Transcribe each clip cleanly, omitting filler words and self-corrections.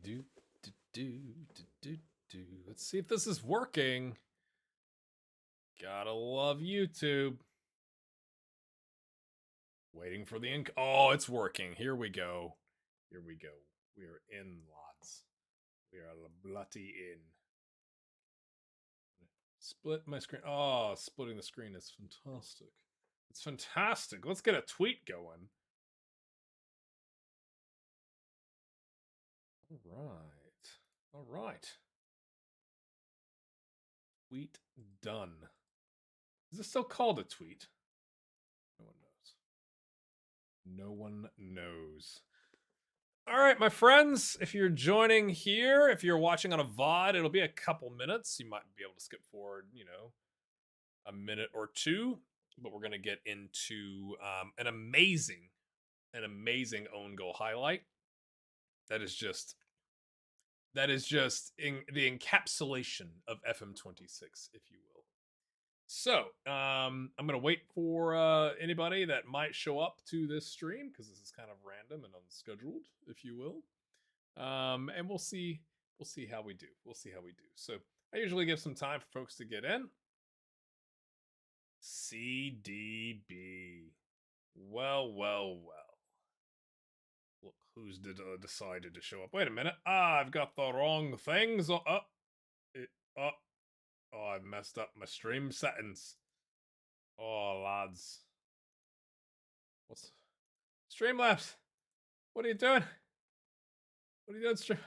Do, do, do, do, do, do. Let's see if this is working. Gotta love YouTube. Waiting for the ink. Oh, it's working. Here we go. Here we go. We are in, lads. We are bloody in. Split my screen. Oh, splitting the screen is fantastic. It's fantastic. Let's get a tweet going. All right. All right. Tweet done. Is this still called a tweet? No one knows. No one knows. All right, my friends, if you're joining here, if you're watching on a VOD, it'll be a couple minutes. You might be able to skip forward, a minute or two, but we're going to get into an amazing own goal highlight. That is just in the encapsulation of FM26, if you will. So, I'm gonna wait for anybody that might show up to this stream because this is kind of random and unscheduled, if you will. And we'll see how we do. We'll see how we do. So, I usually give some time for folks to get in. CDB. Well. Look, who's decided to show up? Wait a minute. I've got the wrong things. I messed up my stream settings. Oh, lads. What's Streamlabs? What are you doing? What are you doing, stream?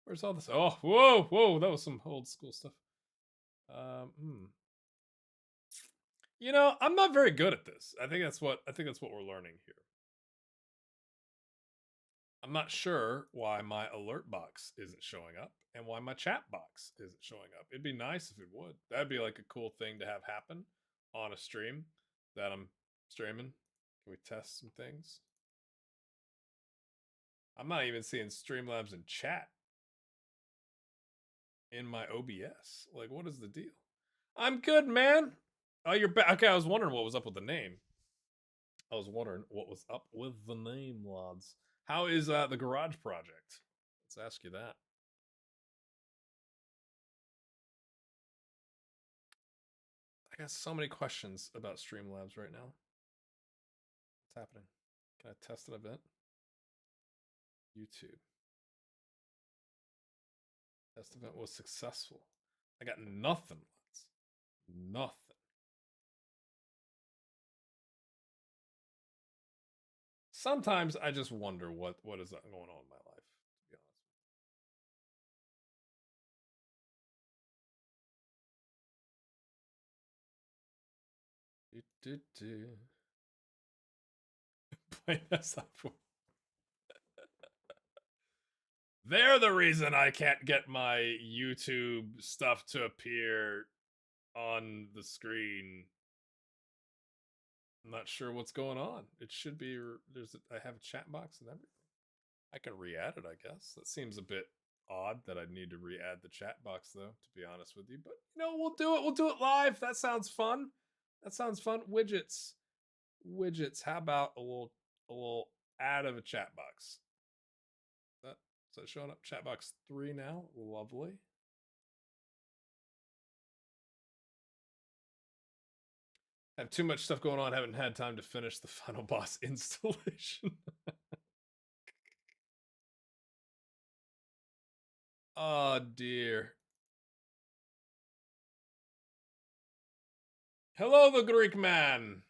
Where's all this? Oh, whoa! That was some old school stuff. I'm not very good at this. I think that's what we're learning here. I'm not sure why my alert box isn't showing up and why my chat box isn't showing up. It'd be nice if it would. That'd be like a cool thing to have happen on a stream that I'm streaming. Can we test some things? I'm not even seeing Streamlabs in chat in my OBS. Like, what is the deal? I'm good, man. Oh, you're back. Okay, I was wondering what was up with the name. Lads. How is the garage project? Let's ask you that. I got so many questions about Streamlabs right now. What's happening? Can I test an event? YouTube. Test event was successful. I got nothing, lads. Nothing. Sometimes I just wonder what is going on in my life, to be honest. Play that for. They're the reason I can't get my YouTube stuff to appear on the screen. I'm not sure what's going on. It should be I have a chat box and everything. I can re-add it, I guess. That seems a bit odd that I'd need to re-add the chat box though, to be honest with you. But we'll do it. We'll do it live. That sounds fun. Widgets. How about a little add of a chat box? Is that showing up? Chat box 3 now. Lovely. I have too much stuff going on. Haven't had time to finish the final boss installation. Oh dear. Hello, the Greek man.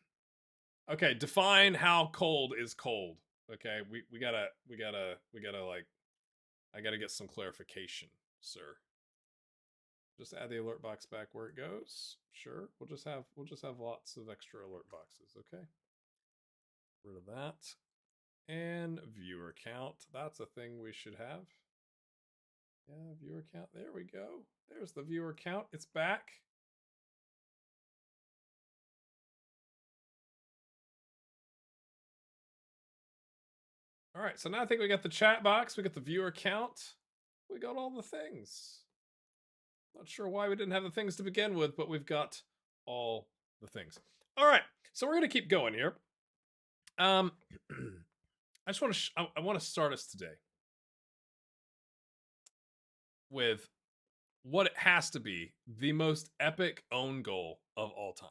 Okay, define how cold is cold. Okay, we gotta like, I gotta get some clarification, sir. Just add the alert box back where it goes. Sure, we'll just have lots of extra alert boxes. Okay, rid of that. And viewer count. That's a thing we should have. Yeah, viewer count. There we go. There's the viewer count. It's back. All right, so now I think we got the chat box, we got the viewer count, we got all the things. Not sure why we didn't have the things to begin with, but we've got all the things. All right, so we're gonna keep going here. I just want to I want to start us today with what it has to be the most epic own goal of all time.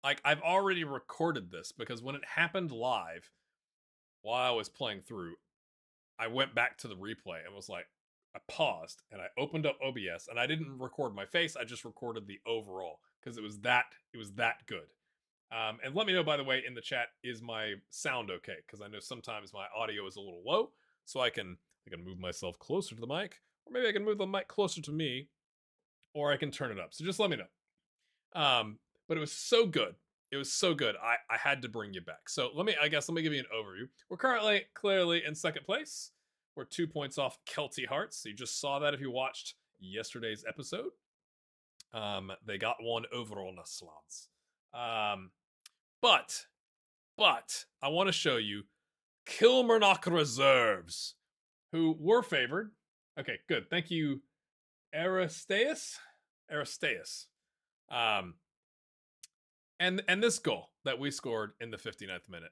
Like, I've already recorded this because when it happened live while I was playing through, I went back to the replay and was like, I paused and I opened up OBS and I didn't record my face. I just recorded the overall because it was that good. And let me know, by the way, in the chat, is my sound okay? Because I know sometimes my audio is a little low, so I can move myself closer to the mic, or maybe I can move the mic closer to me, or I can turn it up. So just let me know. But it was so good. It was so good. I had to bring you back. So let me give you an overview. We're currently clearly in second place. We're 2 points off Kelty Hearts. So you just saw that if you watched yesterday's episode. They got one over on us, lads. But I want to show you Kilmarnock reserves, who were favored. Okay, good. Thank you, Aristeas. And this goal that we scored in the 59th minute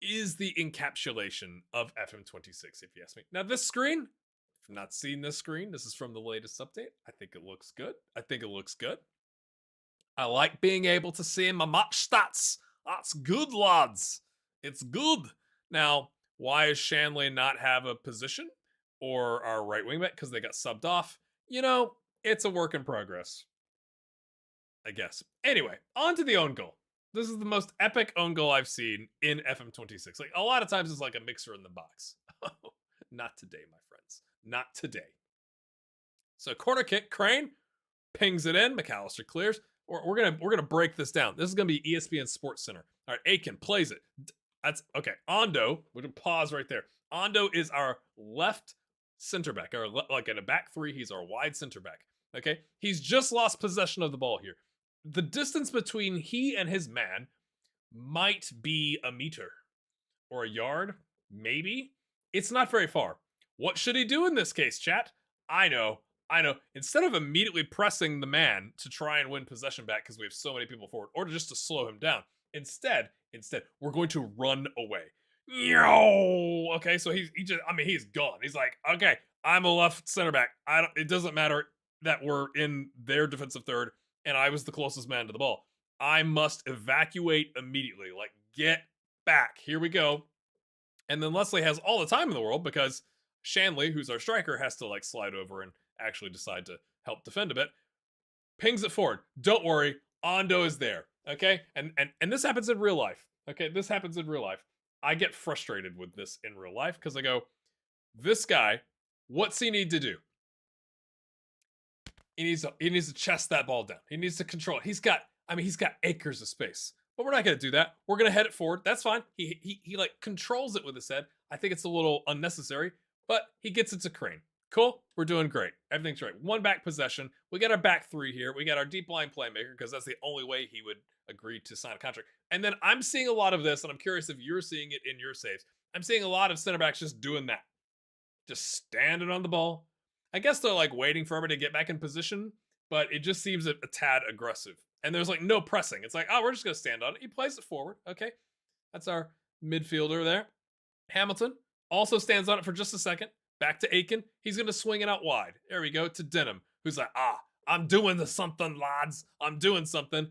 is the encapsulation of FM26, if you ask me. Now, this screen, if you've not seen this screen, this is from the latest update. I think it looks good. I like being able to see my match stats. That's good, lads. It's good. Now, why does Shanley not have a position? Or our right wing back? Because they got subbed off. It's a work in progress, I guess. Anyway, on to the own goal. This is the most epic own goal I've seen in FM26. Like, a lot of times it's like a mixer in the box. Not today, my friends. Not today. So corner kick, Crane pings it in. McAllister clears. We're gonna break this down. This is gonna be ESPN Sports Center. All right, Aiken plays it. That's okay. Ando, we're gonna pause right there. Ando is our left center back, or like in a back three, he's our wide center back. Okay, he's just lost possession of the ball here. The distance between he and his man might be a meter or a yard, maybe. It's not very far. What should he do in this case, chat? I know. Instead of immediately pressing the man to try and win possession back because we have so many people forward, or just to slow him down, instead, we're going to run away. Okay, so he's gone. He's like, okay, I'm a left center back. It doesn't matter that we're in their defensive third and I was the closest man to the ball. I must evacuate immediately. Like, get back. Here we go. And then Leslie has all the time in the world because Shanley, who's our striker, has to like slide over and actually decide to help defend a bit. Pings it forward. Don't worry, Ando is there. Okay? And this happens in real life. Okay, this happens in real life. I get frustrated with this in real life because I go, this guy, what's he need to do? He needs to chest that ball down. He needs to control it. He's got acres of space. But we're not going to do that. We're going to head it forward. That's fine. He like controls it with his head. I think it's a little unnecessary, but he gets it to Crane. Cool. We're doing great. Everything's right. One back possession. We got our back three here. We got our deep line playmaker because that's the only way he would agree to sign a contract. And then I'm seeing a lot of this, and I'm curious if you're seeing it in your saves. I'm seeing a lot of center backs just doing that. Just standing on the ball. I guess they're like waiting for everybody to get back in position, but it just seems a tad aggressive. And there's like no pressing. It's like, oh, we're just going to stand on it. He plays it forward. Okay. That's our midfielder there. Hamilton also stands on it for just a second. Back to Aiken. He's going to swing it out wide. There we go to Denham, who's like, I'm doing something, lads. I'm doing something.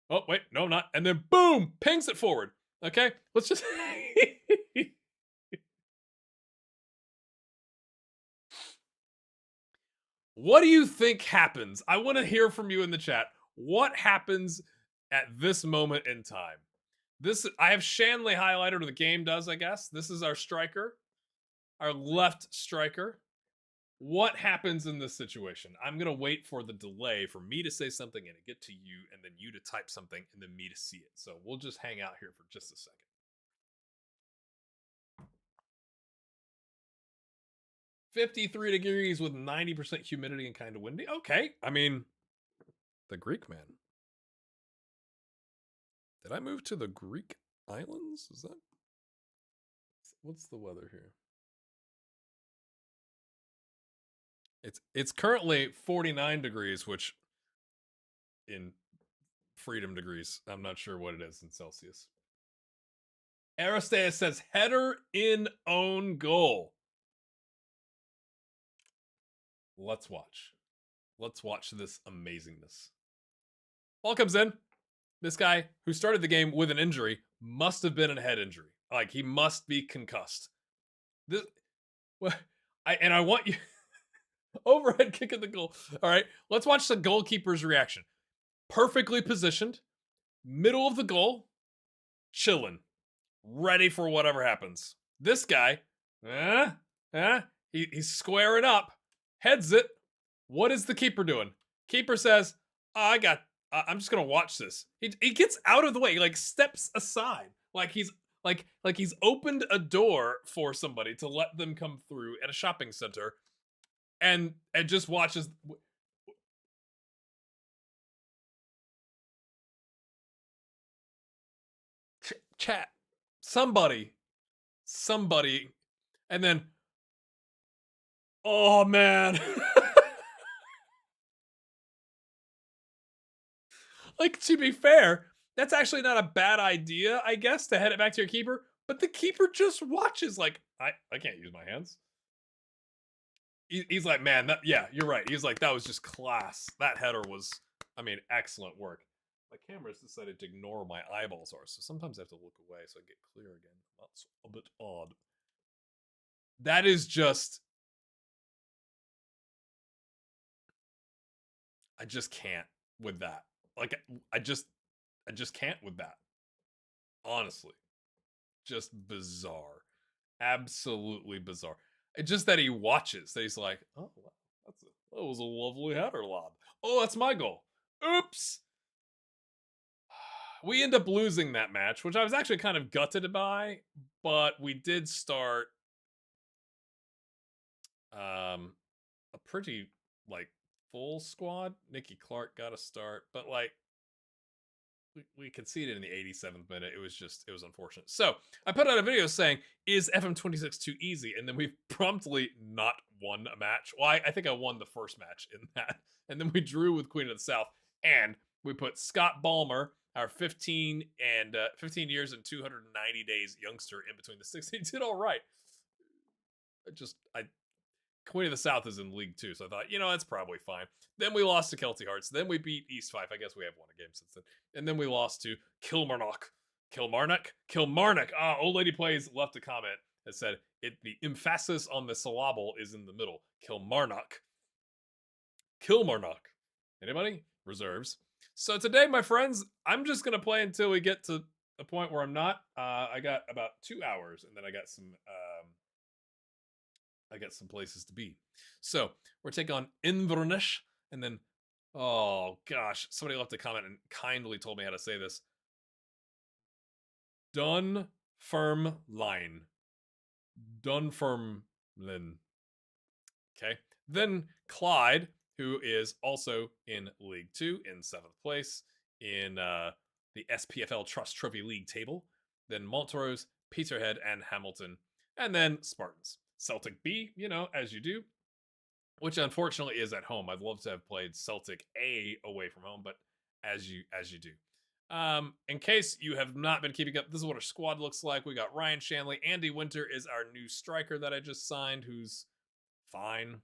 Oh, wait, no, I'm not. And then boom, pings it forward. Okay. Let's just. What do you think happens? I want to hear from you in the chat. What happens at this moment in time? I have Shanley highlighted, or the game does, I guess. This is our striker, our left striker. What happens in this situation? I'm going to wait for the delay for me to say something and it get to you, and then you to type something, and then me to see it. So we'll just hang out here for just a second. 53 degrees with 90% humidity and kind of windy. Okay. I mean, the Greek man. Did I move to the Greek islands? Is that? What's the weather here? It's currently 49 degrees, which in freedom degrees, I'm not sure what it is in Celsius. Aristeas says header in own goal. Let's watch. Let's watch this amazingness. Ball comes in. This guy who started the game with an injury must have been a head injury. Like he must be concussed. This, I want you overhead kick at the goal. All right, let's watch the goalkeeper's reaction. Perfectly positioned, middle of the goal, chilling, ready for whatever happens. This guy, eh, he's squaring up, heads it. What is the keeper doing? Keeper says, I'm just gonna watch this. He gets out of the way. He like steps aside, like he's opened a door for somebody to let them come through at a shopping center, and just watches. Chat, somebody, and then, oh man. Like, to be fair, that's actually not a bad idea, I guess, to head it back to your keeper. But the keeper just watches, like, I can't use my hands. He's like, man, yeah, you're right. He's like, that was just class. That header was, I mean, excellent work. My camera's decided to ignore my eyeballs are, so sometimes I have to look away so I get clear again. That's a bit odd. That is just, I just can't with that. Like, I just can't with that. Honestly, just bizarre. Absolutely bizarre. It's just that he watches. That he's like, oh, wow, that was a lovely header lob. Oh, that's my goal. Oops. We end up losing that match, which I was actually kind of gutted by, but we did start a pretty like full squad. Nikki Clark got a start, but like we conceded in the 87th minute. It was unfortunate. So I put out a video saying, is FM26 too easy? And then we promptly not won a match. Well, I think I won the first match in that. And then we drew with Queen of the South. And we put Scott Ballmer, our 15 years and 290 days youngster, in between the six. He did all right. I Queen of the South is in League Two, so I thought, that's probably fine. Then we lost to Kelty Hearts. Then we beat East Fife. I guess we have won a game since then. And then we lost to Kilmarnock. Kilmarnock. Old lady plays left a comment that said the emphasis on the syllable is in the middle. Kilmarnock. Anybody? Reserves. So today, my friends, I'm just gonna play until we get to a point where I'm not. I got about 2 hours, and then I got some places to be. So we're taking on Inverness, and then, oh gosh, somebody left a comment and kindly told me how to say this. Dunfermline. Dunfermline. Okay. Then Clyde, who is also in League Two in 7th place in the SPFL Trust Trophy League table. Then Montrose, Peterhead, and Hamilton. And then Spartans. Celtic B, as you do, which unfortunately is at home. I'd love to have played Celtic A away from home, but as you do. In case you have not been keeping up, this is what our squad looks like. We got Ryan Shanley. Andy Winter is our new striker that I just signed, who's fine.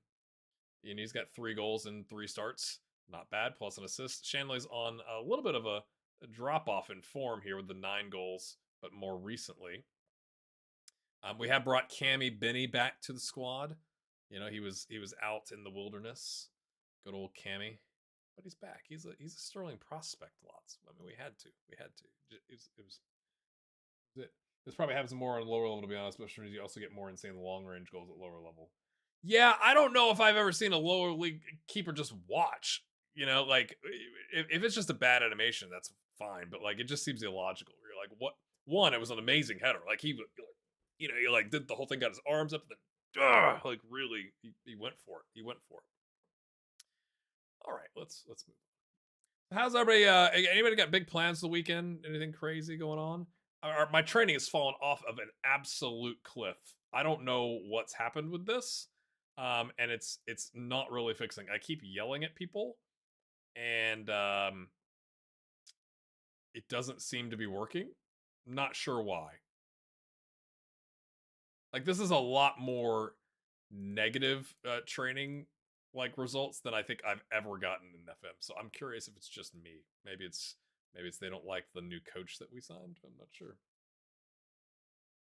And he's got 3 goals in 3 starts. Not bad, plus an assist. Shanley's on a little bit of a drop off in form here with the 9 goals, but more recently. We have brought Cammy Benny back to the squad. He was out in the wilderness. Good old Cammy, but he's back. He's a Sterling prospect. Lots. I mean, we had to. This probably happens more on lower level, to be honest. But you also get more insane long range goals at lower level. Yeah, I don't know if I've ever seen a lower league keeper just watch. Like if it's just a bad animation, that's fine. But like it just seems illogical. You're like, what? One, it was an amazing header. Like he he like did the whole thing, got his arms up, and then like really, he went for it. All right, let's move. How's everybody? Anybody got big plans for the weekend? Anything crazy going on? My training has fallen off of an absolute cliff. I don't know what's happened with this, and it's not really fixing. I keep yelling at people, and it doesn't seem to be working. Not sure why. Like this is a lot more negative training like results than I think I've ever gotten in FM. So I'm curious if it's just me. Maybe it's they don't like the new coach that we signed. I'm not sure.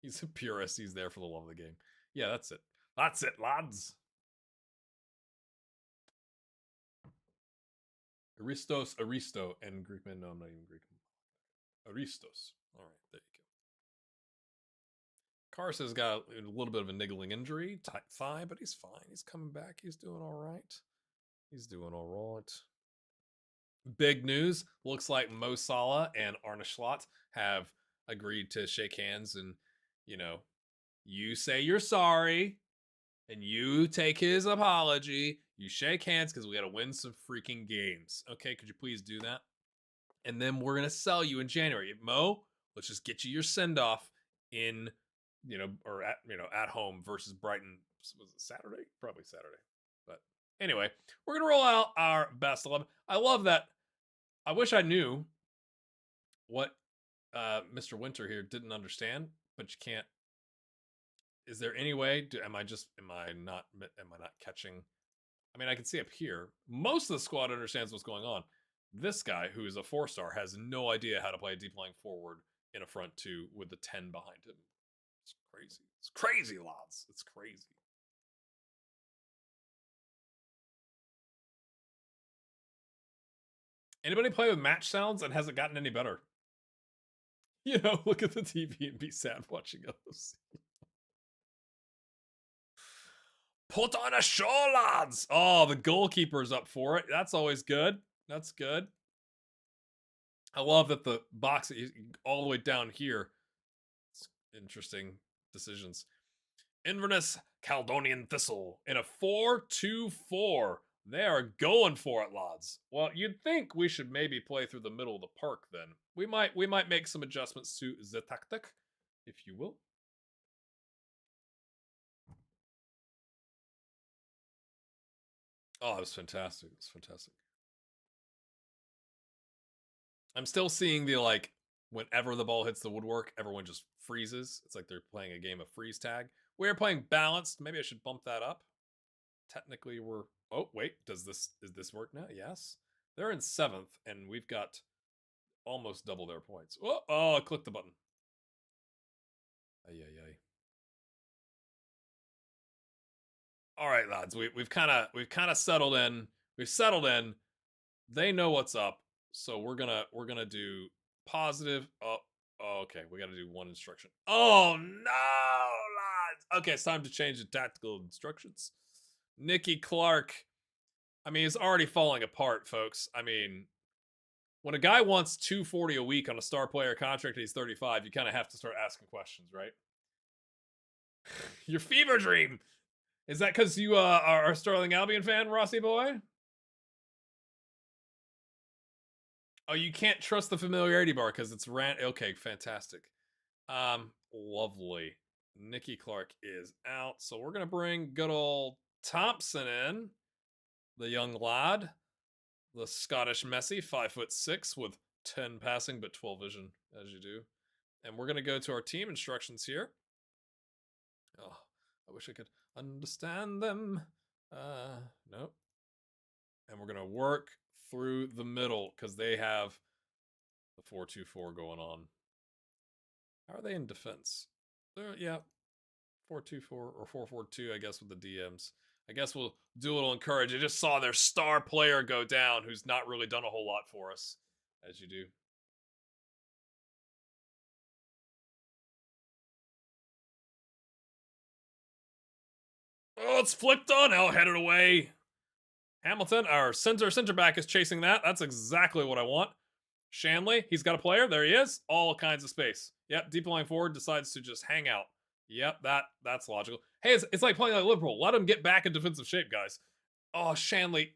He's a purist. He's there for the love of the game. Yeah, that's it. That's it, lads. Aristo, and Greek man. No, I'm not even Greek. Aristos. All right, there you go. Karsa has got a little bit of a niggling injury, tight thigh, but he's fine. He's coming back. He's doing all right. He's doing all right. Big news. Looks like Mo Salah and Arne Slot have agreed to shake hands and, you know, you say you're sorry and you take his apology. You shake hands because we got to win some freaking games. Okay, could you please do that? And then we're gonna sell you in January. Mo, let's just get you your send off in, or at home versus Brighton. Was it Saturday? Probably Saturday. But anyway, we're gonna roll out our best 11. I love that. I wish I knew what Mr. Winter here didn't understand, but you can't. Is there any way? Am I not catching? I mean, I can see up here. Most of the squad understands what's going on. This guy, who is a 4-star, has no idea how to play a deep lying forward in a front two with the 10 behind him. It's crazy. It's crazy, lads. It's crazy. Anybody play with match sounds and hasn't gotten any better? Look at the TV and be sad watching us. Put on a show, lads! Oh, the goalkeeper's up for it. That's always good. That's good. I love that the box all the way down here. It's interesting decisions. Inverness Caledonian Thistle in a 4-2-4. They are going for it, lads. Well, you'd think we should maybe play through the middle of the park then. We might make some adjustments to the tactic, if you will. Oh, it was fantastic. It was fantastic. I'm still seeing the whenever the ball hits the woodwork, everyone just freezes. It's like they're playing a game of freeze tag. We're playing balanced. Maybe I should bump that up. Technically, we're. Oh wait, is this work now? Yes, they're in 7th, and we've got almost double their points. Oh, I clicked the button. Ay, ay, ay. All right, lads, we've kind of settled in. We've settled in. They know what's up, so we're gonna do positive. Oh, okay, we got to do one instruction. Oh no, lads. Okay, it's time to change the tactical instructions. Nicky Clark. I mean, it's already falling apart, folks. I mean, when a guy wants 240 a week on a star player contract and he's 35, you kind of have to start asking questions, right? Your fever dream. Is that because you are a Stirling Albion fan, Rossi boy? Oh, you can't trust the familiarity bar because it's Okay, fantastic. Lovely. Nicky Clark is out, so we're gonna bring good old Thompson in, the young lad, the Scottish Messi, 5'6" with 10 passing but 12 vision, as you do. And we're gonna go to our team instructions here. Oh, I wish I could understand them. Nope. And we're gonna work through the middle because they have the 4-2-4 going on. How are they in defense? Yeah, 4-2-4 or 4-4-2, I guess, with the DMs. I guess we'll do a little encourage. I just saw their star player go down, who's not really done a whole lot for us, as you do. Oh, it's flicked on. I'll head it away. Hamilton, our center back, is chasing that. That's exactly what I want. Shanley, he's got a player. There he is. All kinds of space. Yep, deep lying forward decides to just hang out. Yep, that's logical. Hey, it's like playing like Liverpool. Let him get back in defensive shape, guys. Oh, Shanley,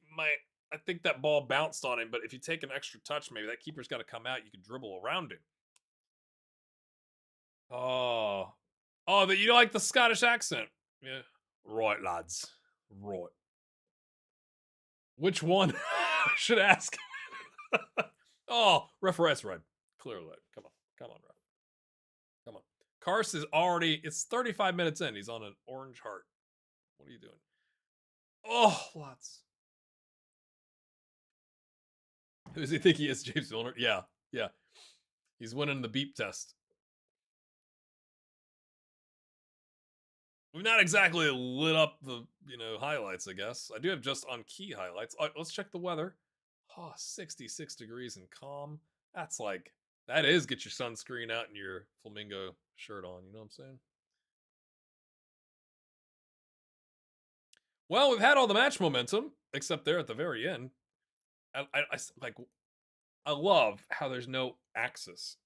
I think that ball bounced on him, but if you take an extra touch, maybe that keeper's got to come out. You can dribble around him. Oh, that you like the Scottish accent? Yeah, right, lads. Right. Which one? I should ask. Oh, referee's red. Clear red. Come on, ref. Come on. Karst is already. It's 35 minutes in. He's on an orange heart. What are you doing? Oh, lots. Who does he think he is, James Milner? Yeah, yeah. He's winning the beep test. We've not exactly lit up the, highlights, I guess. I do have just on key highlights. All right, let's check the weather. Oh, 66 degrees and calm. That's like, that is get your sunscreen out and your flamingo shirt on. You know what I'm saying? Well, we've had all the match momentum, except there at the very end. Like, I love how there's no axis.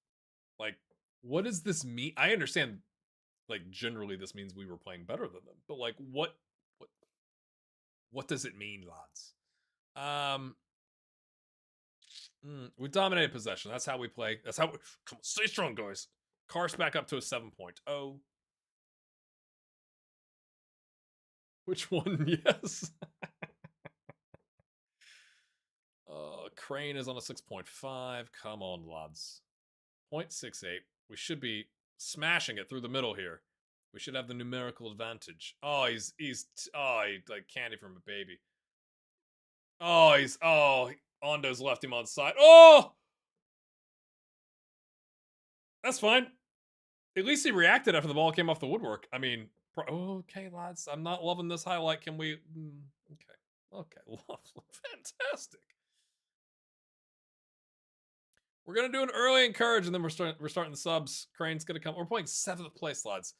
Like, what does this mean? I understand, like, generally this means we were playing better than them, but like, what, what does it mean, lads? Um, we dominated possession. That's how we play. That's how we come on, stay strong, guys. Karst back up to a 7.0. Which one? Yes. Crane is on a 6.5. Come on, lads. 0.68. We should be smashing it through the middle here. We should have the numerical advantage. Oh, he's he like candy from a baby. Ondo's left him on side. Oh, that's fine. At least he reacted after the ball came off the woodwork. I mean, okay, lads, I'm not loving this highlight. Can we? Okay, lovely, fantastic. We're gonna do an early encourage, and then we're starting the subs. Crane's gonna come. We're playing 7th place, lads.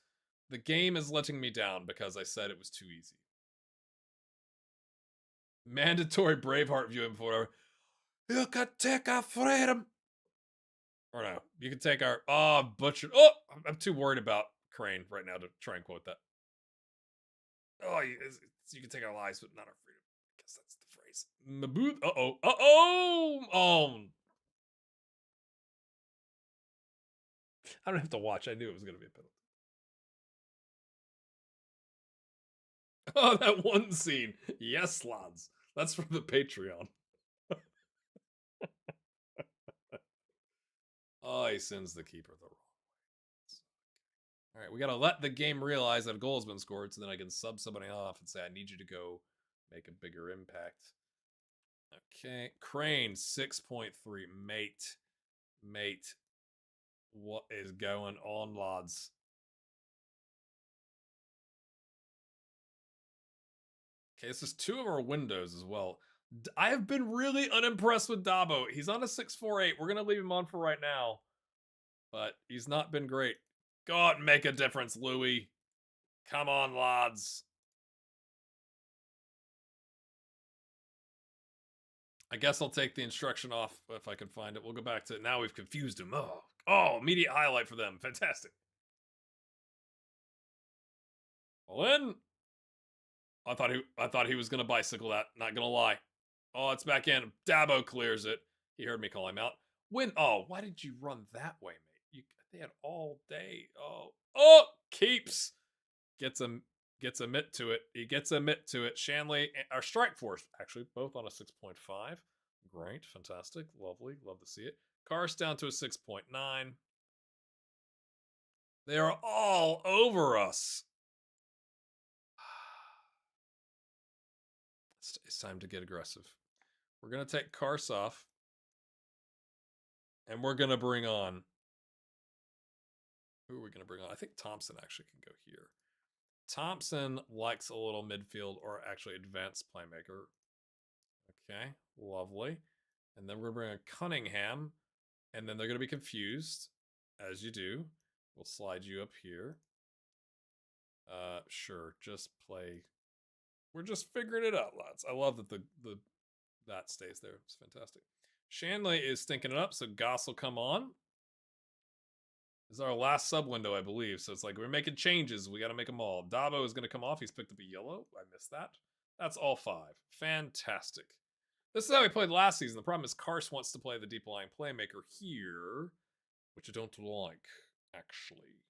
The game is letting me down because I said it was too easy. Mandatory Braveheart viewing before. You could take our freedom. Or no, you can take our butcher. Oh, I'm too worried about Crane right now to try and quote that. Oh, you can take our lives, but not our freedom. I guess that's the phrase. Maboot. I don't have to watch. I knew it was going to be a penalty. Oh, that one scene. Yes, lads. That's from the Patreon. Oh, he sends the keeper the wrong way. All right, we got to let the game realize that a goal has been scored so then I can sub somebody off and say, I need you to go make a bigger impact. Okay, Crane 6.3. Mate. What is going on, lads? Okay, this is 2 of our windows as well. I have been really unimpressed with Dabo. He's on a 6.48. We're going to leave him on for right now. But he's not been great. Go out and make a difference, Louis. Come on, lads. I guess I'll take the instruction off if I can find it. We'll go back to it. Now we've confused him. Oh, immediate highlight for them. Fantastic. Well, then I thought he was gonna bicycle that. Not gonna lie. Oh, it's back in. Dabo clears it. He heard me call him out. Why did you run that way, mate? They had all day. Keeps gets a mitt to it. He gets a mitt to it. Shanley, our strike force, actually, both on a 6.5. Great, fantastic, lovely, love to see it. Karst down to a 6.9. They are all over us. It's time to get aggressive. We're going to take Karst off. And we're going to bring on. Who are we going to bring on? I think Thompson actually can go here. Thompson likes a little midfield or actually advanced playmaker. Okay, lovely. And then we're going to bring on Cunningham. And then they're going to be confused, as you do. We'll slide you up here. Sure, just play. We're just figuring it out, lads. I love that that stays there. It's fantastic. Shanley is stinking it up, so Goss will come on. This is our last sub window, I believe. So it's like we're making changes. We got to make them all. Dabo is going to come off. He's picked up a yellow. I missed that. That's all 5. Fantastic. This is how we played last season. The problem is Karst wants to play the deep lying playmaker here, which I don't like, actually.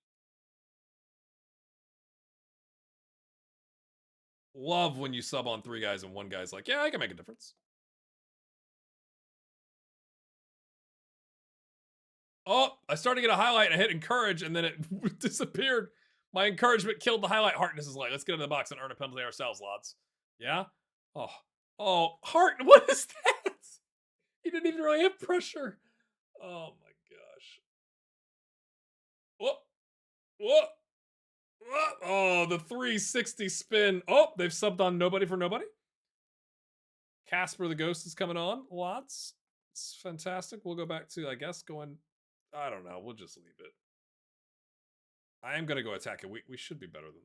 Love when you sub on 3 guys and one guy's like, yeah, I can make a difference. Oh, I started to get a highlight and I hit encourage and then it disappeared. My encouragement killed the highlight. Harkness is like, let's get into the box and earn a penalty ourselves, lads. Yeah. Oh, Hart. What is that? He didn't even really have pressure. Oh my gosh. What? What? What? Oh, the 360 spin. Oh, they've subbed on nobody for nobody. Casper the Ghost is coming on. Lots. It's fantastic. We'll go back to, I guess, going. I don't know. We'll just leave it. I am going to go attack it. We should be better than this.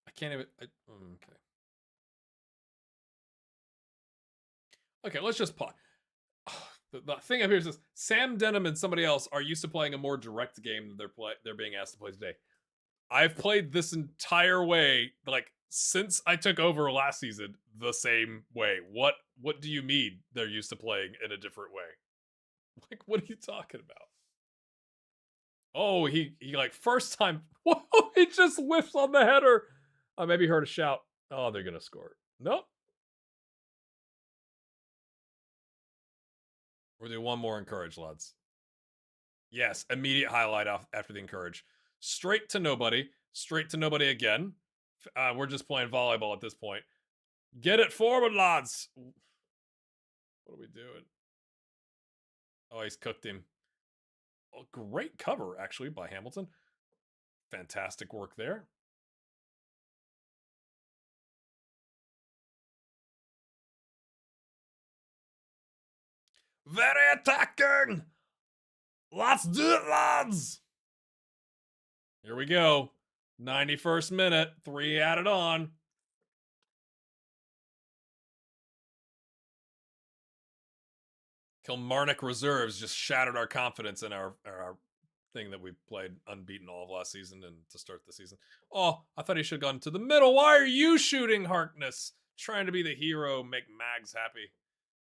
I can't even. Okay. Okay, let's just pause. The thing up here is this: Sam Denham and somebody else are used to playing a more direct game than they're being asked to play today. I've played this entire way, like since I took over last season, the same way. What do you mean they're used to playing in a different way? Like, what are you talking about? Oh, he like first time. Whoa, he just whiffs on the header. Maybe heard a shout. Oh, they're gonna score. Nope. We'll do one more encourage, lads. Yes, immediate highlight off after the encourage. Straight to nobody. Straight to nobody again. We're just playing volleyball at this point. Get it forward, lads. What are we doing? Oh, he's cooked him. Oh, great cover, actually, by Hamilton. Fantastic work there. Very attacking. Let's do it, lads. Here we go. 91st minute. 3 added on. Kilmarnock reserves just shattered our confidence in our thing that we played unbeaten all of last season and to start the season. Oh, I thought he should have gone to the middle. Why are you shooting, Harkness? Trying to be the hero, make Mags happy.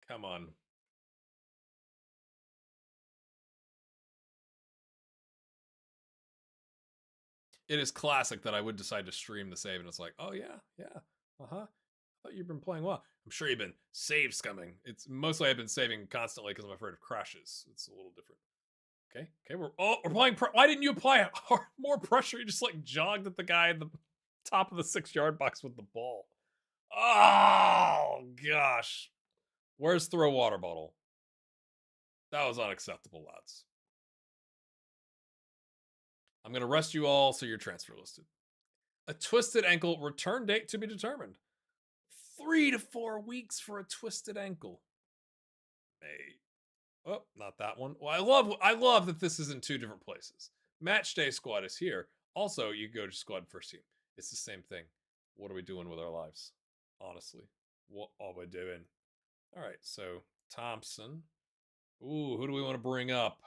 Come on. It is classic that I would decide to stream the save and it's like, oh yeah, yeah, uh-huh. I thought you've been playing well. I'm sure you've been save scumming. It's mostly I've been saving constantly because I'm afraid of crashes. It's a little different. Okay, we're playing. Why didn't you apply more pressure? You just like jogged at the guy at the top of the 6 yard box with the ball. Oh gosh, where's throw water bottle? That was unacceptable, lads. I'm gonna rest you all so you're transfer listed. A twisted ankle, return date to be determined. 3 to 4 weeks for a twisted ankle. Hey, oh, not that one. Well, I love that this is in 2 different places. Match day squad is here. Also, you go to squad first team. It's the same thing. What are we doing with our lives? Honestly, what are we doing? All right, so Thompson. Ooh, who do we want to bring up?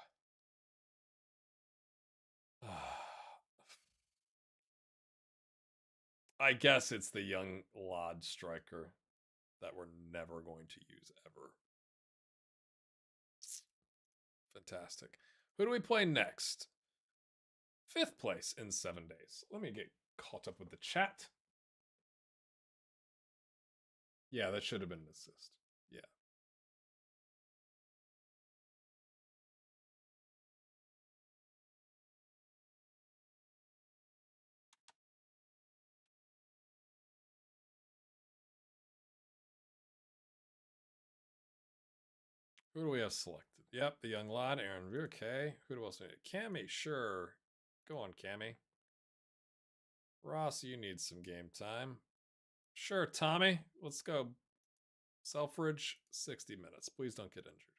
I guess it's the young Lod striker that we're never going to use ever. Fantastic. Who do we play next? 5th place in 7 days. Let me get caught up with the chat. Yeah, that should have been an assist. Yeah. Who do we have selected? Yep, the young lad, Aaron Veer. Okay. Who else? Cammy, sure. Go on, Cammy. Ross, you need some game time. Sure, Tommy. Let's go. Selfridge, 60 minutes. Please don't get injured.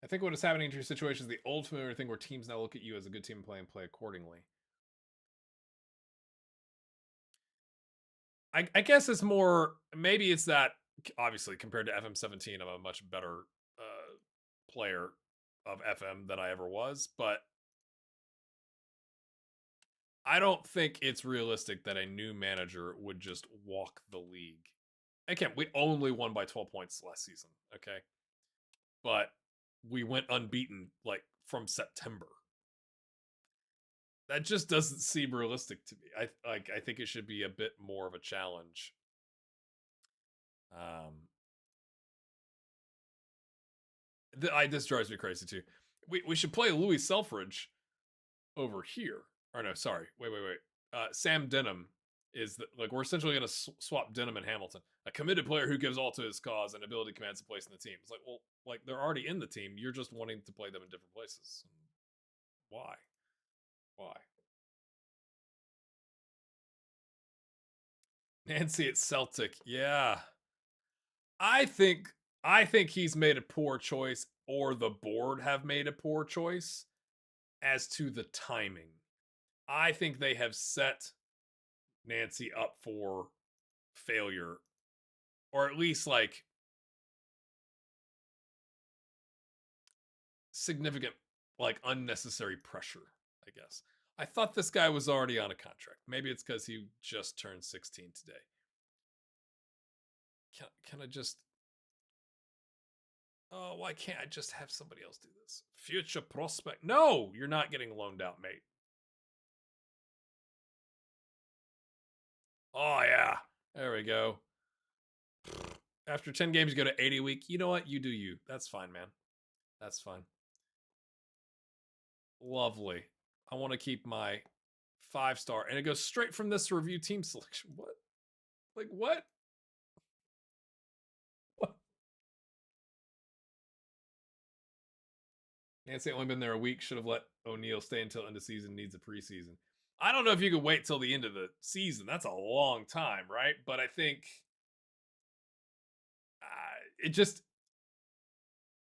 I think what is happening to your situation is the old familiar thing where teams now look at you as a good team and play accordingly. I guess it's more, maybe it's that, obviously, compared to FM17, I'm a much better player of FM than I ever was, but I don't think it's realistic that a new manager would just walk the league. Again, we only won by 12 points last season, okay? But we went unbeaten like from September. That just doesn't seem realistic to me. I think it should be a bit more of a challenge. This drives me crazy too. We should play Louis Selfridge over here. Or no, sorry. Wait. Sam Denham is like we're essentially going to swap Denham and Hamilton, a committed player who gives all to his cause and ability commands a place in the team. It's like, well, like they're already in the team. You're just wanting to play them in different places. Why? Why? Nancy at Celtic. Yeah. I think I think he's made a poor choice or the board have made a poor choice as to the timing. I think they have set Nancy up for failure or at least like significant like unnecessary pressure, I guess. I thought this guy was already on a contract. Maybe it's cuz he just turned 16 today. Can I just Oh, why can't I just have somebody else do this? Future prospect. No, you're not getting loaned out, mate. Oh, yeah. There we go. After 10 games, you go to 80 a week. You know what? You do you. That's fine, man. That's fine. Lovely. I want to keep my 5-star. And it goes straight from this to review team selection. What? Like, what? What? Nancy only been there a week. Should have let O'Neal stay until end of season. Needs a preseason. I don't know if you could wait till the end of the season. That's a long time, right? But I think it just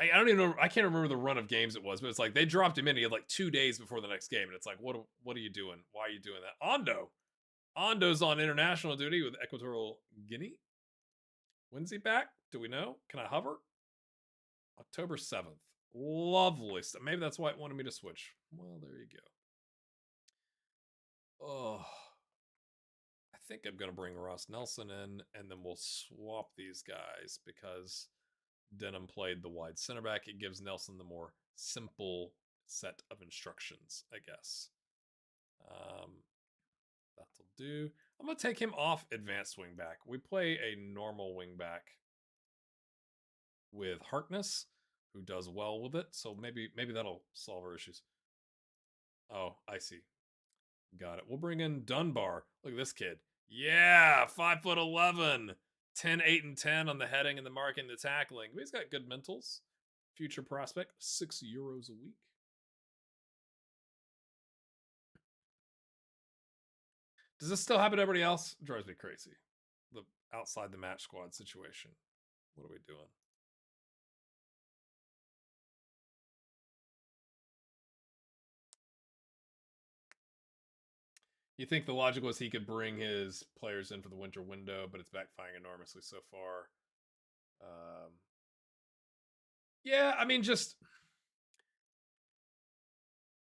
I don't even know. I can't remember the run of games it was, but it's like they dropped him in. He had like 2 days before the next game, and it's like, what are you doing? Why are you doing that? Ondo's on international duty with Equatorial Guinea. When's he back? Do we know? Can I hover? October 7th. Lovely stuff. Maybe that's why it wanted me to switch. Well, there you go. Oh, I think I'm gonna bring Ross Nelson in, and then we'll swap these guys because Denham played the wide center back. It gives Nelson the more simple set of instructions, I guess. That'll do. I'm going to take him off advanced wingback. We play a normal wingback with Harkness, who does well with it. So maybe that'll solve our issues. Oh, I see. Got it. We'll bring in Dunbar. Look at this kid. Yeah, 5'11". 10, 8, and 10 on the heading and the marking, the tackling. He's got good mentals. Future prospect, €6 a week. Does this still happen to everybody else? It drives me crazy. The outside the match squad situation. What are we doing? You think the logic was he could bring his players in for the winter window, but it's backfiring enormously so far. Yeah, I mean,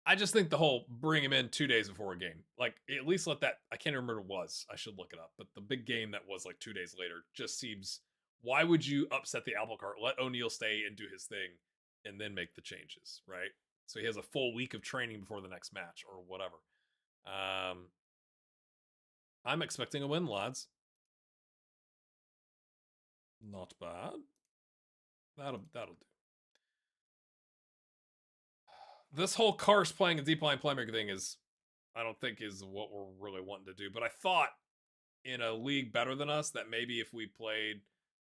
I just think the whole bring him in 2 days before a game, like at least let that. I can't remember what it was. I should look it up. But the big game that was like 2 days later just seems. Why would you upset the apple cart? Let O'Neal stay and do his thing, and then make the changes, right? So he has a full week of training before the next match or whatever. I'm expecting a win, lads. Not bad. That'll do. This whole Karst playing a deep line playmaker thing is, I don't think is what we're really wanting to do. But I thought in a league better than us that maybe if we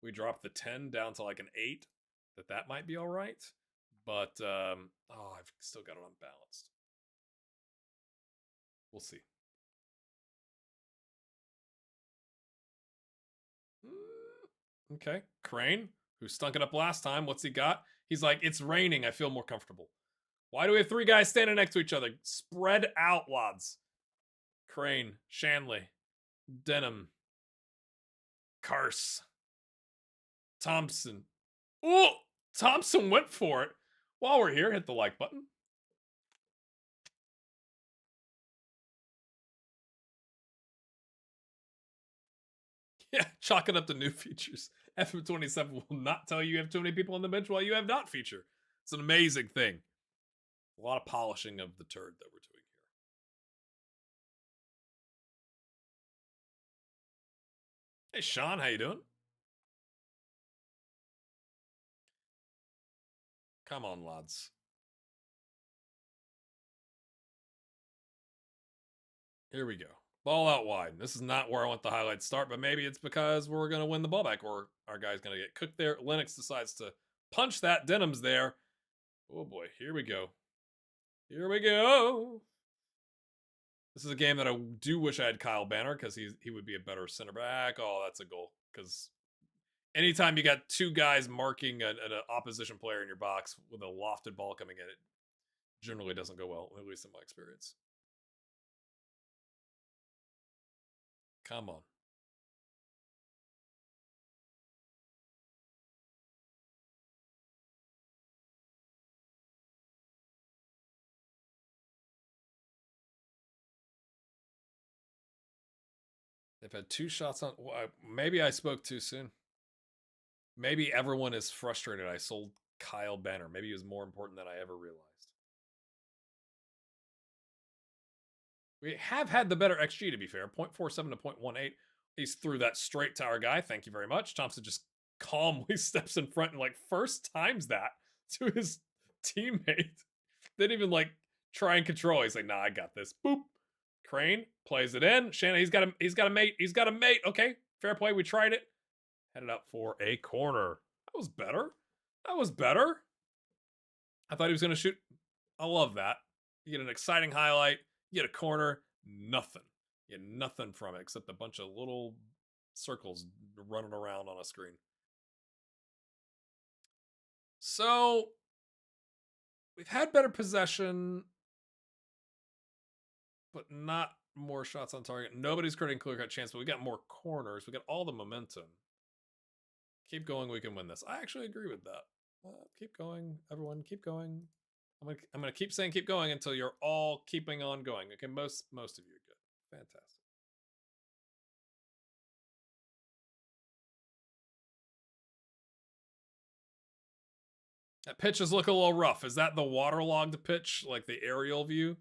we dropped the 10 down to like an 8, that might be all right. But I've still got it unbalanced. We'll see. Okay, Crane, who stunk it up last time. What's he got? He's like, it's raining. I feel more comfortable. Why do we have 3 guys standing next to each other? Spread out, lads. Crane, Shanley, Denham, Karst, Thompson. Oh, Thompson went for it. While we're here, hit the like button. Yeah, chalk it up to new features. FM27 will not tell you have too many people on the bench while you have not feature. It's an amazing thing. A lot of polishing of the turd that we're doing here. Hey, Sean, how you doing? Come on, lads. Here we go. Ball out wide. This is not where I want the highlights start, but maybe it's because we're going to win the ball back or our guy's going to get cooked there. Lennox decides to punch that. Denham's there. Oh boy, here we go. Here we go. This is a game that I do wish I had Kyle Banner because he would be a better center back. Oh, that's a goal. Because anytime you got two guys marking an opposition player in your box with a lofted ball coming in, it generally doesn't go well, at least in my experience. Come on. They've had two shots on. Maybe I spoke too soon. Maybe everyone is frustrated. I sold Kyle Banner. Maybe he was more important than I ever realized. We have had the better XG, to be fair. 0.47 to 0.18. He's threw that straight to our guy. Thank you very much. Thompson just calmly steps in front and like first times that to his teammate. Didn't even like try and control. He's like, nah, I got this. Boop. Crane plays it in. Shannon, he's got a mate. He's got a mate. Okay, fair play. We tried it. Headed up for a corner. That was better. That was better. I thought he was going to shoot. I love that. You get an exciting highlight. You get a corner. Nothing. You get nothing from it except a bunch of little circles running around on a screen. So we've had better possession, but not more shots on target. Nobody's creating clear cut chance, but we got more corners. We got all the momentum. Keep going. We can win this. I actually agree with that. Keep going, everyone. Keep going. I'm gonna keep saying keep going until you're all keeping on going. Okay, most of you are good. Fantastic. That pitch is looking a little rough. Is that the waterlogged pitch, like the aerial view?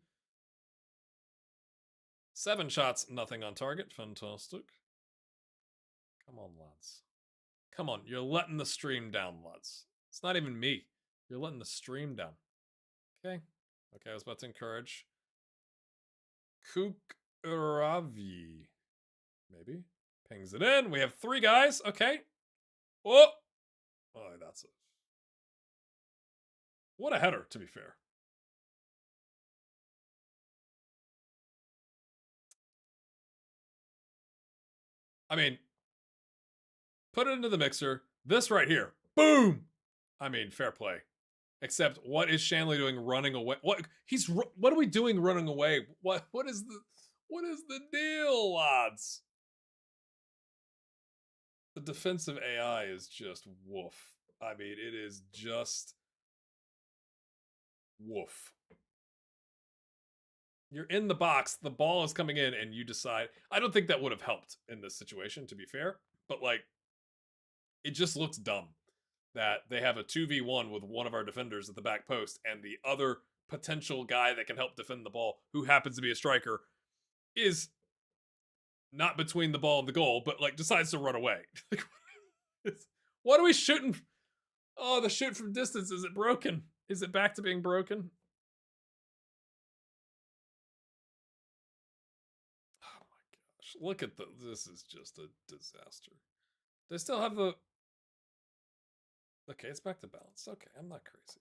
7 shots, nothing on target. Fantastic. Come on, lads. Come on, you're letting the stream down, lads. It's not even me. You're letting the stream down. Okay. Okay, I was about to encourage. Kukravi. Maybe. Pings it in. We have 3 guys. Okay. Whoa. Oh, that's it. What a header, to be fair. I mean, put it into the mixer. This right here. Boom. I mean, fair play. Except, what is Shanley doing running away? What are we doing running away? What is the deal, lads? The defensive AI is just woof. I mean, it is just woof. You're in the box, the ball is coming in, and you decide. I don't think that would have helped in this situation, to be fair. But like, it just looks dumb that they have a 2v1 with one of our defenders at the back post, and the other potential guy that can help defend the ball, who happens to be a striker, is not between the ball and the goal, but like decides to run away. What are we shooting? Oh, the shoot from distance, is it broken? Is it back to being broken? Oh my gosh. Look at this is just a disaster. They still have the... Okay, it's back to balance. Okay, I'm not crazy.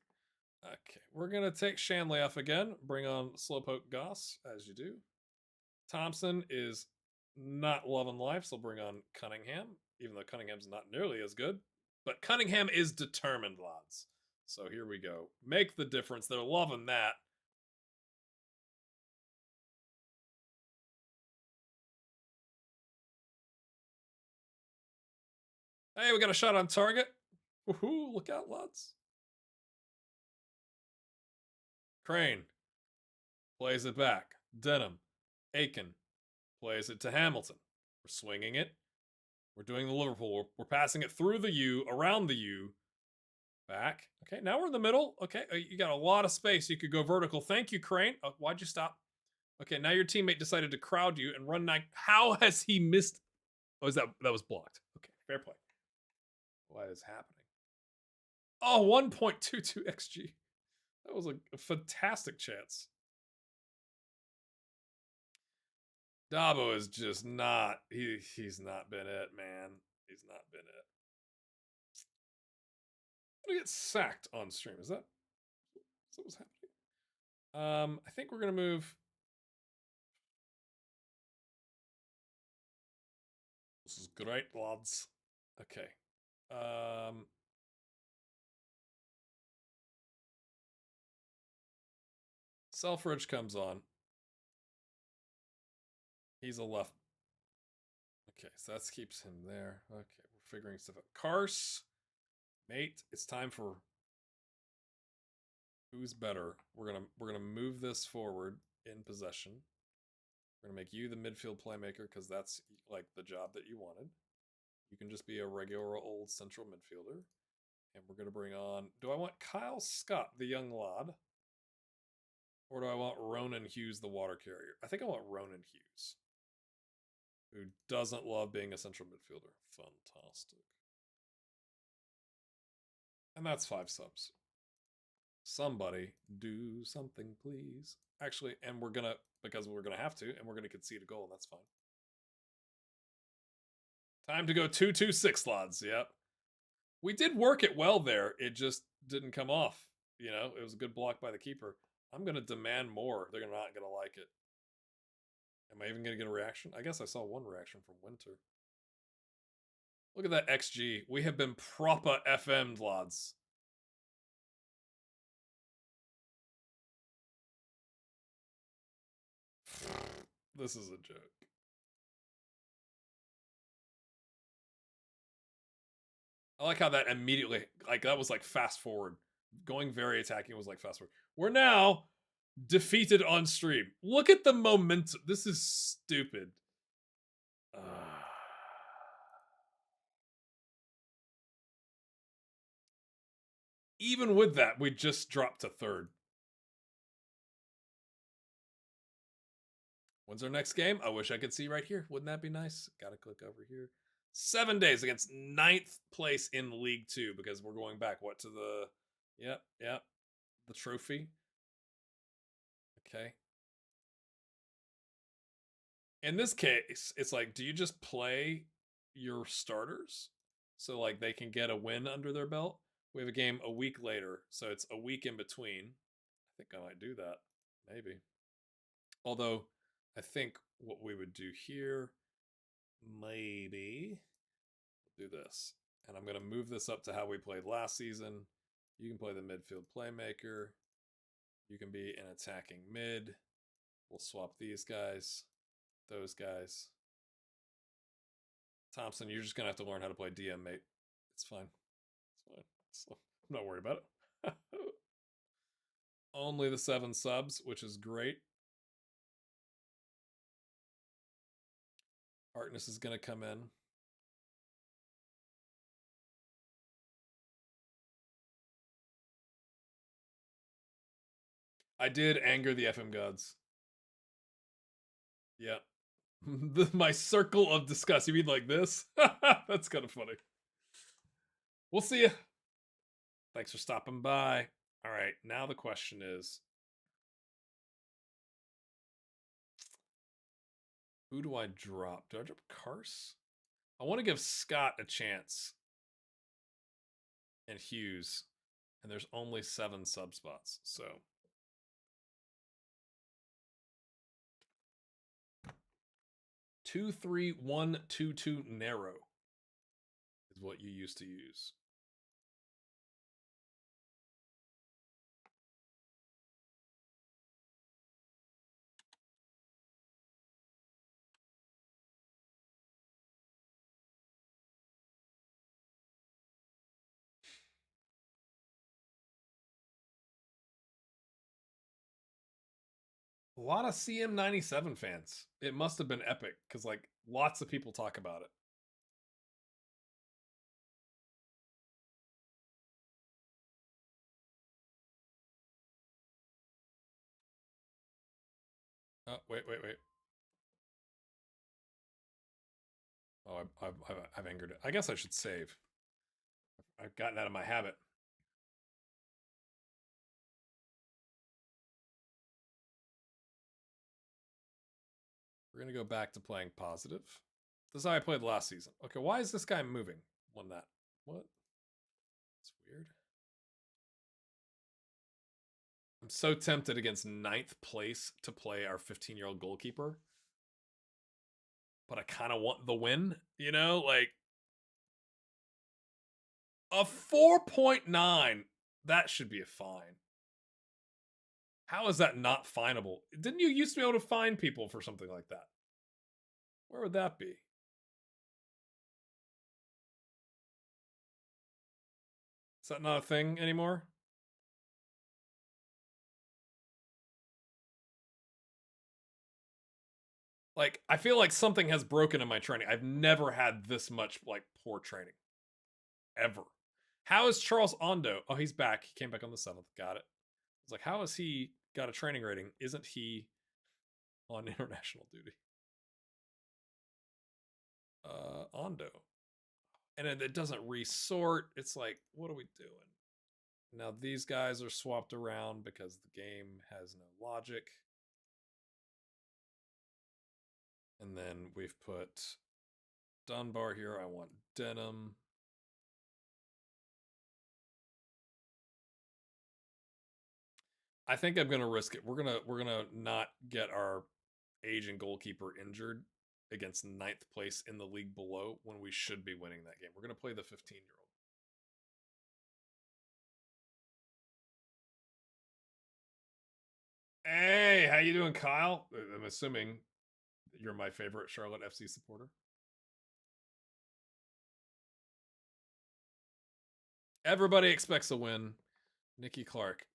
Okay, we're going to take Shanley off again. Bring on Slowpoke Goss, as you do. Thompson is not loving life, so bring on Cunningham, even though Cunningham's not nearly as good. But Cunningham is determined, lads. So here we go. Make the difference. They're loving that. Hey, we got a shot on target. Woohoo, look out, lads. Crane plays it back. Denham. Aiken plays it to Hamilton. We're swinging it. We're doing the Liverpool. We're passing it through the U, around the U. Back. Okay, now we're in the middle. Okay, you got a lot of space. You could go vertical. Thank you, Crane. Oh, why'd you stop? Okay, now your teammate decided to crowd you and run 9. How has he missed? Oh, is that was blocked? Okay, fair play. What is happening? Oh, 1.22 xg. That was a fantastic chance. Dabo is just not. He's not been it, man. He's not been it. I'm gonna get sacked on stream. Is that what's happening? I think we're gonna move. This is great, lads. Okay. Selfridge comes on. He's a left. Okay, so that keeps him there. Okay, we're figuring stuff out. Karst, mate, it's time for who's better. We're gonna move this forward in possession. We're gonna make you the midfield playmaker because that's like the job that you wanted. You can just be a regular old central midfielder. And we're gonna bring on. Do I want Kyle Scott, the young lad? Or do I want Ronan Hughes, the water carrier? I think I want Ronan Hughes, who doesn't love being a central midfielder. Fantastic. And that's 5 subs. Somebody do something, please. Actually, and we're gonna, because we're gonna have to, and we're gonna concede a goal, and that's fine. Time to go 2-2-6, lads. Yep. We did work it well there. It just didn't come off. You know, it was a good block by the keeper. I'm gonna demand more. They're not gonna like it. Am I even gonna get a reaction? I guess I saw one reaction from Winter. Look at that XG. We have been proper FM'd, lads. This is a joke. I like how that immediately, like, that was like fast forward. Going very attacking was like fast forward. We're now defeated on stream. Look at the momentum. This is stupid. Even with that, we just dropped to 3rd. When's our next game? I wish I could see right here. Wouldn't that be nice? Gotta click over here. 7 days against 9th place in League 2 because we're going back, what, to the... Yep, the trophy. Okay. In this case, it's like, do you just play your starters so like they can get a win under their belt? We have a game a week later, so it's a week in between. I think I might do that, maybe. Although, I think what we would do here, maybe, do this. And I'm going to move this up to how we played last season. You can play the midfield playmaker. You can be an attacking mid. We'll swap these guys, those guys. Thompson, you're just going to have to learn how to play DM, mate. It's fine. It's fine. So, I'm not worried about it. Only the 7 subs, which is great. Artness is going to come in. I did anger the FM gods. Yeah. My circle of disgust. You mean like this? That's kind of funny. We'll see you. Thanks for stopping by. All right, now the question is, who do I drop? Do I drop Karst? I want to give Scott a chance. And Hughes. And there's only 7 sub spots, so... 2-3-1-2-2 narrow is what you used to use. A lot of CM97 fans. It must have been epic because like lots of people talk about it. Oh, wait. Oh, I've angered it. I guess I should save. I've gotten out of my habit. We're going to go back to playing positive. This is how I played last season. Okay, why is this guy moving? Won that. What? It's weird. I'm so tempted against 9th place to play our 15-year-old goalkeeper. But I kind of want the win, you know? Like, a 4.9, that should be a fine. How is that not finable? Didn't you used to be able to fine people for something like that? Where would that be? Is that not a thing anymore? Like, I feel like something has broken in my training. I've never had this much, like, poor training. Ever. How is Charles Ondo? Oh, he's back. He came back on the 7th. Got it. It's like, how has he got a training rating? Isn't he on international duty? Ondo. And it doesn't resort. It's like, what are we doing? Now these guys are swapped around because the game has no logic. And then we've put Dunbar here. I want Denham. I think I'm gonna risk it. We're gonna not get our aging goalkeeper injured against 9th place in the league below when we should be winning that game. We're gonna play the 15-year-old. Hey, how you doing, Kyle? I'm assuming you're my favorite Charlotte FC supporter. Everybody expects a win. Nicky Clark.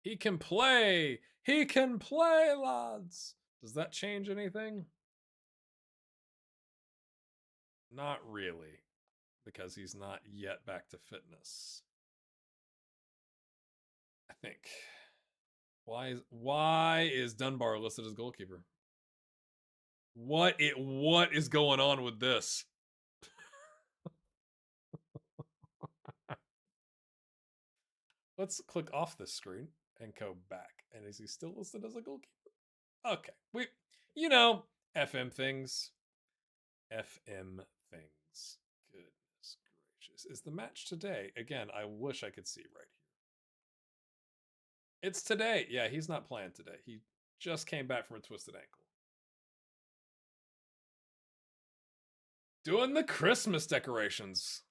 He can play. He can play, lads. Does that change anything? Not really, because he's not yet back to fitness. I think. Why is Dunbar listed as goalkeeper? What is going on with this? Let's click off this screen and go back. And is he still listed as a goalkeeper? Okay. FM things. FM things. Goodness gracious. Is the match today? Again, I wish I could see right here. It's today. Yeah, he's not playing today. He just came back from a twisted ankle. Doing the Christmas decorations.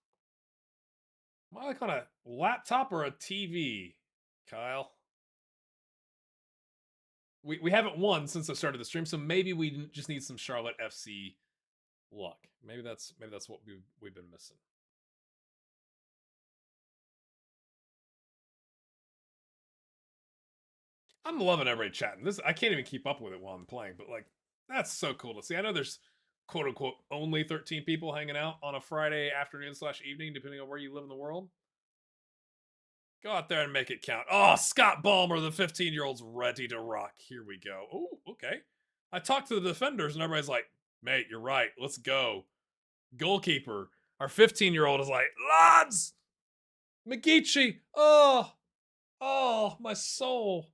Am I like on a laptop or a TV, Kyle? We haven't won since the start of the stream, so maybe we just need some Charlotte FC luck. Maybe that's what we've been missing. I'm loving everybody chatting. This I can't even keep up with it while I'm playing, but like that's so cool to see. I know there's quote unquote only 13 people hanging out on a Friday afternoon/evening, depending on where you live in the world. Go out there and make it count. Oh, Scott Ballmer, the 15-year-old's ready to rock. Here we go. Oh, okay. I talked to the defenders and everybody's like, mate, you're right. Let's go. Goalkeeper. Our 15-year-old is like, lads, McGeechee. Oh, my soul.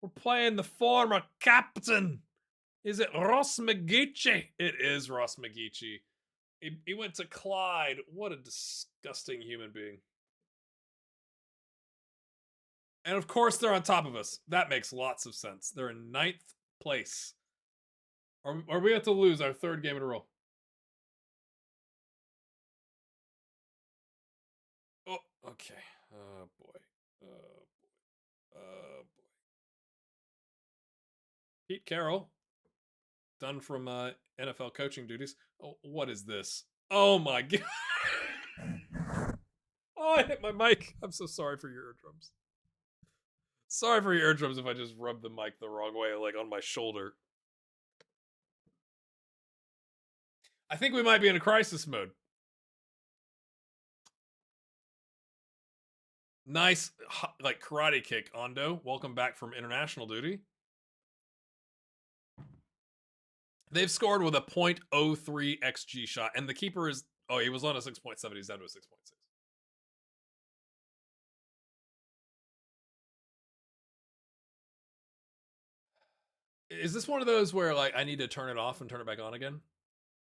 We're playing the former captain. Is it Ross McGeechee? It is Ross McGeechee. He went to Clyde. What a disgusting human being. And of course, they're on top of us. That makes lots of sense. They're in 9th place. Are we have to lose our 3rd game in a row? Oh, okay. Oh, boy. Oh, boy. Oh, boy. Pete Carroll, done from NFL coaching duties. Oh, what is this? Oh, my God. Oh, I hit my mic. I'm so sorry for your eardrums. Sorry for your eardrums if I just rubbed the mic the wrong way, like on my shoulder. I think we might be in a crisis mode. Nice, like karate kick, Ondo. Welcome back from international duty. They've scored with a .03 xG shot, and the keeper is, oh, he was on a 6.7, he's down to a 6.6. Is this one of those where like I need to turn it off and turn it back on again?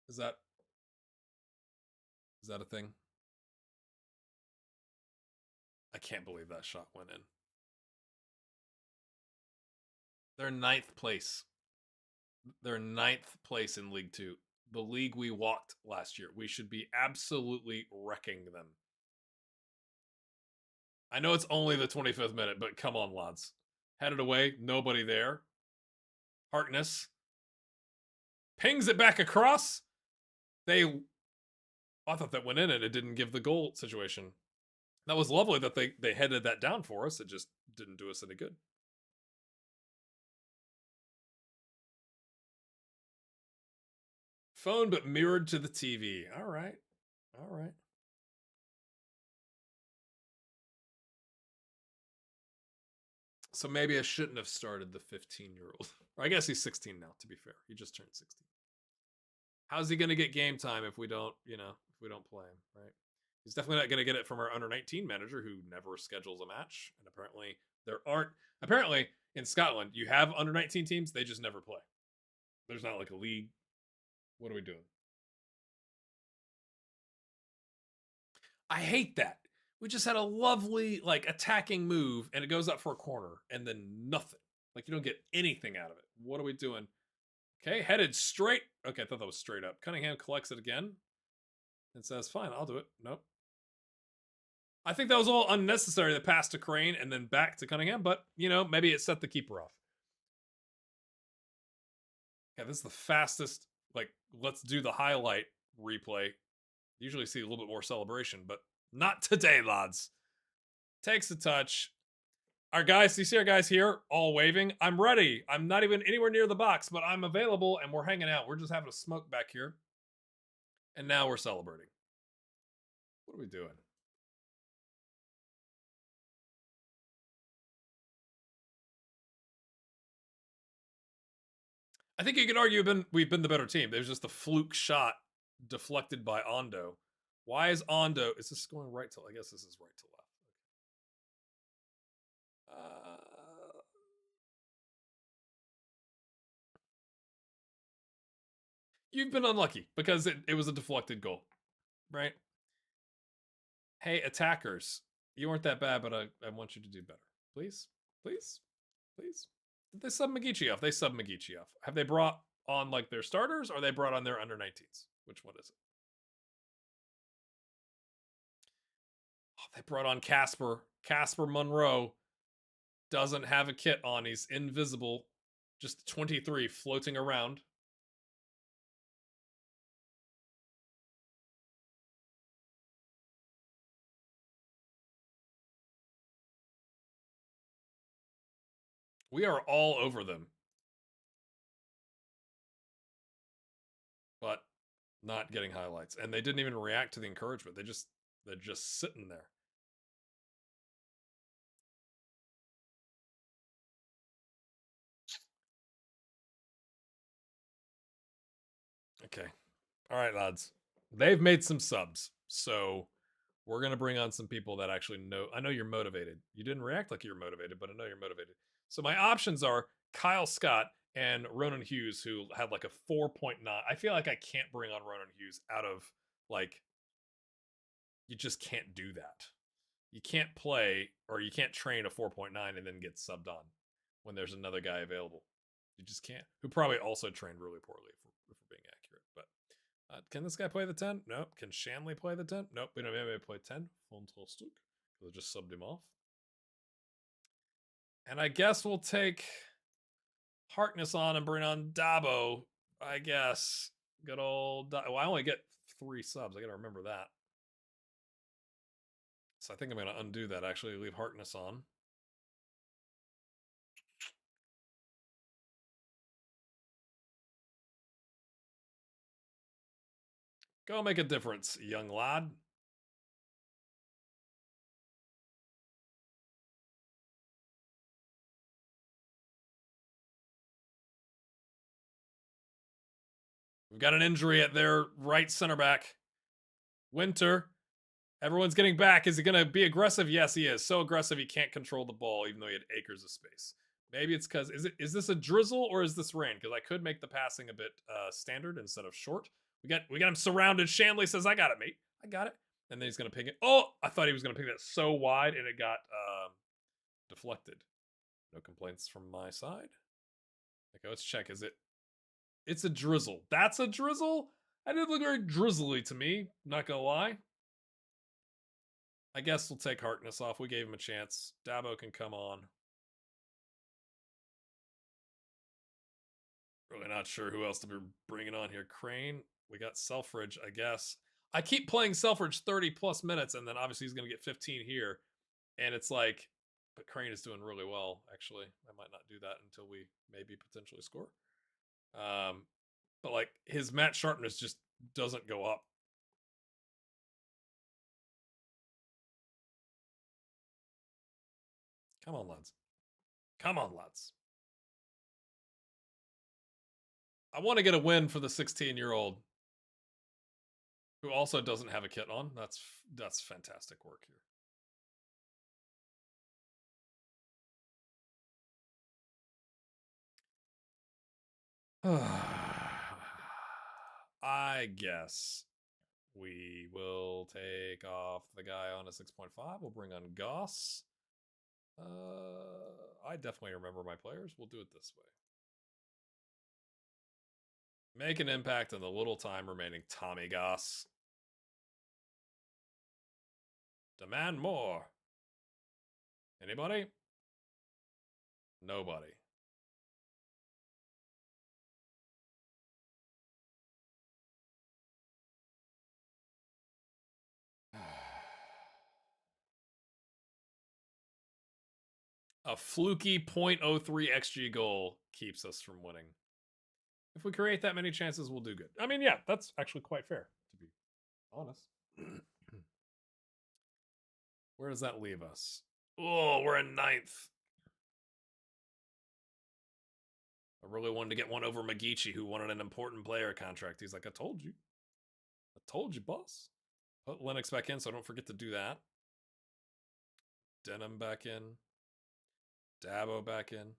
Is that a thing? I can't believe that shot went in. They're ninth place. They're ninth place in League Two, the league we walked last year. We should be absolutely wrecking them. I know it's only the 25th minute, but come on, lads. Headed away, nobody there. Harkness pings it back across. I thought that went in and it didn't give the goal situation. That was lovely that they headed that down for us. It just didn't do us any good. Phone, but mirrored to the TV. All right. All right. So maybe I shouldn't have started the 15-year-old. Or I guess he's 16 now, to be fair. He just turned 16. How's he going to get game time if we don't, if we don't play him, right? He's definitely not going to get it from our under 19 manager who never schedules a match. And apparently in Scotland, you have under 19 teams, they just never play. There's not like a league. What are we doing? I hate that. We just had a lovely like attacking move and it goes up for a corner and then nothing. Like you don't get anything out of it. What are we doing? Okay, headed straight. Okay, I thought that was straight up. Cunningham collects it again and says, fine, I'll do it. Nope. I think that was all unnecessary, the pass to Crane and then back to Cunningham, but, maybe it set the keeper off. Yeah, this is the fastest, like, let's do the highlight replay. Usually see a little bit more celebration, but not today, lads. Takes a touch. Our guys, you see our guys here all waving? I'm ready. I'm not even anywhere near the box, but I'm available and we're hanging out. We're just having a smoke back here. And now we're celebrating. What are we doing? I think you could argue we've been the better team. There's just a fluke shot deflected by Ondo. Why is Ondo? Is this going right to? I guess this is right to left. You've been unlucky because it was a deflected goal, right? Hey, attackers, you weren't that bad, but I want you to do better. Please, please, please. Did they sub Magici off? They sub Magici off. Have they brought on like their starters or they brought on their under 19s? Which one is it? Oh, they brought on Casper. Casper Monroe doesn't have a kit on. He's invisible. Just 23 floating around. We are all over them. But not getting highlights. And they didn't even react to the encouragement. They're just sitting there. Okay. All right, lads. They've made some subs. So we're going to bring on some people that actually know. I know you're motivated. You didn't react like you're motivated, but I know you're motivated. So my options are Kyle Scott and Ronan Hughes, who had like a 4.9. I feel like I can't bring on Ronan Hughes out of like, you just can't do that. You can't play or you can't train a 4.9 and then get subbed on when there's another guy available. You just can't. Who probably also trained really poorly, if we're being accurate. But can this guy play the 10? Nope. Can Shanley play the 10? Nope. We don't have anybody to play 10. Fantastic. They just subbed him off. And I guess we'll take Harkness on and bring on Dabo. I guess. Good old. Well, I only get 3 subs. I got to remember that. So I think I'm going to undo that, actually. Leave Harkness on. Go make a difference, young lad. We've got an injury at their right center back. Winter. Everyone's getting back. Is he going to be aggressive? Yes, he is. So aggressive he can't control the ball, even though he had acres of space. Maybe it's because is this a drizzle or is this rain? Because I could make the passing a bit standard instead of short. We got him surrounded. Shanley says, "I got it, mate. I got it." And then he's going to ping it. Oh, I thought he was going to ping that so wide, and it got deflected. No complaints from my side. Okay, let's check. Is it? It's a drizzle. That's a drizzle. That didn't look very drizzly to me. Not gonna lie. I guess we'll take Harkness off. We gave him a chance. Dabo can come on. Really not sure who else to be bringing on here. Crane. We got Selfridge, I guess. I keep playing Selfridge 30 plus minutes, and then obviously he's going to get 15 here. And it's like, but Crane is doing really well, actually. I might not do that until we maybe potentially score. But like his match sharpness just doesn't go up. Come on, lads. Come on, lads. I want to get a win for the 16-year-old who also doesn't have a kit on. That's fantastic work here. I guess we will take off the guy on a 6.5. We'll bring on Goss. I definitely remember my players. We'll do it this way. Make an impact in the little time remaining. Tommy Goss. Demand more. Anybody? Nobody. A fluky 0.03 XG goal keeps us from winning. If we create that many chances, we'll do good. I mean, yeah, that's actually quite fair, to be honest. Where does that leave us? Oh, we're in 9th. I really wanted to get one over Magichi, who wanted an important player contract. He's like, I told you. I told you, boss. Put Lennox back in, so don't forget to do that. Denham back in. Dabo back in.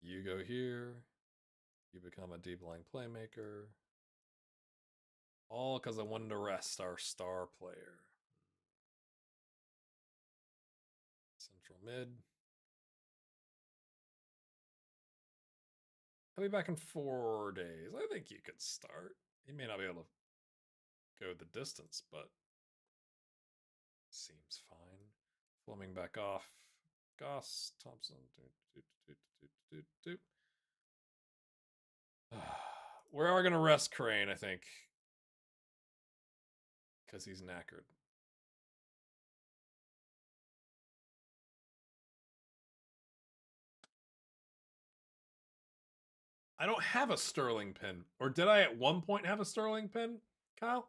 You go here. You become a deep line playmaker. All because I wanted to rest our star player. Central mid. I'll be back in 4 days. I think you could start. He may not be able to go the distance, but seems fine. Fleming back off. Goss, Thompson. We are going to rest Crane, I think. Because he's knackered. I don't have a Stirling pin. Or did I at one point have a Stirling pin, Kyle?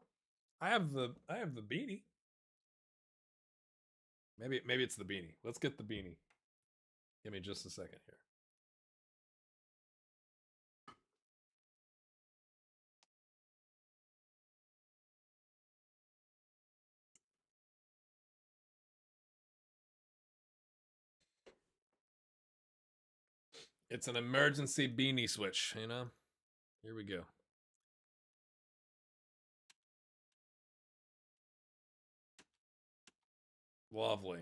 I have the beanie. Maybe it's the beanie. Let's get the beanie. Give me just a second here. It's an emergency beanie switch, you know? Here we go. Lovely.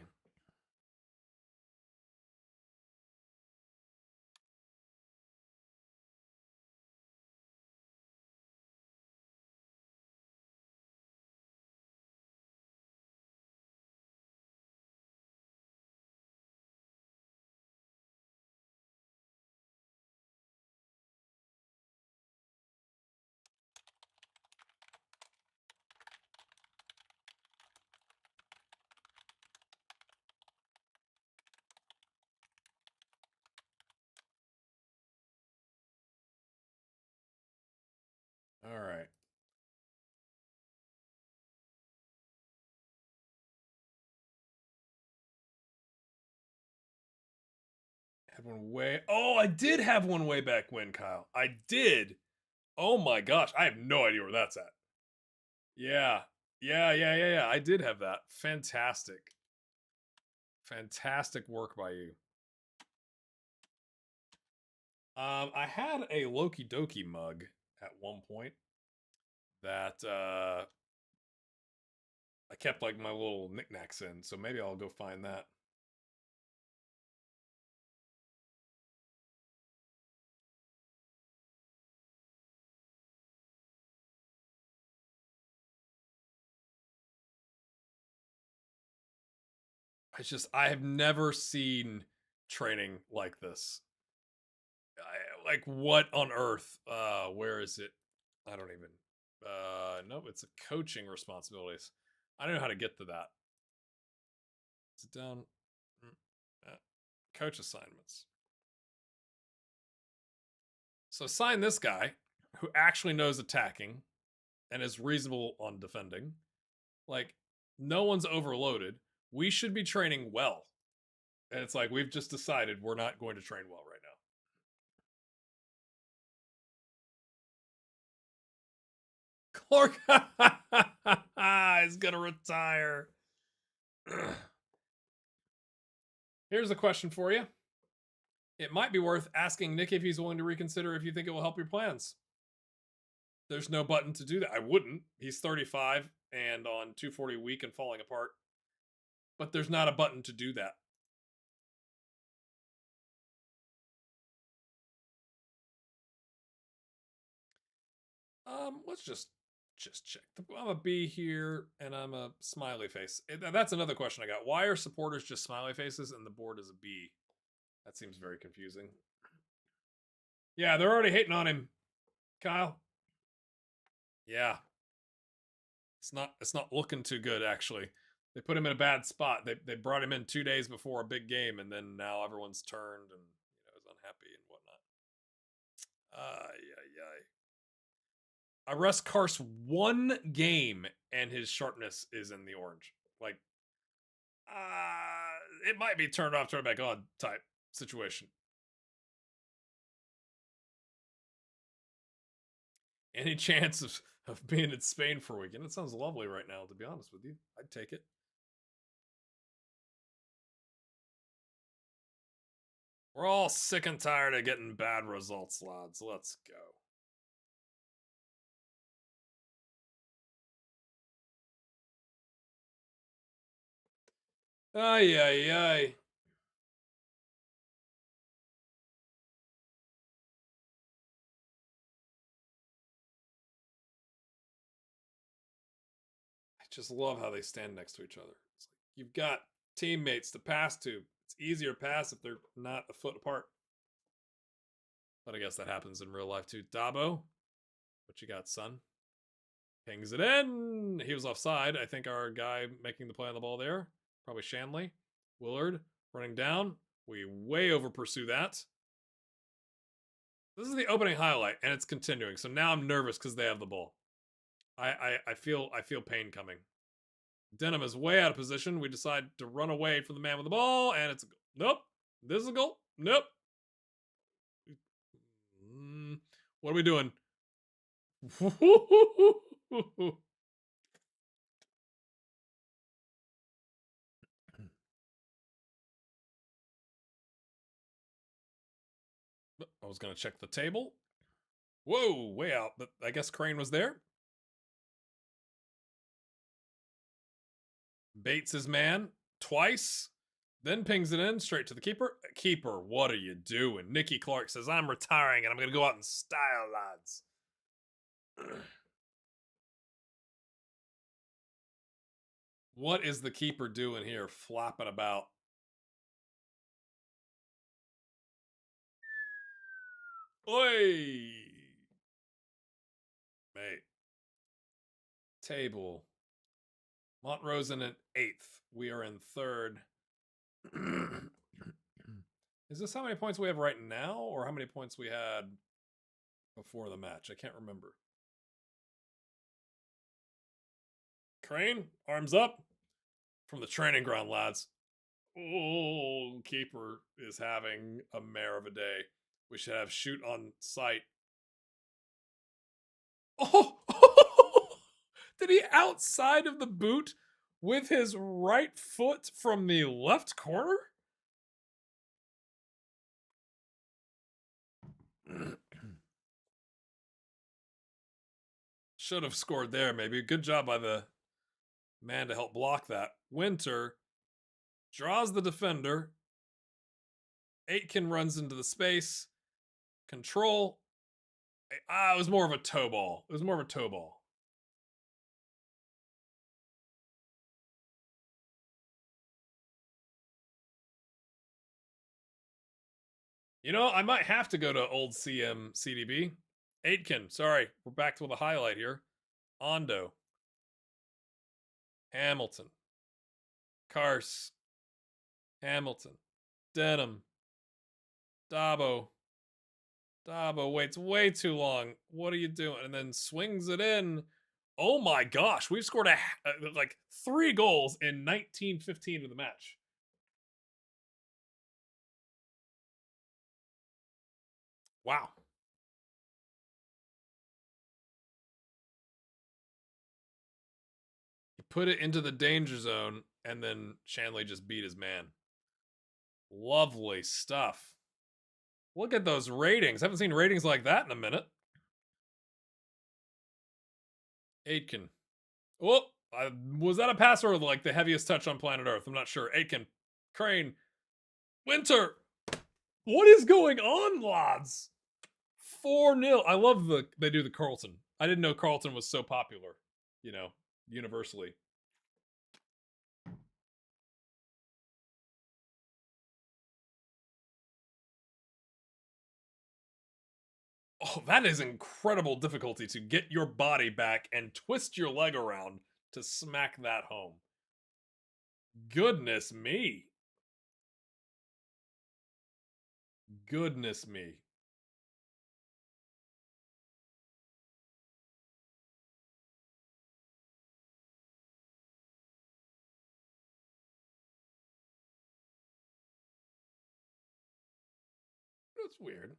Had one way. Oh, I did have one way back when, Kyle. I did. Oh my gosh, I have no idea where that's at. Yeah. Yeah. I did have that. Fantastic. Fantastic work by you. I had a Loki Doki mug at one point that I kept like my little knickknacks in, so maybe I'll go find that. I have never seen training like this. Like what on earth? Where is it? I don't even. Nope, it's a coaching responsibilities. I don't know how to get to that. Is it down? Uh, Coach assignments. So assign this guy who actually knows attacking and is reasonable on defending. Like, no one's overloaded. We should be training well. And it's like, we've just decided we're not going to train well right now. Clark is going to retire. Here's a question for you. It might be worth asking Nick if he's willing to reconsider if you think it will help your plans. There's no button to do that. I wouldn't. He's 35 and on 240 week and falling apart. But there's not a button to do that. Let's just check. I'm a B here, and I'm a smiley face. That's another question I got. Why are supporters just smiley faces and the board is a B? That seems very confusing. Yeah, they're already hating on him, Kyle. Yeah, it's not looking too good actually. They put him in a bad spot. They brought him in 2 days before a big game, and then now everyone's turned and is unhappy and whatnot. Yeah. I rest Karst one game, and his sharpness is in the orange. Like, it might be turned off, turned back on type situation. Any chance of being in Spain for a weekend? It sounds lovely right now, to be honest with you. I'd take it. We're all sick and tired of getting bad results, lads. Let's go. Ay. I just love how they stand next to each other. It's like you've got teammates to pass to. It's easier to pass if they're not a foot apart. But I guess that happens in real life too. Dabo, what you got, son? Pings it in. He was offside. I think our guy making the play on the ball there, probably Shanley. Willard running down. We way over pursue that. This is the opening highlight, and it's continuing. So now I'm nervous because they have the ball. I feel pain coming. Denham is way out of position. We decide to run away from the man with the ball, and it's a goal. Nope. This is a goal. Nope. What are we doing? I was going to check the table. Whoa, way out. But I guess Crane was there. Bates his man twice, then pings it in straight to the keeper. Keeper, what are you doing? Nicky Clark says, I'm retiring and I'm going to go out in style, lads. What is the keeper doing here, flopping about? Oi! Mate. Table. Montrosen in 8th. We are in 3rd. Is this how many points we have right now, or how many points we had before the match? I can't remember. Crane, arms up. From the training ground, lads. Oh, keeper is having a mare of a day. We should have shoot on sight. Oh, did he outside of the boot with his right foot from the left corner? Should have scored there, maybe. Good job by the man to help block that. Winter draws the defender. Aitken runs into the space. Control. It was more of a toe ball. It was more of a toe ball. You know, I might have to go to old CM CDB. Aitken, sorry, we're back to the highlight here. Ondo. Hamilton. Karst. Hamilton. Denham. Dabo. Dabo waits way too long. What are you doing? And then swings it in. Oh my gosh, we've scored like 3 goals in 19:15 of the match. Wow. He put it into the danger zone, and then Shanley just beat his man. Lovely stuff. Look at those ratings. I haven't seen ratings like that in a minute. Aitken. Oh, was that a pass or like the heaviest touch on planet Earth? I'm not sure. Aitken. Crane. Winter. What is going on, lads? 4-0. I love they do the Carlton. I didn't know Carlton was so popular, universally. Oh, that is incredible difficulty to get your body back and twist your leg around to smack that home. Goodness me. Goodness me. That's weird.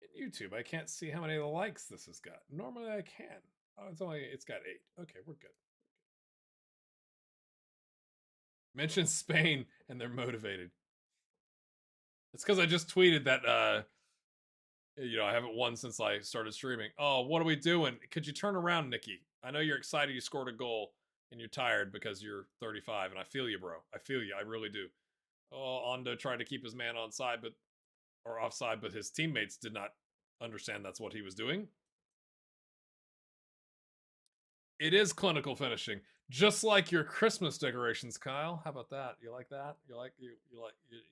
In YouTube, I can't see how many likes this has got. Normally I can. Oh, it's got 8. Okay, we're good. Mention Spain and they're motivated. It's because I just tweeted that I haven't won since I started streaming. Oh, what are we doing? Could you turn around, Nikki? I know you're excited you scored a goal and you're tired because you're 35, and I feel you, bro. I feel you. I really do. Oh, Ondo tried to keep his man offside, but his teammates did not understand that's what he was doing. It is clinical finishing, just like your Christmas decorations, Kyle. How about that? You like that?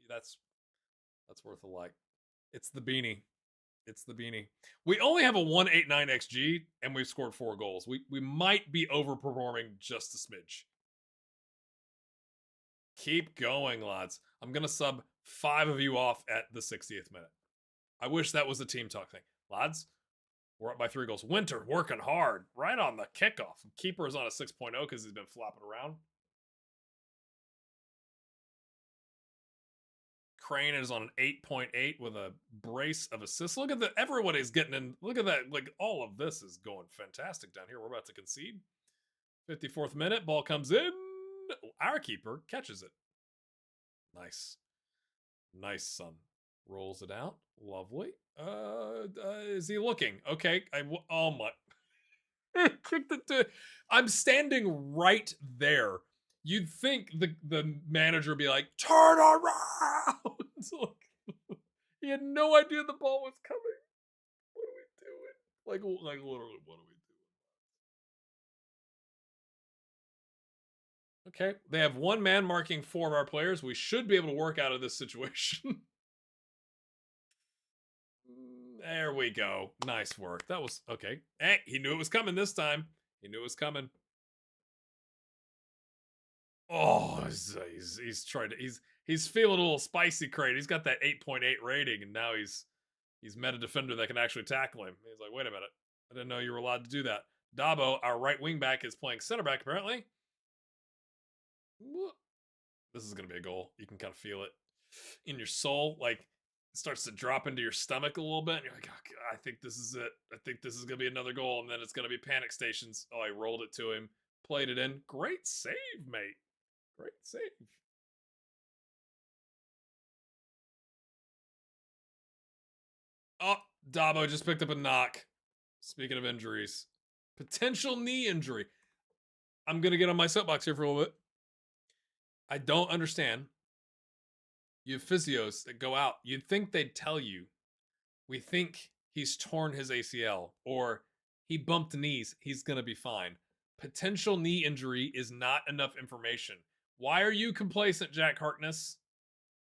That's worth a like. It's the beanie. It's the beanie. We only have a 189 xG, and we've scored 4 goals. We might be overperforming just a smidge. Keep going, lads. I'm gonna sub 5 of you off at the 60th minute. I wish that was a team talk thing, lads. We're up by 3 goals. Winter working hard right on the kickoff. Keeper is on a 6.0 because he's been flopping around. Crane is on an 8.8 with a brace of assists. Look at everybody's getting in. Look at that. Like, all of this is going fantastic down here. We're about to concede. 54th minute. Ball comes in. Our keeper catches it. Nice. Nice, son. Rolls it out. Lovely. Is he looking? Okay. Oh my. Kicked it to. I'm standing right there. You'd think the manager would be like, turn around. He had no idea the ball was coming. What are we doing? Like literally, what are we doing? Okay, they have one man marking 4 of our players. We should be able to work out of this situation. There we go. Nice work. That was okay. Hey, he knew it was coming this time. He knew it was coming. Oh, he's trying to he's feeling a little spicy crate. He's got that 8.8 rating, and now he's met a defender that can actually tackle him. He's like, wait a minute, I didn't know you were allowed to do that. Dabo, our right wing back, is playing center back apparently. This is going to be a goal. You can kind of feel it in your soul. Like, it starts to drop into your stomach a little bit. And you're like, oh, God, I think this is it. I think this is going to be another goal. And then it's going to be panic stations. Oh, I rolled it to him, played it in. Great save, mate. Great save. Oh, Dabo just picked up a knock. Speaking of injuries, potential knee injury. I'm going to get on my soapbox here for a little bit. I don't understand. You have physios that go out. You'd think they'd tell you, we think he's torn his ACL or he bumped knees. He's going to be fine. Potential knee injury is not enough information. Why are you complacent, Jack Harkness?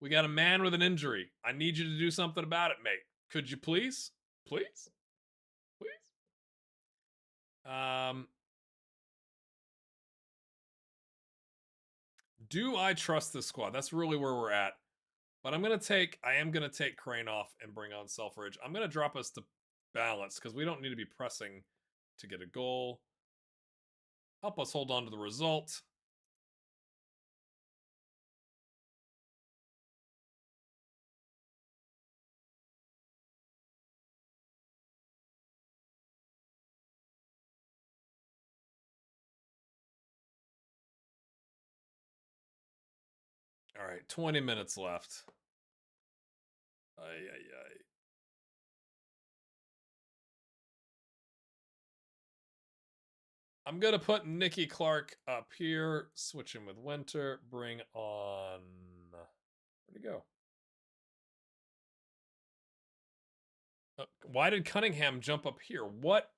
We got a man with an injury. I need you to do something about it, mate. Could you please? Please? Please? Do I trust this squad? That's really where we're at. But I am gonna take Crane off and bring on Selfridge. I'm gonna drop us to balance because we don't need to be pressing to get a goal. Help us hold on to the result. All right, 20 minutes left. Ay, ay, ay. I'm gonna put Nikki Clark up here, switch him with Winter, bring on. Where'd he go? Why did Cunningham jump up here? What?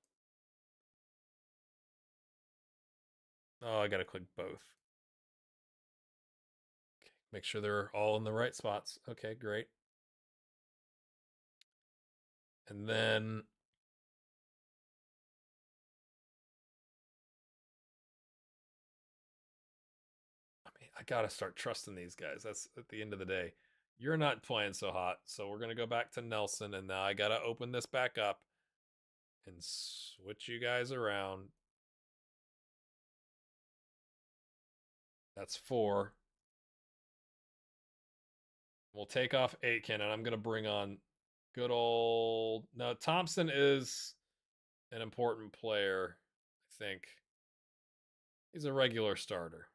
Oh, I gotta click both. Okay, make sure they're all in the right spots. Okay, great. And then I gotta start trusting these guys. That's at the end of the day. You're not playing so hot, so we're gonna go back to Nelson, and now I gotta open this back up and switch you guys around. That's 4. We'll take off Aitken, and I'm gonna bring on good old. No, Thompson is an important player. I think he's a regular starter.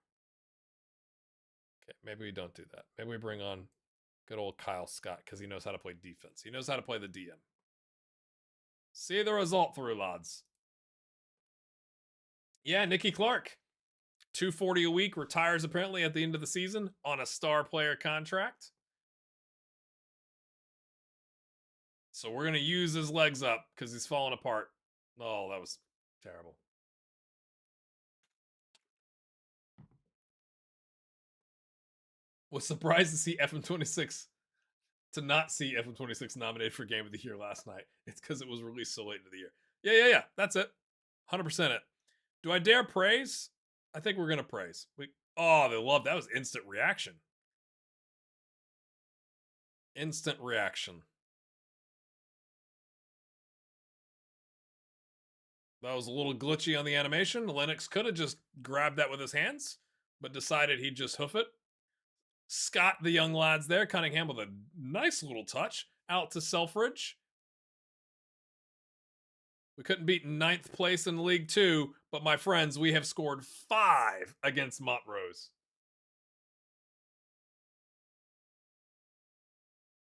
Okay, maybe we don't do that. Maybe we bring on good old Kyle Scott because he knows how to play defense. He knows how to play the DM. See the result through, lads. Yeah, Nikki Clark, 240 a week, retires apparently at the end of the season on a star player contract. So we're gonna use his legs up because he's falling apart. Oh, that was terrible. Was surprised to see FM26 to not see FM26 nominated for Game of the Year last night. It's because it was released so late into the year. Yeah. That's it. 100% it. Do I dare praise? I think we're gonna praise. They love that. Was instant reaction. Instant reaction. That was a little glitchy on the animation. Lennox could have just grabbed that with his hands, but decided he'd just hoof it. Scott, the young lads there. Cunningham with a nice little touch out to Selfridge. We couldn't beat 9th place in League 2, but my friends, we have scored 5 against Montrose.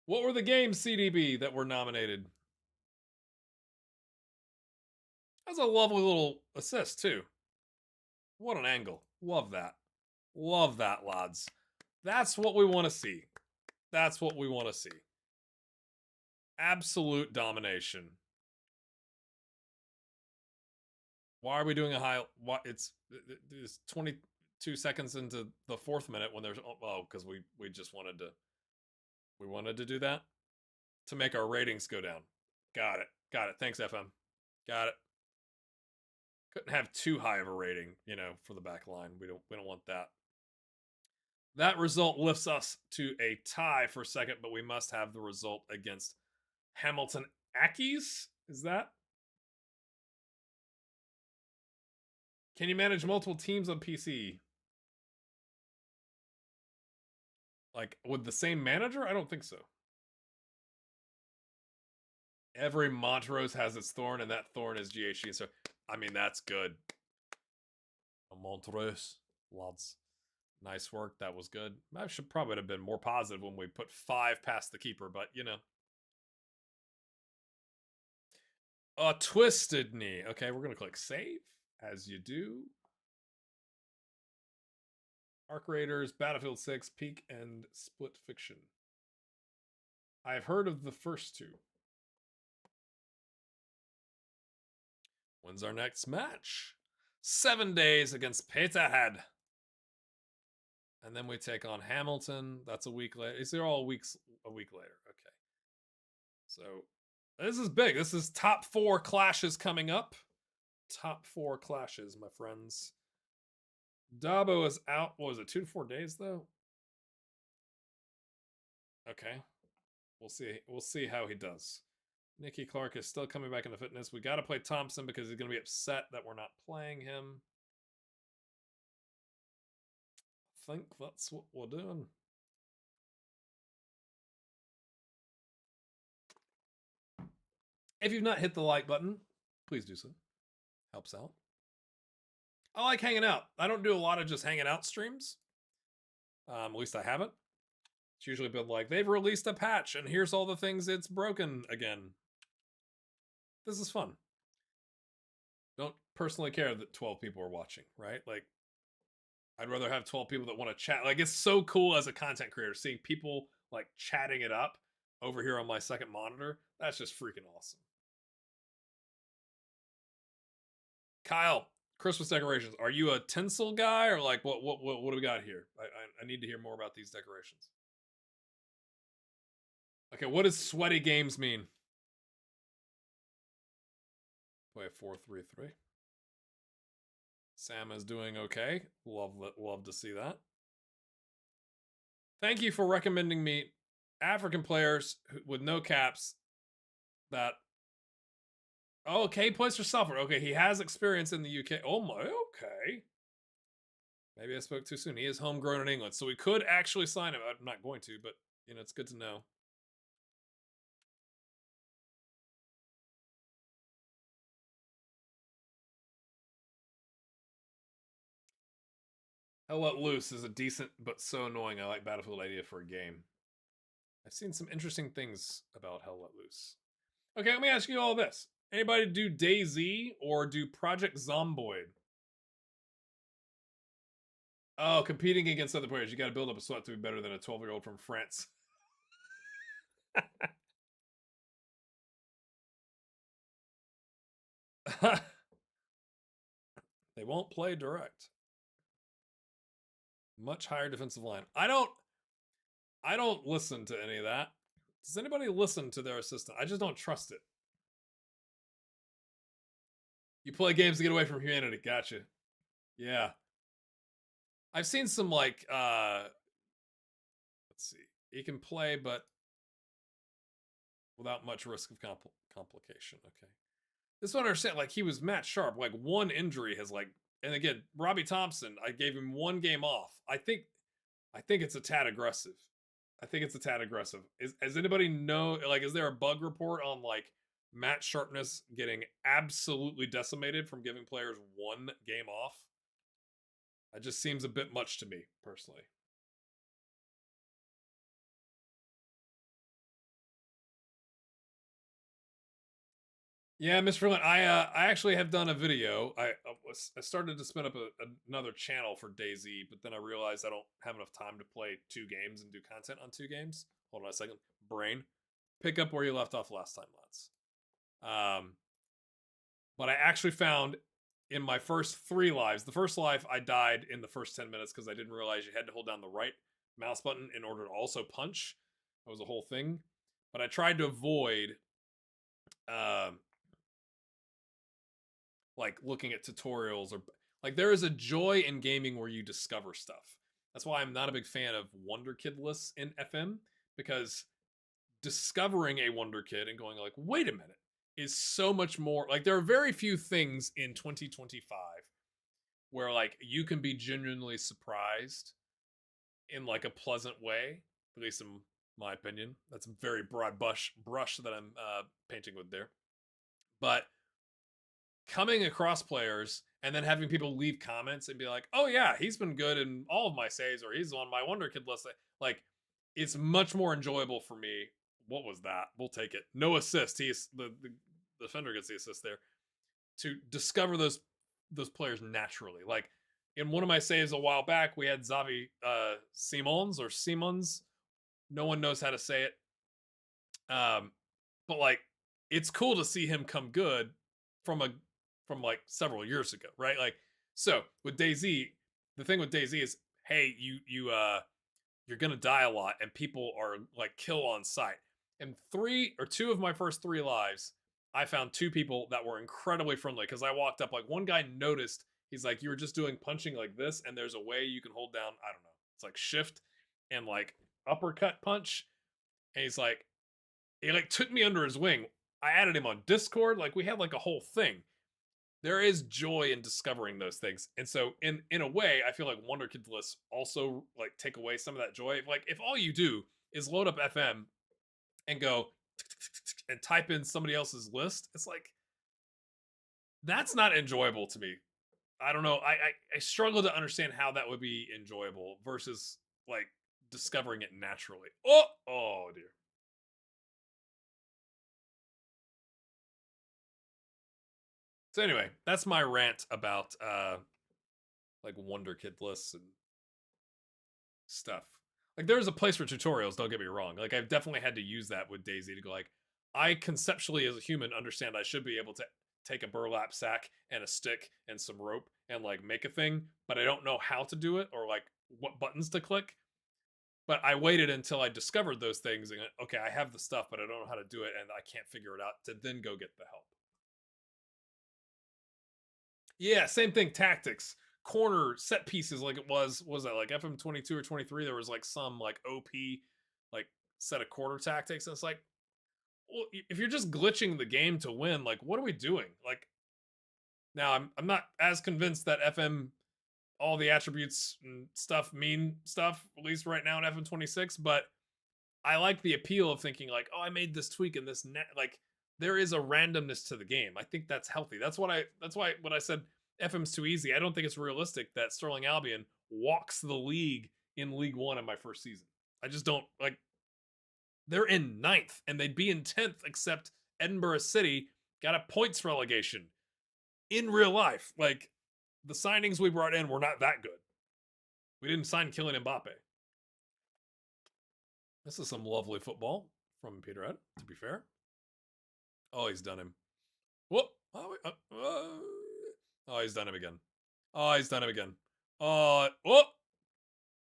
What were the games, CDB, that were nominated? That's a lovely little assist, too. What an angle. Love that. Love that, lads. That's what we want to see. That's what we want to see. Absolute domination. Why are we doing a high? What it's 22 seconds into the 4th minute when there's because we just wanted to do that to make our ratings go down. Got it. Thanks, FM. Got it. Couldn't have too high of a rating, for the back line. We don't want that. That result lifts us to a tie for second, but we must have the result against Hamilton Ackies. Is that? Can you manage multiple teams on PC? Like with the same manager? I don't think so. Every Montrose has its thorn, and that thorn is GHG. So, I mean, that's good. A Montrose, lads. Nice work. That was good. I should probably have been more positive when we put 5 past the keeper, but you know. A twisted knee. Okay, we're gonna click save, as you do. Arc Raiders, Battlefield 6, Peak, and Split Fiction. I've heard of the first two. When's our next match? 7 days against Peterhead. And then we take on Hamilton. That's a week later. These are all a week later. Okay. So this is big. This is top 4 clashes coming up. Top 4 clashes, my friends. Dabo is out. What was it, 2 to 4 days though? Okay. We'll see. We'll see how he does. Nicky Clark is still coming back into fitness. We got to play Thompson because he's going to be upset that we're not playing him. I think that's what we're doing. If you've not hit the like button, please do so. Helps out. I like hanging out. I don't do a lot of just hanging out streams. At least I haven't. It's usually been like, they've released a patch and here's all the things it's broken again. This is fun. Don't personally care that 12 people are watching, right? Like, I'd rather have 12 people that want to chat. Like, it's so cool as a content creator seeing people like chatting it up over here on my second monitor. That's just freaking awesome. Kyle, Christmas decorations. Are you a tinsel guy or like what do we got here? I need to hear more about these decorations. Okay, what does sweaty games mean? Play 4-3-3. Sam is doing okay. Love to see that. Thank you for recommending me African players with no caps that. Oh, okay, plays for Salford. Okay, he has experience in the UK. Oh my, okay. Maybe I spoke too soon. He is homegrown in England, so we could actually sign him. I'm not going to, but you know, it's good to know. Hell Let Loose is a decent but so annoying. I like Battlefield idea for a game. I've seen some interesting things about Hell Let Loose. Okay, let me ask you all this. Anybody do DayZ or do Project Zomboid? Oh, competing against other players. You got to build up a sweat to be better than a 12-year-old from France. They won't play direct. Much higher defensive line. I don't listen to any of that. Does anybody listen to their assistant? I just don't trust it. You play games to get away from humanity. Gotcha. Yeah. I've seen some like let's see. He can play but without much risk of complication. Okay. This one I understand, like he was Matt Sharp. Like one injury has like, and again, Robbie Thompson, I gave him 1 game off. I think it's a tad aggressive. I think it's a tad aggressive. Does anybody know, like, is there a bug report on like Matt Sharpness getting absolutely decimated from giving players 1 game off? That just seems a bit much to me, personally. Yeah, Mr. Flint, I actually have done a video. I started to spin up another channel for DayZ, but then I realized I don't have enough time to play 2 games and do content on 2 games. Hold on a second. Brain. Pick up where you left off last time, lads. But I actually found in my first 3 lives, the first live I died in the first 10 minutes because I didn't realize you had to hold down the right mouse button in order to also punch. That was a whole thing. But I tried to avoid like looking at tutorials or like there is a joy in gaming where you discover stuff. That's why I'm not a big fan of Wonder Kid lists in FM, because discovering a Wonder Kid and going like, wait a minute, is so much more. Like there are very few things in 2025 where like you can be genuinely surprised in like a pleasant way, at least in my opinion. That's a very broad brush that I'm painting with there. But coming across players and then having people leave comments and be like, "Oh yeah, he's been good in all of my saves, or he's on my Wonder Kid list." Like, it's much more enjoyable for me. What was that? We'll take it. No assist. He's the defender gets the assist there to discover those players naturally. Like in one of my saves a while back, we had Xavi Simons or Simons. No one knows how to say it. But like, it's cool to see him come good from a from like several years ago, right? Like, so with DayZ, the thing with DayZ is, hey, you're gonna die a lot, and people are like kill on sight. And two of my first three lives, I found two people that were incredibly friendly because I walked up. Like one guy noticed, he's like, you were just doing punching like this, and there's a way you can hold down. I don't know. It's like shift and like uppercut punch. And he's like, he like took me under his wing. I added him on Discord. Like we had like a whole thing. There is joy in discovering those things, and so in a way, I feel like Wonder Kid lists also like take away some of that joy. Like if all you do is load up FM and go and type in somebody else's list, it's like that's not enjoyable to me. I don't know. I struggle to understand how that would be enjoyable versus like discovering it naturally. Oh dear. So anyway, that's my rant about like Wonder Kid lists and stuff. Like there's a place for tutorials, don't get me wrong. Like I've definitely had to use that with DayZ to go like, I conceptually as a human understand I should be able to take a burlap sack and a stick and some rope and like make a thing, but I don't know how to do it or like what buttons to click. But I waited until I discovered those things and okay, I have the stuff, but I don't know how to do it and I can't figure it out to then go get the help. Yeah, same thing. Tactics, corner set pieces, like it was that like FM 22 or 23? There was like some like OP, like set of quarter tactics. And it's like, well, if you're just glitching the game to win, like what are we doing? Like now, I'm not as convinced that FM all the attributes and stuff mean stuff at least right now in FM 26, but I like the appeal of thinking like, oh, I made this tweak and this like there is a randomness to the game. I think that's healthy. That's why when I said FM's too easy, I don't think it's realistic that Stirling Albion walks the league in League One in my first season. I just don't like. They're in ninth and they'd be in 10th, except Edinburgh City got a points relegation in real life. Like the signings we brought in were not that good. We didn't sign Kylian Mbappe. This is some lovely football from Peterhead, to be fair. Oh, he's done him. Whoop. Oh, he's done him again. Oh, he's done him again. Whoop.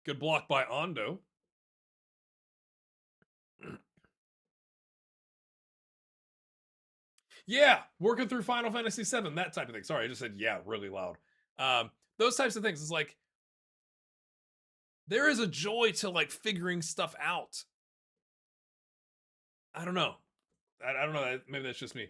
Good block by Ondo. Yeah, working through Final Fantasy VII, that type of thing. Sorry, I just said yeah really loud. Those types of things. It's like there is a joy to like figuring stuff out. I don't know. I don't know. Maybe that's just me.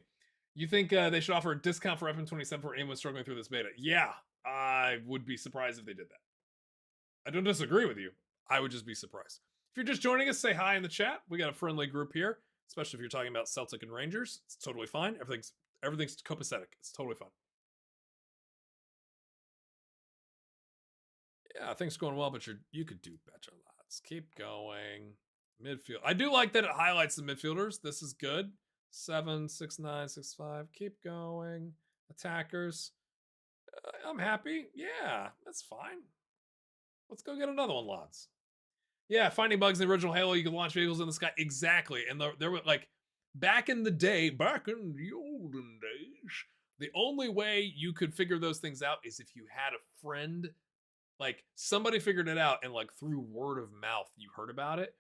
You think they should offer a discount for FM 27 for anyone struggling through this beta? Yeah, I would be surprised if they did that. I don't disagree with you. I would just be surprised. If you're just joining us, say hi in the chat. We got a friendly group here, especially if you're talking about Celtic and Rangers. It's totally fine. Everything's copacetic. It's totally fine. Yeah, things going well, but you could do better, lads. Keep going. Midfield. I do like that it highlights the midfielders. This is good. 7, 6, 9, 6, 5. Keep going. Attackers. I'm happy. Yeah, that's fine. Let's go get another one, lads. Yeah, finding bugs in the original Halo, you could launch vehicles in the sky. Exactly. And there were like back in the day, back in the olden days, the only way you could figure those things out is if you had a friend. Like somebody figured it out and like through word of mouth you heard about it.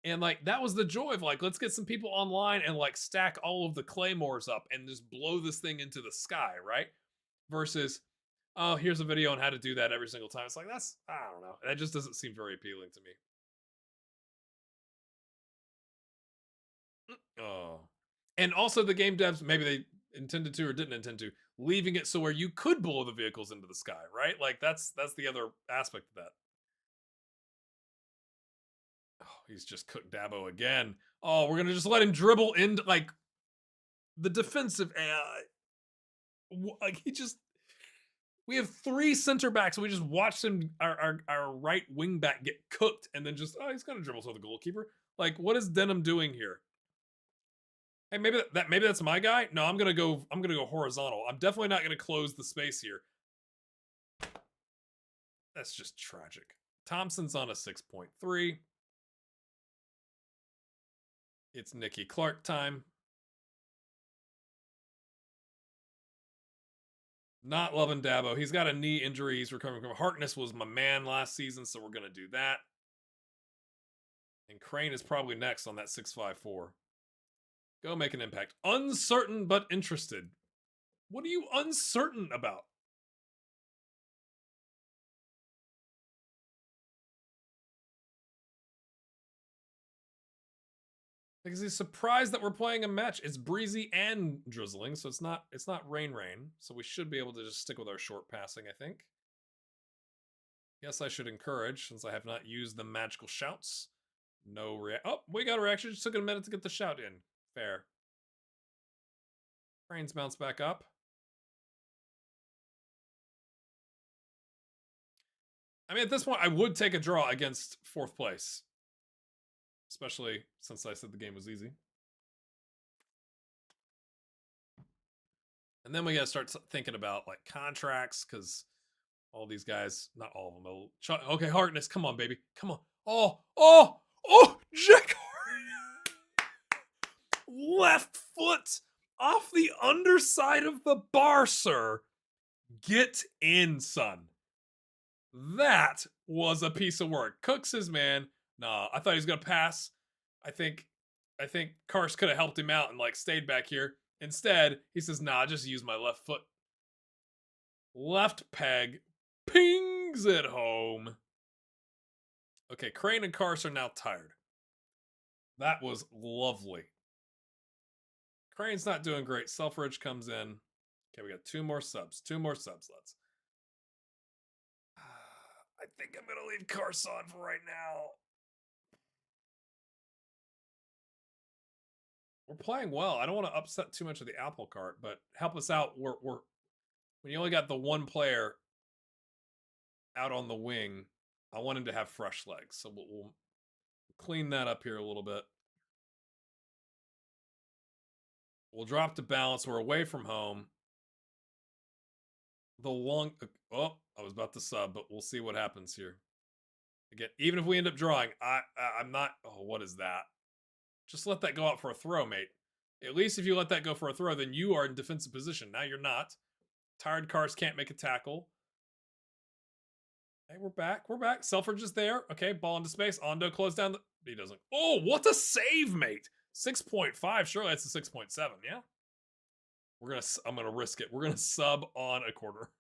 And like that was the joy of like, let's get some people online and like stack all of the claymores up and just blow this thing into the sky, right? Versus, oh, here's a video on how to do that every single time. It's like that's I don't know. That just doesn't seem very appealing to me. Oh. And also the game devs, maybe they intended to or didn't intend to, leaving it so where you could blow the vehicles into the sky, right? Like that's the other aspect of that. he's just cooked Dabo again. Oh, we're going to just let him dribble into, like, the defensive AI. Like, he just... We have 3 center backs. We just watched him, our right wing back, get cooked, and then just, oh, he's gonna dribble to the goalkeeper. Like, what is Denham doing here? Hey, maybe that's my guy. No, I'm gonna go horizontal. I'm definitely not gonna close the space here. That's just tragic. Thompson's on a 6.3. It's Nicky Clark time. Not loving Dabo. He's got a knee injury. He's recovering from. Harkness was my man last season, so we're going to do that. And Crane is probably next on that 6.54. Go make an impact. Uncertain but interested. What are you uncertain about? Because he's surprised that we're playing a match. It's breezy and drizzling, so it's not rain. So we should be able to just stick with our short passing, I think. Yes, I should encourage, since I have not used the magical shouts. No oh, we got a reaction. Just took a minute to get the shout in. Fair. Crane's bounce back up. I mean, at this point, I would take a draw against 4th place. Especially since I said the game was easy. And then we gotta start thinking about, like, contracts, because all these guys, not all of them. Okay, Harkness, come on, baby. Come on. Oh, Jack left foot off the underside of the bar, sir. Get in, son. That was a piece of work. Cook's his man. Nah, I thought he was gonna pass. I think Karst could have helped him out and, like, stayed back here. Instead, he says, nah, just use my left foot. Left peg. Pings it home. Okay, Crane and Karst are now tired. That was lovely. Crane's not doing great. Selfridge comes in. Okay, we got 2 more subs. 2 more subs, let's. I think I'm going to leave Karst on for right now. We're playing well. I don't want to upset too much of the apple cart, but help us out. We're when you only got the one player out on the wing, I want him to have fresh legs. So we'll clean that up here a little bit. We'll drop to balance. We're away from home. I was about to sub, but we'll see what happens here. Again, even if we end up drawing, I'm not. Oh, what is that? Just let that go out for a throw, mate. At least if you let that go for a throw, then you are in defensive position. Now you're not. Tired Karst can't make a tackle. Hey, we're back. Selfridge is there. Okay, ball into space. Ondo closed down. He doesn't. Oh, what a save, mate. 6.5. Surely that's a 6.7, yeah? I'm gonna risk it. We're gonna sub on a quarter.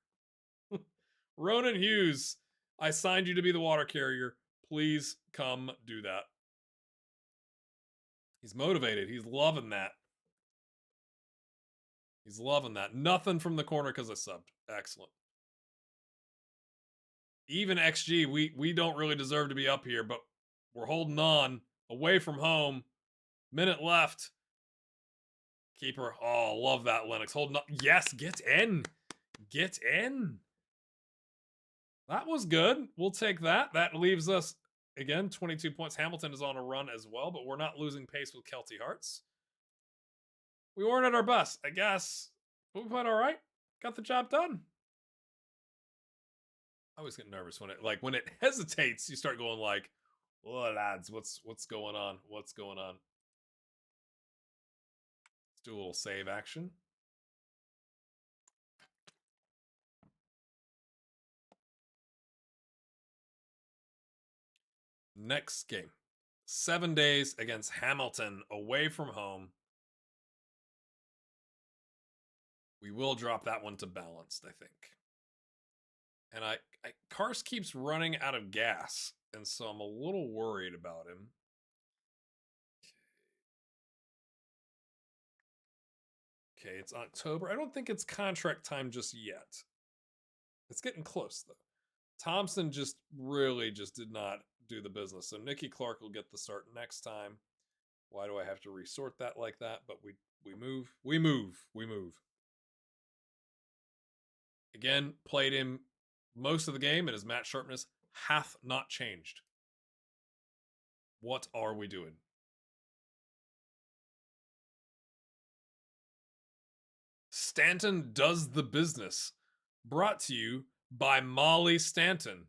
Ronan Hughes, I signed you to be the water carrier. Please come do that. He's motivated. He's loving that. Nothing from the corner because I subbed. Excellent. Even XG, we don't really deserve to be up here, but we're holding on. Away from home. Minute left. Keeper. Oh, love that, Lennox. Holding up. Yes, get in. Get in. That was good. We'll take that. That leaves us, again, 22 points. Hamilton is on a run as well, but we're not losing pace with Kelty Hearts. We weren't at our best, I guess. But we played all right. Got the job done. I always get nervous when it hesitates. You start going like, "Oh, lads, what's going on? What's going on?" Let's do a little save action. Next game, 7 days against Hamilton, away from home. We will drop that one to balanced, I think. And Karst keeps running out of gas, and so I'm a little worried about him. Okay, it's October. I don't think it's contract time just yet. It's getting close, though. Thompson just really just did not do the business. So Nikki Clark will get the start next time. Why do I have to resort that like that? But we move. Again, played him most of the game, and his match sharpness hath not changed. What are we doing? Stanton does the business. Brought to you by Molly Stanton.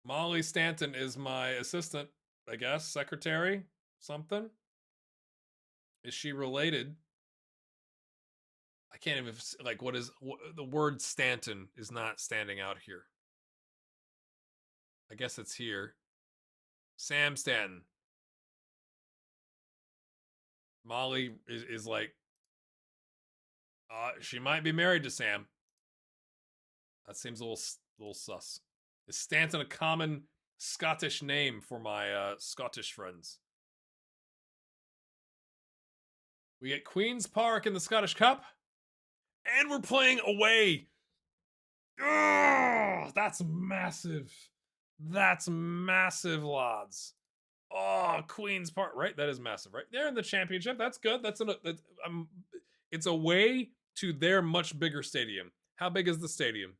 Molly Stanton is my assistant, I guess, secretary, something. Is she related? I can't even like the word Stanton is not standing out here. I guess it's here. Sam Stanton. Molly is like she might be married to Sam. That seems a little sus. Is Stanton a common Scottish name for my Scottish friends? We get Queen's Park in the Scottish Cup, and we're playing away. Oh, that's massive. That's massive, lads. Oh, Queen's Park, right? That is massive, right? They're in the championship. That's good. It's away to their much bigger stadium. How big is the stadium?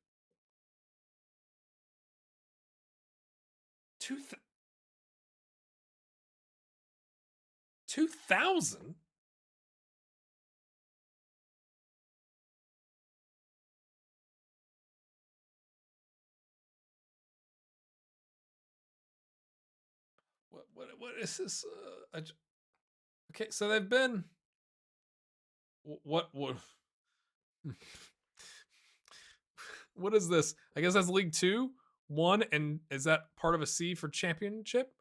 2,000? What is this? Okay, so they've been what what is this? I guess that's League 2, 1, and is that part of a C for championship?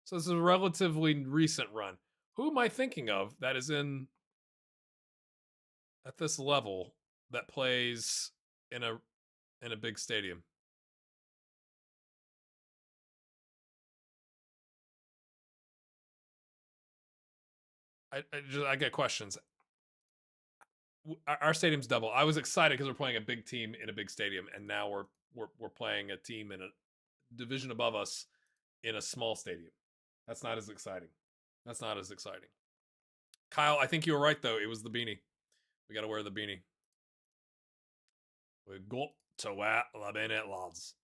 So this is a relatively recent run. Who am I thinking of that is in at this level that plays in a big stadium? I get questions. Our stadium's double. I was excited because we're playing a big team in a big stadium, and now we're playing a team in a division above us in a small stadium. That's not as exciting. That's not as exciting. Kyle, I think you were right though. It was the beanie. We got to wear the beanie. We got to wear the beanie, lads.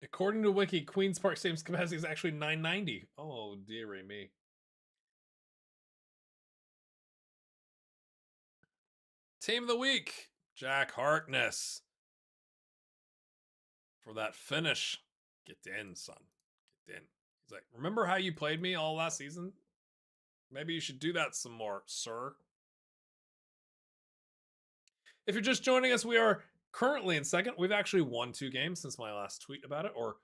According to Wiki, Queen's Park Stadium's capacity is actually 990. Oh, dearie me. Team of the week, Jack Harkness. For that finish. Get in, son. Get in. He's like, remember how you played me all last season? Maybe you should do that some more, sir. If you're just joining us, we are currently in second. We've actually won 2 games since my last tweet about it, or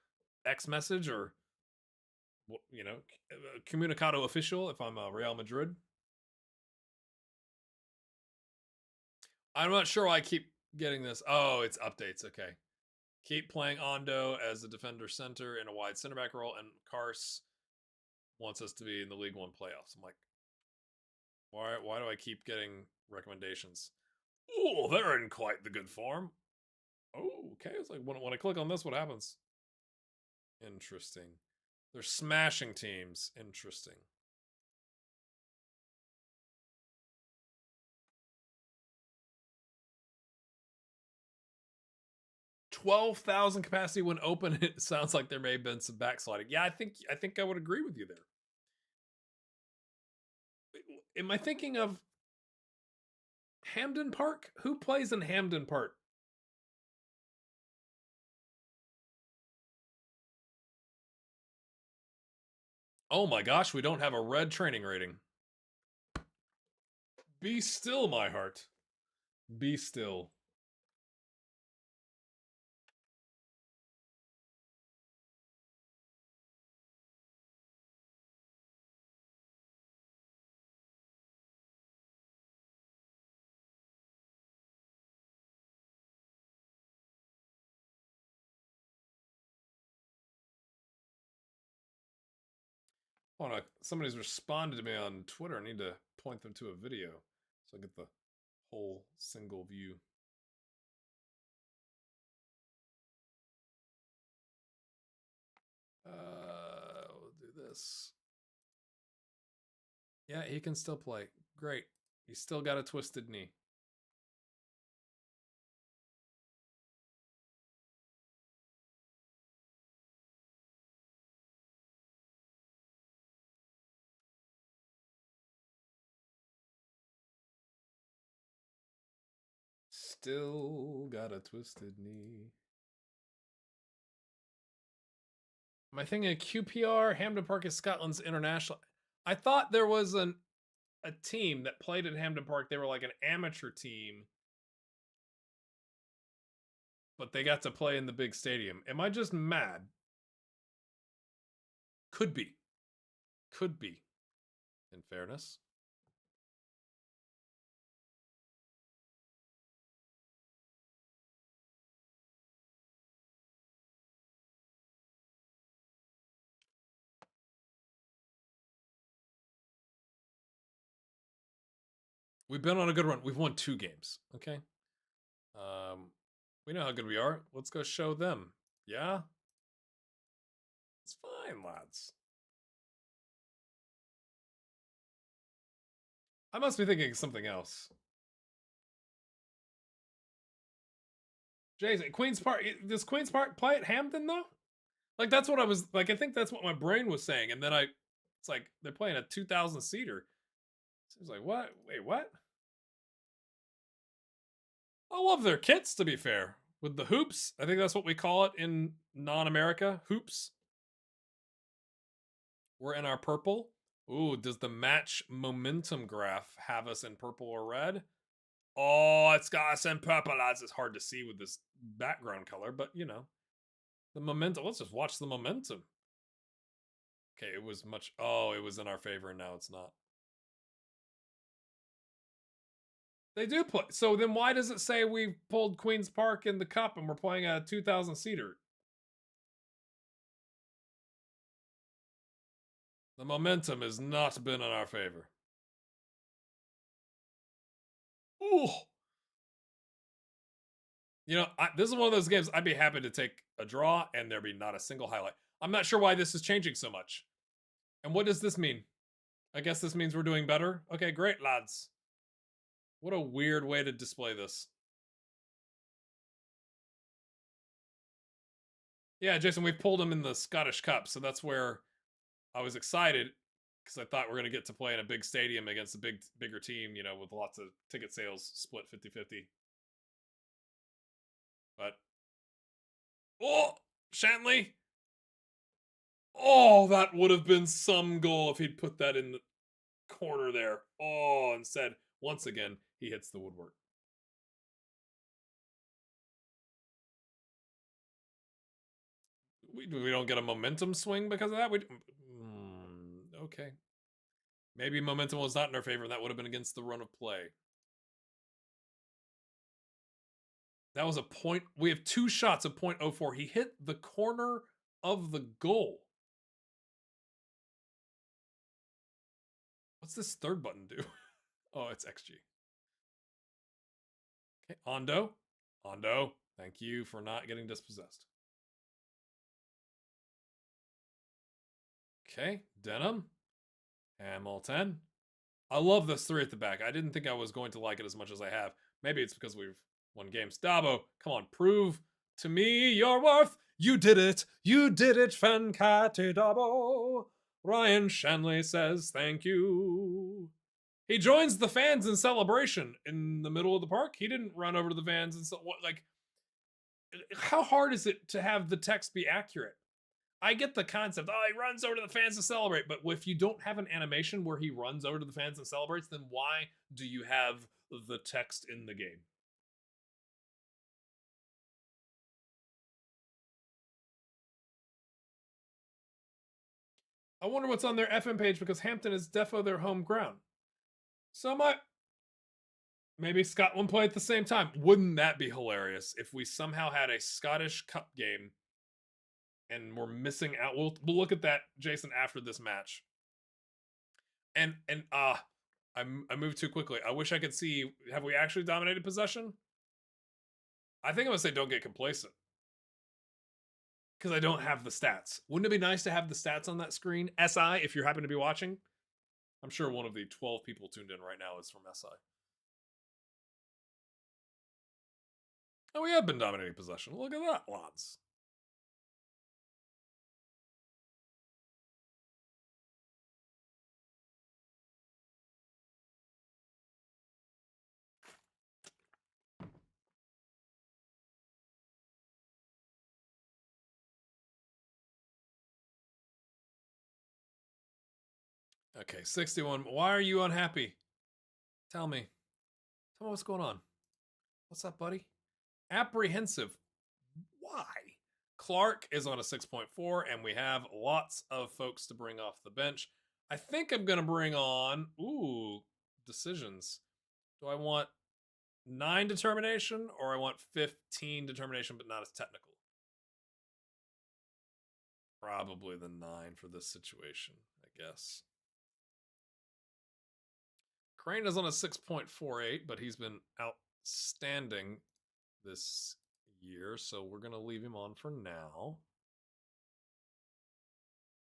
X message, or comunicado official if I'm Real Madrid. I'm not sure why I keep getting this. Oh, it's updates. Okay. Keep playing Ondo as a defender center in a wide center back role, and Kars wants us to be in the League One playoffs. I'm like, why do I keep getting recommendations? Oh, they're in quite the good form. Oh, okay. It's like when I click on this, what happens? Interesting. They're smashing teams. Interesting. $12,000 capacity when open. It sounds like there may have been some backsliding. Yeah, I think I would agree with you there. Am I thinking of Hampden Park? Who plays in Hampden Park? Oh my gosh, we don't have a red training rating. Be still, my heart. Be still. Hold on, somebody's responded to me on Twitter. I need to point them to a video so I get the whole single view. We'll do this. Yeah, he can still play. Great. He's still got a twisted knee. Still got a twisted knee. Am I thinking of QPR? Hampden Park is Scotland's international. I thought there was a team that played at Hampden Park. They were like an amateur team, but they got to play in the big stadium. Am I just mad? Could be. Could be. In fairness. We've been on a good run. We've won 2 games. Okay. We know how good we are. Let's go show them. Yeah? It's fine, lads. I must be thinking something else. Jason, Queen's Park. Does Queen's Park play at Hampden though? Like that's what I was like. I think that's what my brain was saying, and then it's like they're playing a 2,000 seater. Seems like what? Wait, what? I love their kits. To be fair, with the hoops, I think that's what we call it in non-America. Hoops. We're in our purple. Ooh, does the match momentum graph have us in purple or red? Oh, it's got us in purple, lads. It's hard to see with this background color, but you know, the momentum. Let's just watch the momentum. Okay, it was much. Oh, it was in our favor, and now it's not. They do play. So then, why does it say we pulled Queens Park in the cup and we're playing a 2,000 seater? The momentum has not been in our favor. Ooh. You know, this is one of those games I'd be happy to take a draw and there be not a single highlight. I'm not sure why this is changing so much. And what does this mean? I guess this means we're doing better. Okay, great, lads. What a weird way to display this. Yeah, Jason, we pulled him in the Scottish Cup, so that's where I was excited because I thought we're going to get to play in a big stadium against a bigger team, you know, with lots of ticket sales split 50-50. But oh, Shanley. Oh, that would have been some goal if he'd put that in the corner there. Oh, instead, once again, he hits the woodwork. We don't get a momentum swing because of that. Okay. Maybe momentum was not in our favor, and that would have been against the run of play. That was a point. We have 2 shots of .04. He hit the corner of the goal. What's this third button do? Oh, it's XG. Okay, Ondo. Ondo, thank you for not getting dispossessed. Okay, Denham. Hamilton. I love this 3 at the back. I didn't think I was going to like it as much as I have. Maybe it's because we've won games. Dabo, come on, prove to me your worth. You did it. You did it, Fancati Dabo. Ryan Shanley says thank you. He joins the fans in celebration in the middle of the park. He didn't run over to the fans and so what like how hard is it to have the text be accurate? I get the concept. Oh, he runs over to the fans to celebrate. But if you don't have an animation where he runs over to the fans and celebrates, then why do you have the text in the game? I wonder what's on their FM page because Hampton is defo their home ground. So maybe Scotland play at the same time. Wouldn't that be hilarious if we somehow had a Scottish Cup game and we're missing out? We'll look at that, Jason, after this match. I moved too quickly. I wish I could see. Have we actually dominated possession? I think I'm gonna say don't get complacent because I don't have the stats. Wouldn't it be nice to have the stats on that screen? SI, if you happen to be watching, I'm sure one of the 12 people tuned in right now is from SI. Oh, we have been dominating possession. Look at that, lads. Okay, 61. Why are you unhappy? Tell me. Tell me what's going on. What's up, buddy? Apprehensive. Why? Clark is on a 6.4, and we have lots of folks to bring off the bench. I think I'm going to bring on, decisions. Do I want 9 determination or I want 15 determination but not as technical? Probably the 9 for this situation, I guess. Crane is on a 6.48, but he's been outstanding this year, so we're going to leave him on for now.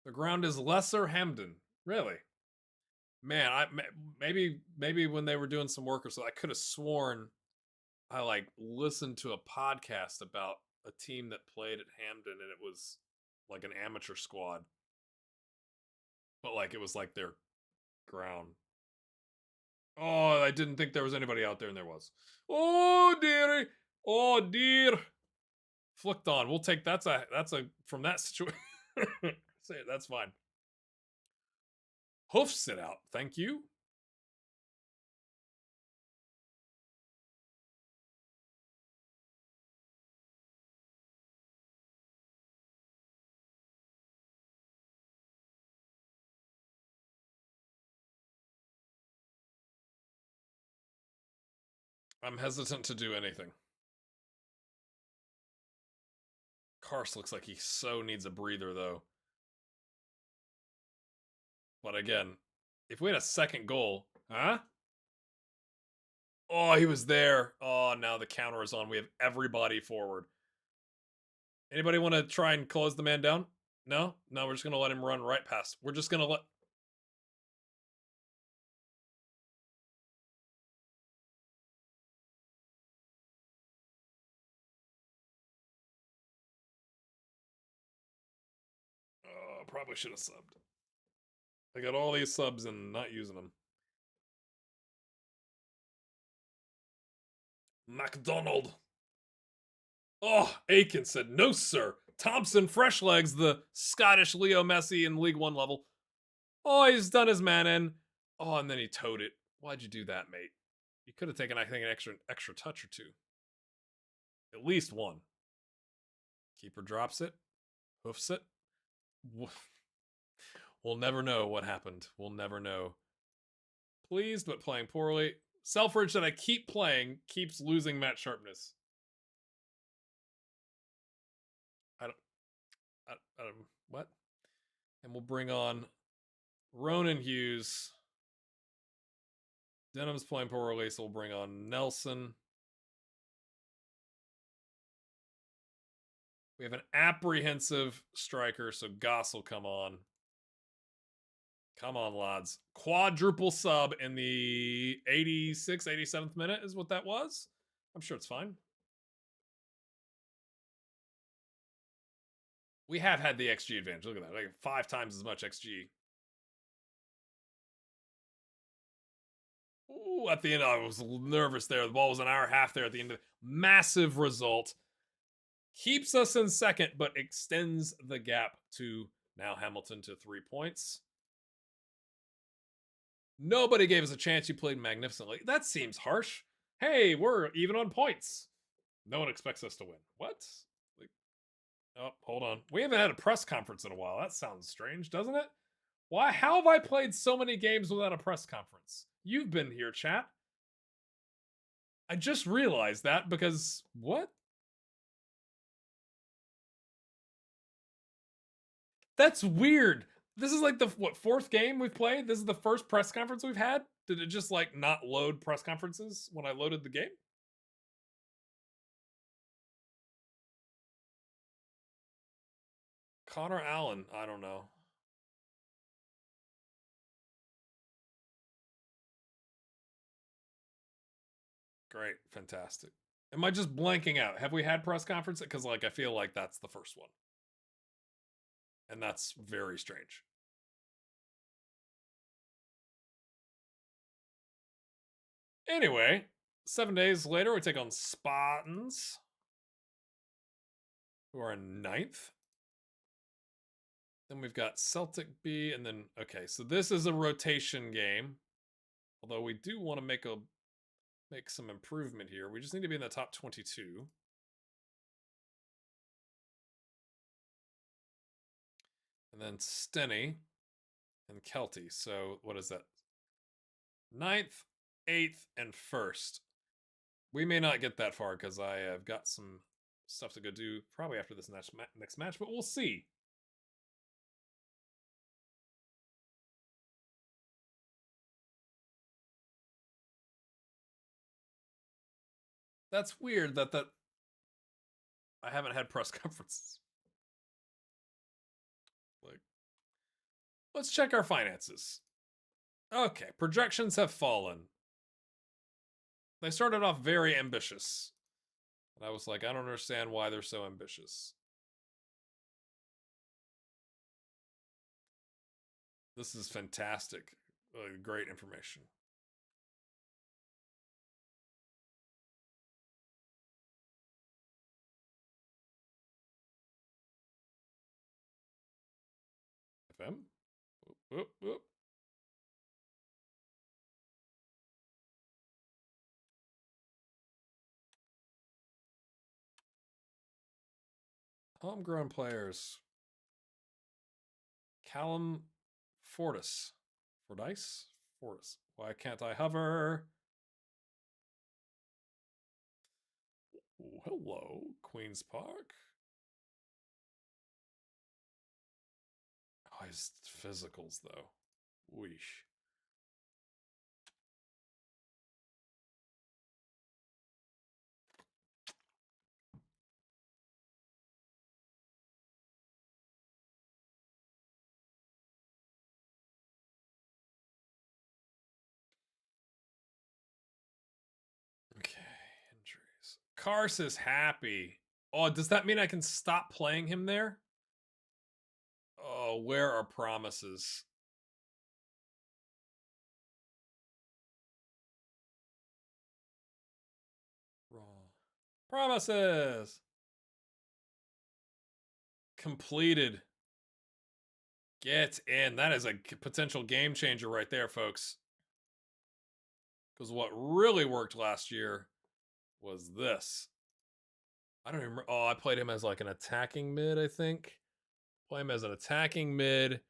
The ground is Lesser Hamden. Really? Man, maybe when they were doing some work or so, I could have sworn I like listened to a podcast about a team that played at Hamden, and it was like an amateur squad, but like it was like their ground. Oh, I didn't think there was anybody out there, and there was. Oh dearie, oh dear. Flicked on. We'll take that's a from that situation. Say it. That's fine. Hoof sit out. Thank you. I'm hesitant to do anything. Karst looks like he so needs a breather, though. But again, if we had a second goal, huh? Oh, he was there. Oh, now the counter is on. We have everybody forward. Anybody want to try and close the man down? No? No, we're just going to let him run right past. We're just going to let... Probably should have subbed. I got all these subs and not using them. McDonald. Oh, Aiken said, no, sir. Thompson, fresh legs, the Scottish Leo Messi in League One level. Oh, he's done his man in. Oh, and then he towed it. Why'd you do that, mate? You could have taken, I think, an extra touch or two. At least one. Keeper drops it. Hoofs it. We'll never know what happened. We'll never know. Pleased, but playing poorly. Selfridge that I keep playing keeps losing match sharpness. I don't what? And we'll bring on Ronan Hughes. Denham's playing poorly, so we'll bring on Nelson. We have an apprehensive striker, so Goss will come on. Come on, lads. Quadruple sub in the 86th, 87th minute is what that was. I'm sure it's fine. We have had the XG advantage. Look at that. Like 5 times as much XG. Ooh, at the end, I was nervous there. The ball was an hour and a half there at the end of massive result. Keeps us in second, but extends the gap to now Hamilton to 3 points. Nobody gave us a chance. You played magnificently. That seems harsh. Hey, we're even on points. No one expects us to win. What? Like, oh, hold on. We haven't had a press conference in a while. That sounds strange, doesn't it? Why? How have I played so many games without a press conference? You've been here, chat. I just realized that because what? That's weird. This is like the what, fourth game we've played? This is the first press conference we've had? Did it just like not load press conferences when I loaded the game? Connor Allen, I don't know. Great, fantastic. Am I just blanking out? Have we had press conference? Because like I feel like that's the first one, and that's very strange. Anyway, 7 days later, we take on Spartans, who are in ninth. Then we've got Celtic B, and then okay, so this is a rotation game. Although we do want to make some improvement here. We just need to be in the top 22. And then Steny and Kelty. So what is that? Ninth, eighth, and first. We may not get that far because I have got some stuff to go do probably after this next match, but we'll see. That's weird that I haven't had press conferences. Like, let's check our finances. Okay, projections have fallen. They started off very ambitious. And I was like, I don't understand why they're so ambitious. This is fantastic. Great information. FM? Whoop, whoop, whoop. Homegrown players. Callum Fortis. Fordyce? Fortis. Why can't I hover? Ooh, hello, Queen's Park. Oh, his physicals, though. Weesh. Okay, injuries. Kars is happy. Oh, does that mean I can stop playing him there? Oh, where are promises? Raw. Promises! Completed. Get in. That is a potential game changer right there, folks. Because what really worked last year was this. I don't even remember. Oh, I played him as like an attacking mid, I think. Play him as an attacking mid.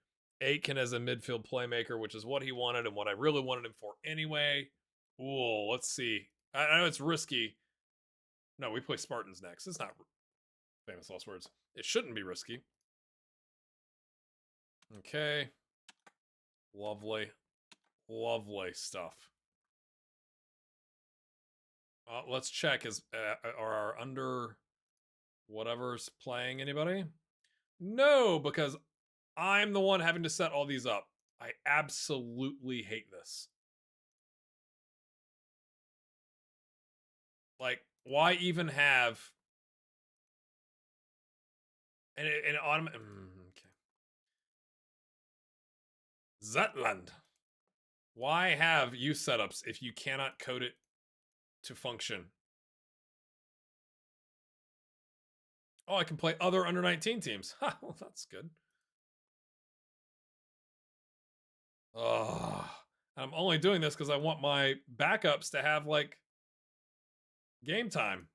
Aitken as a midfield playmaker, which is what he wanted and what I really wanted him for anyway. Ooh, let's see. I know it's risky. No, we play Spartans next. It's not famous last words. It shouldn't be risky. Okay. Lovely. Lovely stuff. Let's check. Are our under whatever's playing anybody? No, because I'm the one having to set all these up. I absolutely hate this. Like, why even have an automatic? Okay. Zetland. Why have use setups if you cannot code it to function? Oh, I can play other under 19 teams. Ha, well, that's good. Oh, I'm only doing this because I want my backups to have like game time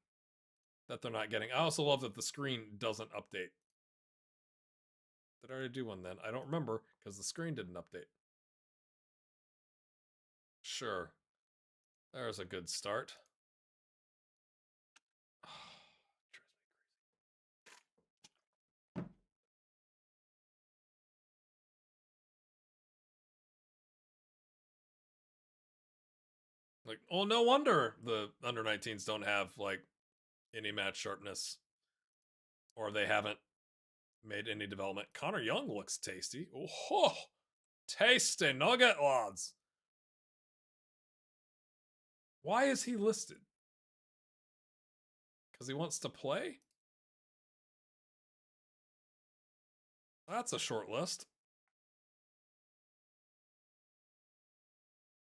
that they're not getting. I also love that the screen doesn't update. Did I already do one then? I don't remember because the screen didn't update. Sure. There's a good start. Like, oh, no wonder the under 19s don't have like any match sharpness, or they haven't made any development. Connor Young looks tasty. Oh, tasty nugget, lads. Why is he listed? Because he wants to play? That's a short list.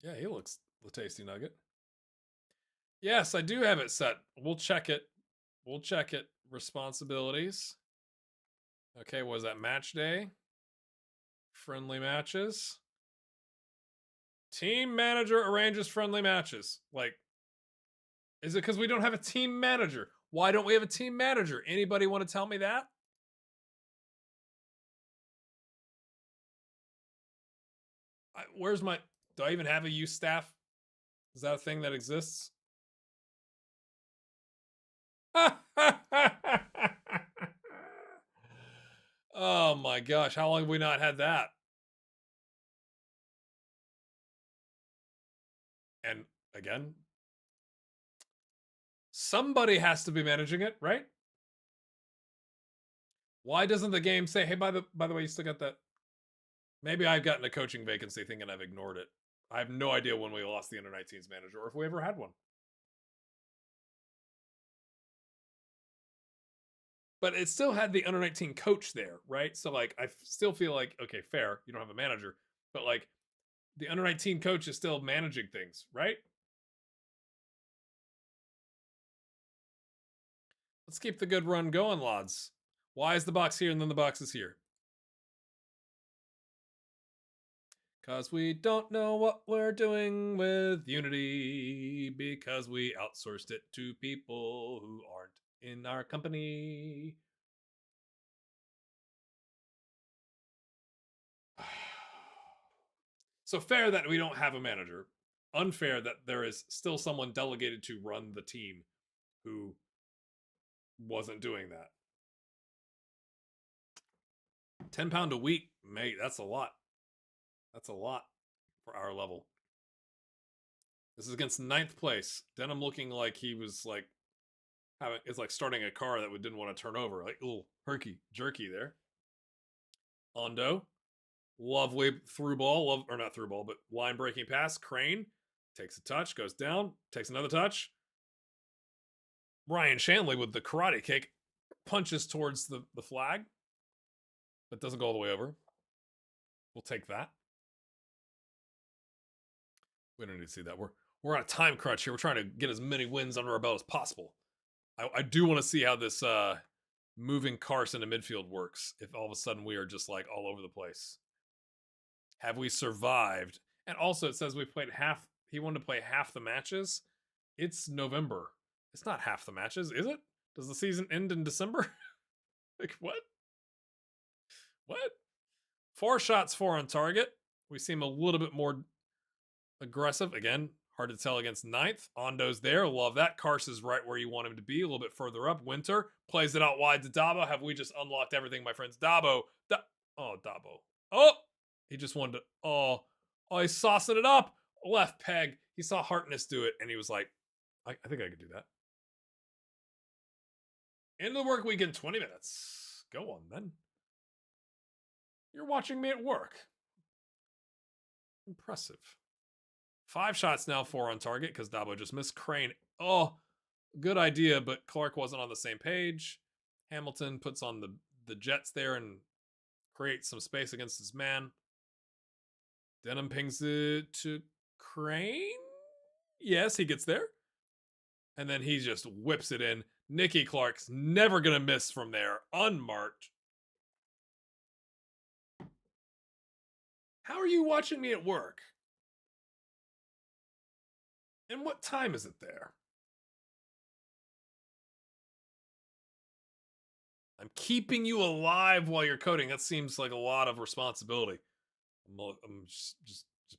Yeah, he looks the tasty nugget. Yes, I do have it set. We'll check it. We'll check it. Responsibilities. Okay, was that match day? Friendly matches. Team manager arranges friendly matches. Like, is it because we don't have a team manager? Why don't we have a team manager? Anybody want to tell me that? Where's my... Do I even have a youth staff? Is that a thing that exists? Oh my gosh, how long have we not had that? And again, somebody has to be managing it, right? Why doesn't the game say, hey, by the way, you still got that? Maybe I've gotten a coaching vacancy thinking I've ignored it. I have no idea when we lost the under-19s manager or if we ever had one. But it still had the under-19 coach there, right? So like I still feel like, okay, fair, you don't have a manager, but like the under-19 coach is still managing things, right? Let's keep the good run going, lads. Why is the box here and then the box is here? Because we don't know what we're doing with Unity because we outsourced it to people who aren't in our company. So fair that we don't have a manager. Unfair that there is still someone delegated to run the team who wasn't doing that. £10 a week, mate, that's a lot. That's a lot for our level. This is against 9th place. Denham looking like he was like having, it's like starting a car that didn't want to turn over. Like, ooh, herky jerky there. Ondo, lovely through ball, or not through ball, but line breaking pass. Crane takes a touch, goes down, takes another touch. Ryan Shanley with the karate kick punches towards the flag, but doesn't go all the way over. We'll take that. We don't need to see that. We're on a time crunch here. We're trying to get as many wins under our belt as possible. I do want to see how this moving Carson to midfield works. If all of a sudden we are just like all over the place. Have we survived? And also it says we played half. He wanted to play half the matches. It's November. It's not half the matches, is it? Does the season end in December? Like what? What? 4 shots, 4 on target. We seem a little bit more aggressive. Again, hard to tell against 9th. Ondo's there. Love that. Carson's right where you want him to be. A little bit further up. Winter plays it out wide to Dabo. Have we just unlocked everything, my friends? Dabo. Oh, Dabo. Oh! He just wanted to... Oh, he's saucing it up. Left peg. He saw Hartness do it, and he was like, I think I could do that. End of the work week in 20 minutes. Go on, then. You're watching me at work. Impressive. 5 shots now, 4 on target because Dabo just missed. Crane. Oh, good idea, but Clark wasn't on the same page. Hamilton puts on the Jets there and creates some space against his man. Denham pings it to Crane. Yes, he gets there. And then he just whips it in. Nicky Clark's never going to miss from there. Unmarked. How are you watching me at work? And what time is it there? I'm keeping you alive while you're coding. That seems like a lot of responsibility. I'm just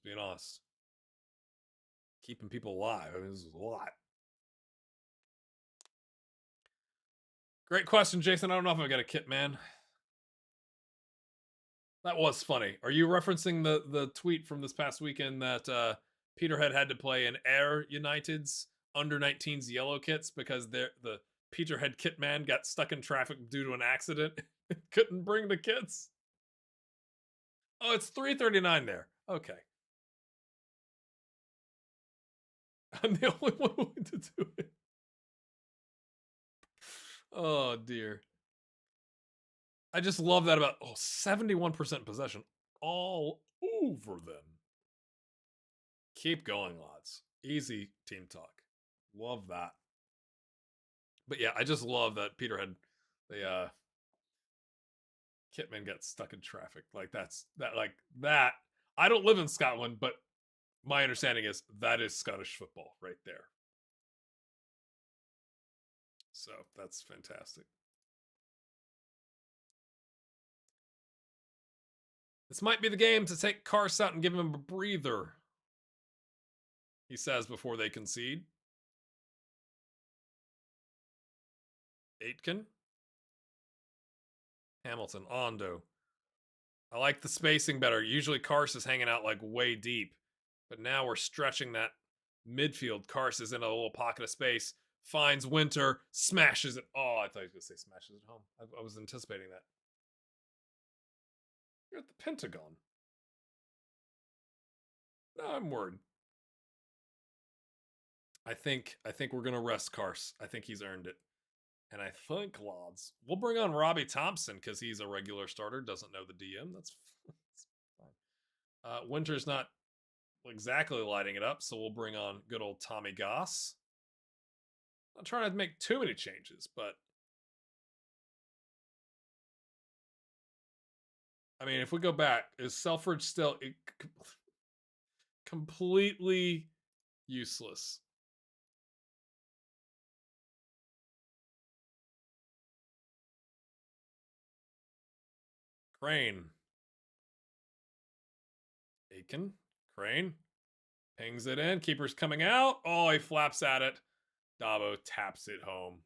being honest. Keeping people alive. I mean, this is a lot. Great question, Jason. I don't know if I got a kit, man. That was funny. Are you referencing the tweet from this past weekend that Peterhead had to play in Air United's under 19s yellow kits because the Peterhead kit man got stuck in traffic due to an accident. Couldn't bring the kits. Oh, it's 339 there. Okay. I'm the only one willing to do it. Oh dear. I just love that about 71% possession all over them. Keep going, lads. Easy team talk. Love that. But yeah, I just love that Peterhead, the Kitman got stuck in traffic. Like that. I don't live in Scotland, but my understanding is that is Scottish football right there. So that's fantastic. This might be the game to take Karst out and give him a breather, he says before they concede. Aitken. Hamilton. Ondo. I like the spacing better. Usually Karst is hanging out like way deep, but now we're stretching that midfield. Karst is in a little pocket of space, finds Winter, smashes it. Oh, I thought he was going to say smashes it home. I was anticipating that. You're at the Pentagon. No, I'm worried. I think we're gonna rest Karst. I think he's earned it. And I think, lads, we'll bring on Robbie Thompson because he's a regular starter, doesn't know the DM. That's fine. Winter's not exactly lighting it up, so we'll bring on good old Tommy Goss. I'm trying to make too many changes, but I mean, if we go back, is Selfridge still completely useless? Crane. Aiken. Crane. Pings it in. Keeper's coming out. Oh, he flaps at it. Dabo taps it home.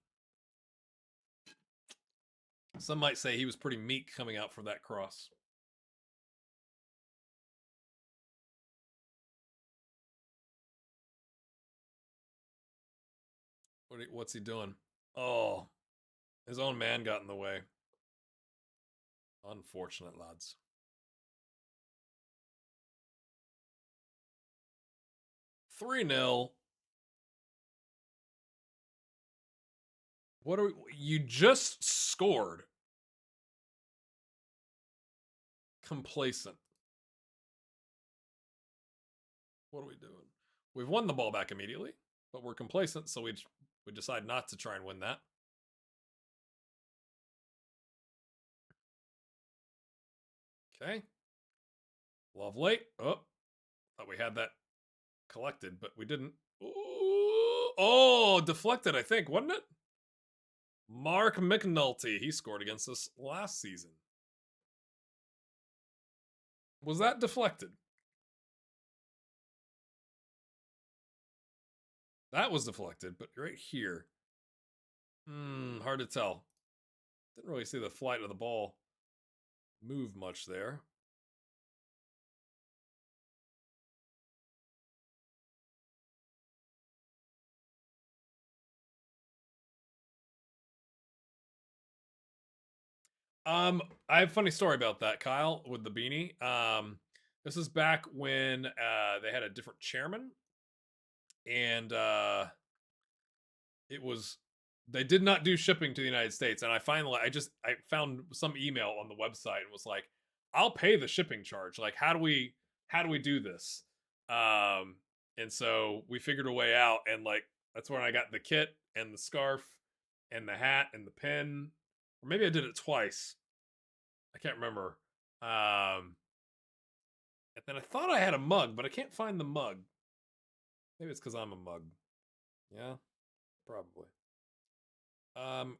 Some might say he was pretty meek coming out for that cross. What's he doing? Oh, his own man got in the way. Unfortunate, lads. Three 0. What are we? You just scored. Complacent. What are we doing? We've won the ball back immediately, but we're complacent, so we decide not to try and win that. Okay. Lovely. Oh, thought we had that collected, but we didn't. Ooh. Oh, deflected, I think, wasn't it? Mark McNulty. He scored against us last season. Was that deflected? That was deflected, but right here. Hard to tell. Didn't really see the flight of the ball move much there. I have a funny story about that, Kyle, with the beanie. This is back when they had a different chairman, and it was they did not do shipping to the United States. And I found some email on the website and was like, I'll pay the shipping charge. Like, how do we do this? And so we figured a way out, and like that's when I got the kit and the scarf and the hat and the pin. Or maybe I did it twice. I can't remember. And then I thought I had a mug, but I can't find the mug. Maybe it's because I'm a mug. Yeah, probably.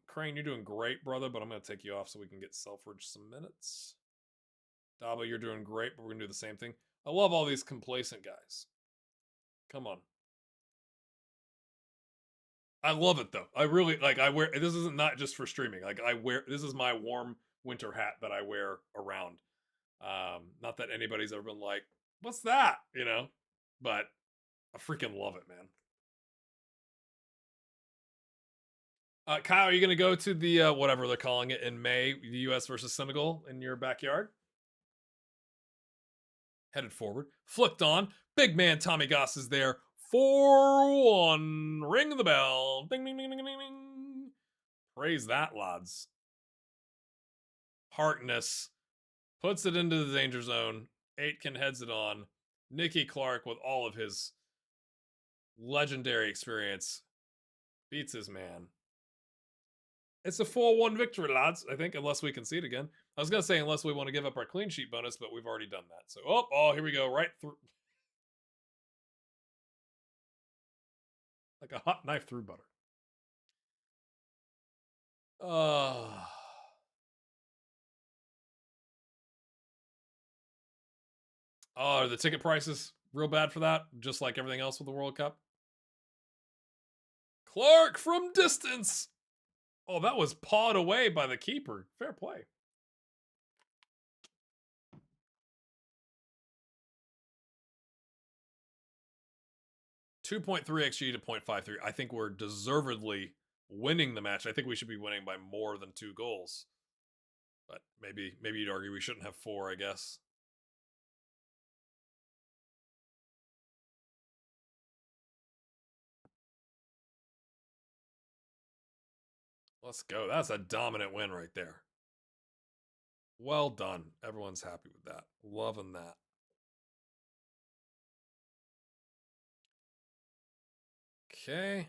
Crane, you're doing great, brother, but I'm going to take you off so we can get Selfridge some minutes. Dabo, you're doing great, but we're going to do the same thing. I love all these complacent guys. Come on. I love it, though. I really, like, I wear, this isn't not just for streaming. Like, this is my warm winter hat that I wear around. Not that anybody's ever been like, what's that? You know? But I freaking love it, man. Kyle, are you going to go to the whatever they're calling it in May, the U.S. versus Senegal in your backyard? Headed forward, flicked on. Big man Tommy Goss is there. 4-1. Ring the bell. Ding, ding, ding, ding, ding, ding. Praise that, lads. Harkness puts it into the danger zone. Aitken heads it on. Nicky Clark, with all of his legendary experience, beats his man. It's a 4-1 victory, lads, I think, unless we concede again. I was going to say unless we want to give up our clean sheet bonus, but we've already done that. So, here we go. Right through. Like a hot knife through butter. Oh, are the ticket prices real bad for that? Just like everything else with the World Cup? Clark from distance. Oh, that was pawed away by the keeper. Fair play. .3 XG to .53. I think we're deservedly winning the match. I think we should be winning by more than 2 goals. But maybe you'd argue we shouldn't have 4, I guess. Let's go. That's a dominant win right there. Well done. Everyone's happy with that. Loving that. Okay.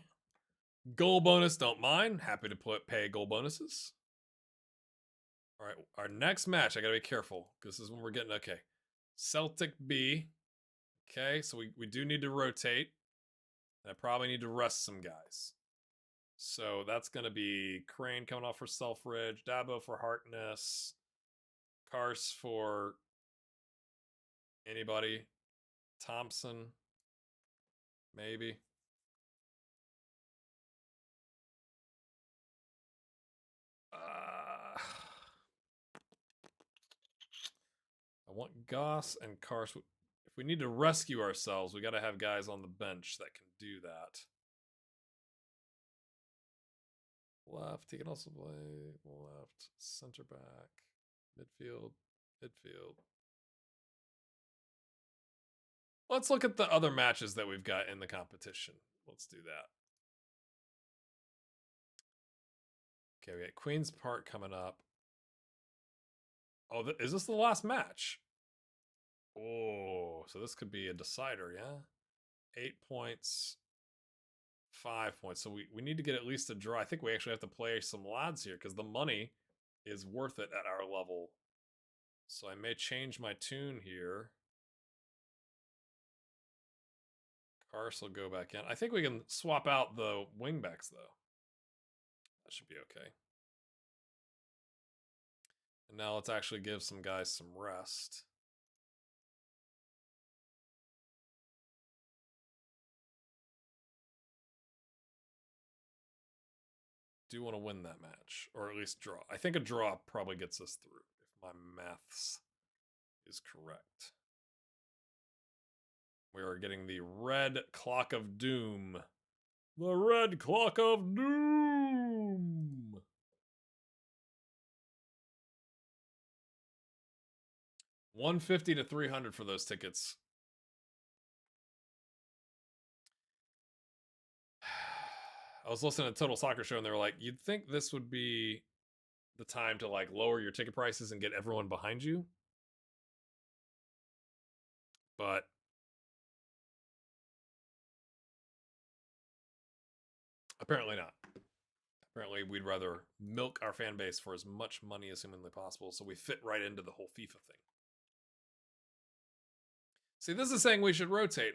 Goal bonus, don't mind. Happy to pay goal bonuses. All right, our next match, I gotta be careful because this is when we're getting okay. Celtic B. Okay, so we do need to rotate. And I probably need to rest some guys. So that's gonna be Crane coming off for Selfridge, Dabo for Harkness, Kars for anybody, Thompson, maybe. I want Goss and Kars. If we need to rescue ourselves, we got to have guys on the bench that can do that. Left, he can also play left, center back, midfield. Let's look at the other matches that we've got in the competition. Let's do that. Okay, we got Queen's Park coming up. Oh, is this the last match? Oh, so this could be a decider, yeah? 8 points, 5 points. So we need to get at least a draw. I think we actually have to play some lads here because the money is worth it at our level. So I may change my tune here. Kars will go back in. I think we can swap out the wingbacks, though. That should be okay. And now let's actually give some guys some rest. Do want to win that match, or at least draw. I think a draw probably gets us through, if my maths is correct. We are getting the red clock of doom. The red clock of doom. $150 to $300 for those tickets. I was listening to Total Soccer Show and they were like, you'd think this would be the time to like lower your ticket prices and get everyone behind you. But apparently not. Apparently we'd rather milk our fan base for as much money as humanly possible so we fit right into the whole FIFA thing. See, this is saying we should rotate.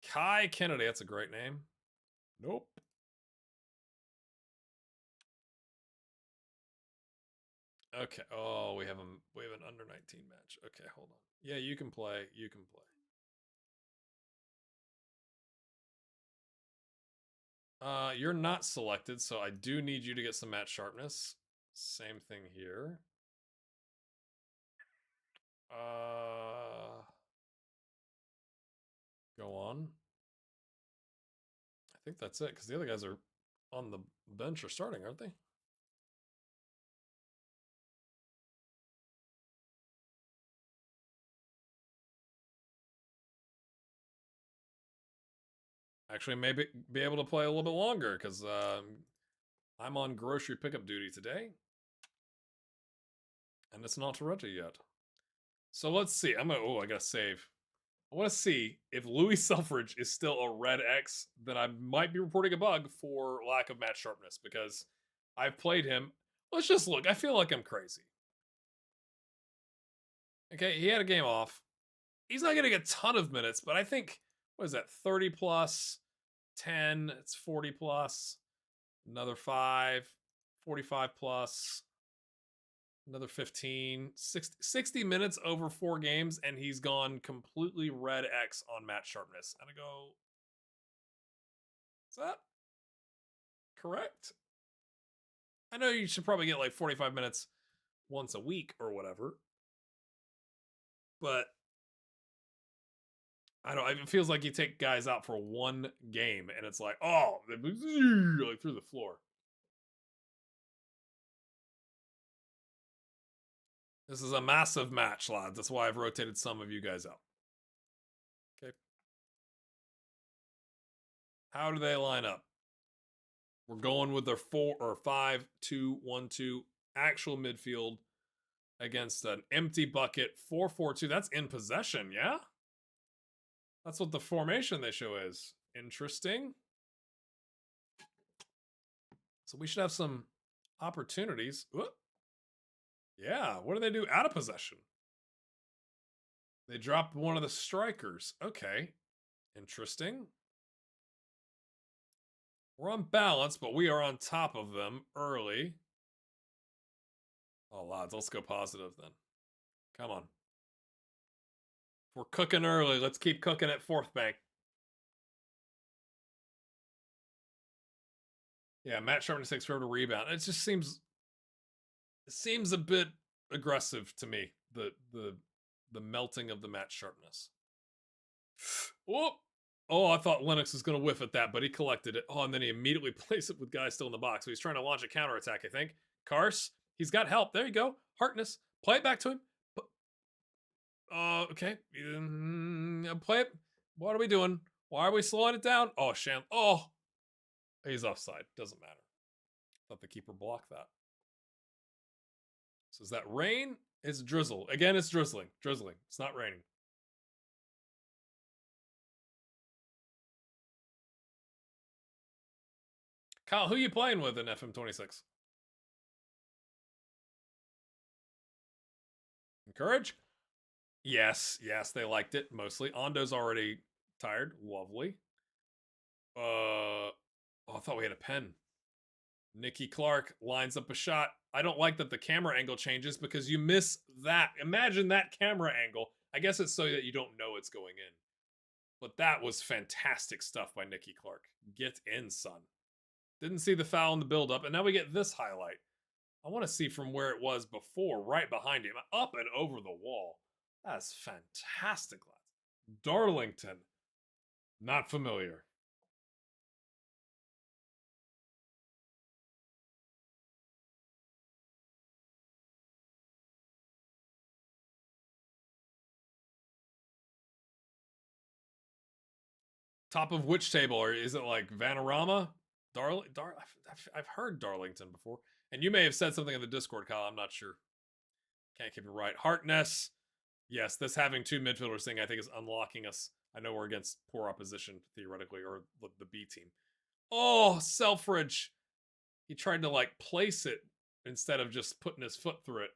Kai Kennedy, that's a great name. Nope. Okay. Oh, we have an under 19 match. Okay, hold on. Yeah, you can play. You can play. You're not selected, so I do need you to get some match sharpness. Same thing here. Go on. I think that's it, because the other guys are on the bench or starting, aren't they? Actually, maybe be able to play a little bit longer, because I'm on grocery pickup duty today. And it's not ready yet. So let's see. I gotta save. I want to see if Louis Selfridge is still a red X, then I might be reporting a bug for lack of match sharpness, because I've played him. Let's just look. I feel like I'm crazy. Okay, he had a game off. He's not getting a ton of minutes, but I think, what is that, 30 plus, 10, it's 40 plus, another 5, 45 plus, another 15, 60 minutes over 4 games, and he's gone completely red X on match sharpness. And I go, is that correct? I know you should probably get like 45 minutes once a week or whatever, but I don't. It feels like you take guys out for one game, and it's like, oh, like through the floor. This is a massive match, lads. That's why I've rotated some of you guys out. Okay. How do they line up? We're going with their 5-2-1-2 actual midfield against an empty bucket 4-4-2. That's in possession, yeah? That's what the formation they show is. Interesting. So we should have some opportunities. Whoop. Yeah, what do they do out of possession? They dropped one of the strikers. Okay, interesting. We're on balance, but we are on top of them early. Oh, lads, let's go positive then. Come on. If we're cooking early, let's keep cooking at fourth bank. Yeah, Matt Sharpness takes forever to rebound. It just seems a bit aggressive to me. The melting of the Matt Sharpness. Whoop! Oh, I thought Lennox was going to whiff at that, but he collected it. Oh, and then he immediately placed it with guys still in the box. So he's trying to launch a counterattack, I think. Karst, he's got help. There you go. Harkness, play it back to him. Okay. Play it. What are we doing? Why are we slowing it down? Oh, Oh, he's offside. Doesn't matter. Thought the keeper blocked that. So is that rain? It's drizzle. Again, it's drizzling. Drizzling. It's not raining. Kyle, who are you playing with in FM26? Encourage? Yes, they liked it mostly. Ondo's already tired. Lovely. Oh, I thought we had a pen. Nikki Clark lines up a shot. I don't like that the camera angle changes because you miss that. Imagine that camera angle. I guess it's so that you don't know it's going in. But that was fantastic stuff by Nikki Clark. Get in, son. Didn't see the foul in the build-up, and now we get this highlight. I want to see from where it was before, right behind him, up and over the wall. That's fantastic, lads. Darlington. Not familiar. Top of which table? Or is it like Vanarama? I've heard Darlington before. And you may have said something in the Discord, Kyle. I'm not sure. Can't keep it right. Harkness. Yes, this having two midfielders thing I think is unlocking us. I know we're against poor opposition, theoretically, or the B team. Oh, Selfridge. He tried to like place it instead of just putting his foot through it.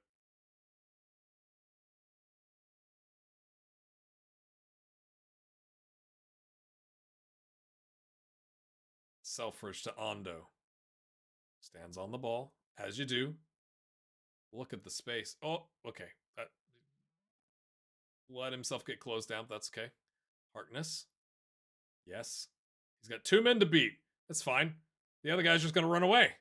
Selfridge to Ondo. Stands on the ball, as you do. Look at the space. Oh, okay. Let himself get closed down. That's okay. Harkness. Yes. He's got 2 men to beat. That's fine. The other guy's just going to run away.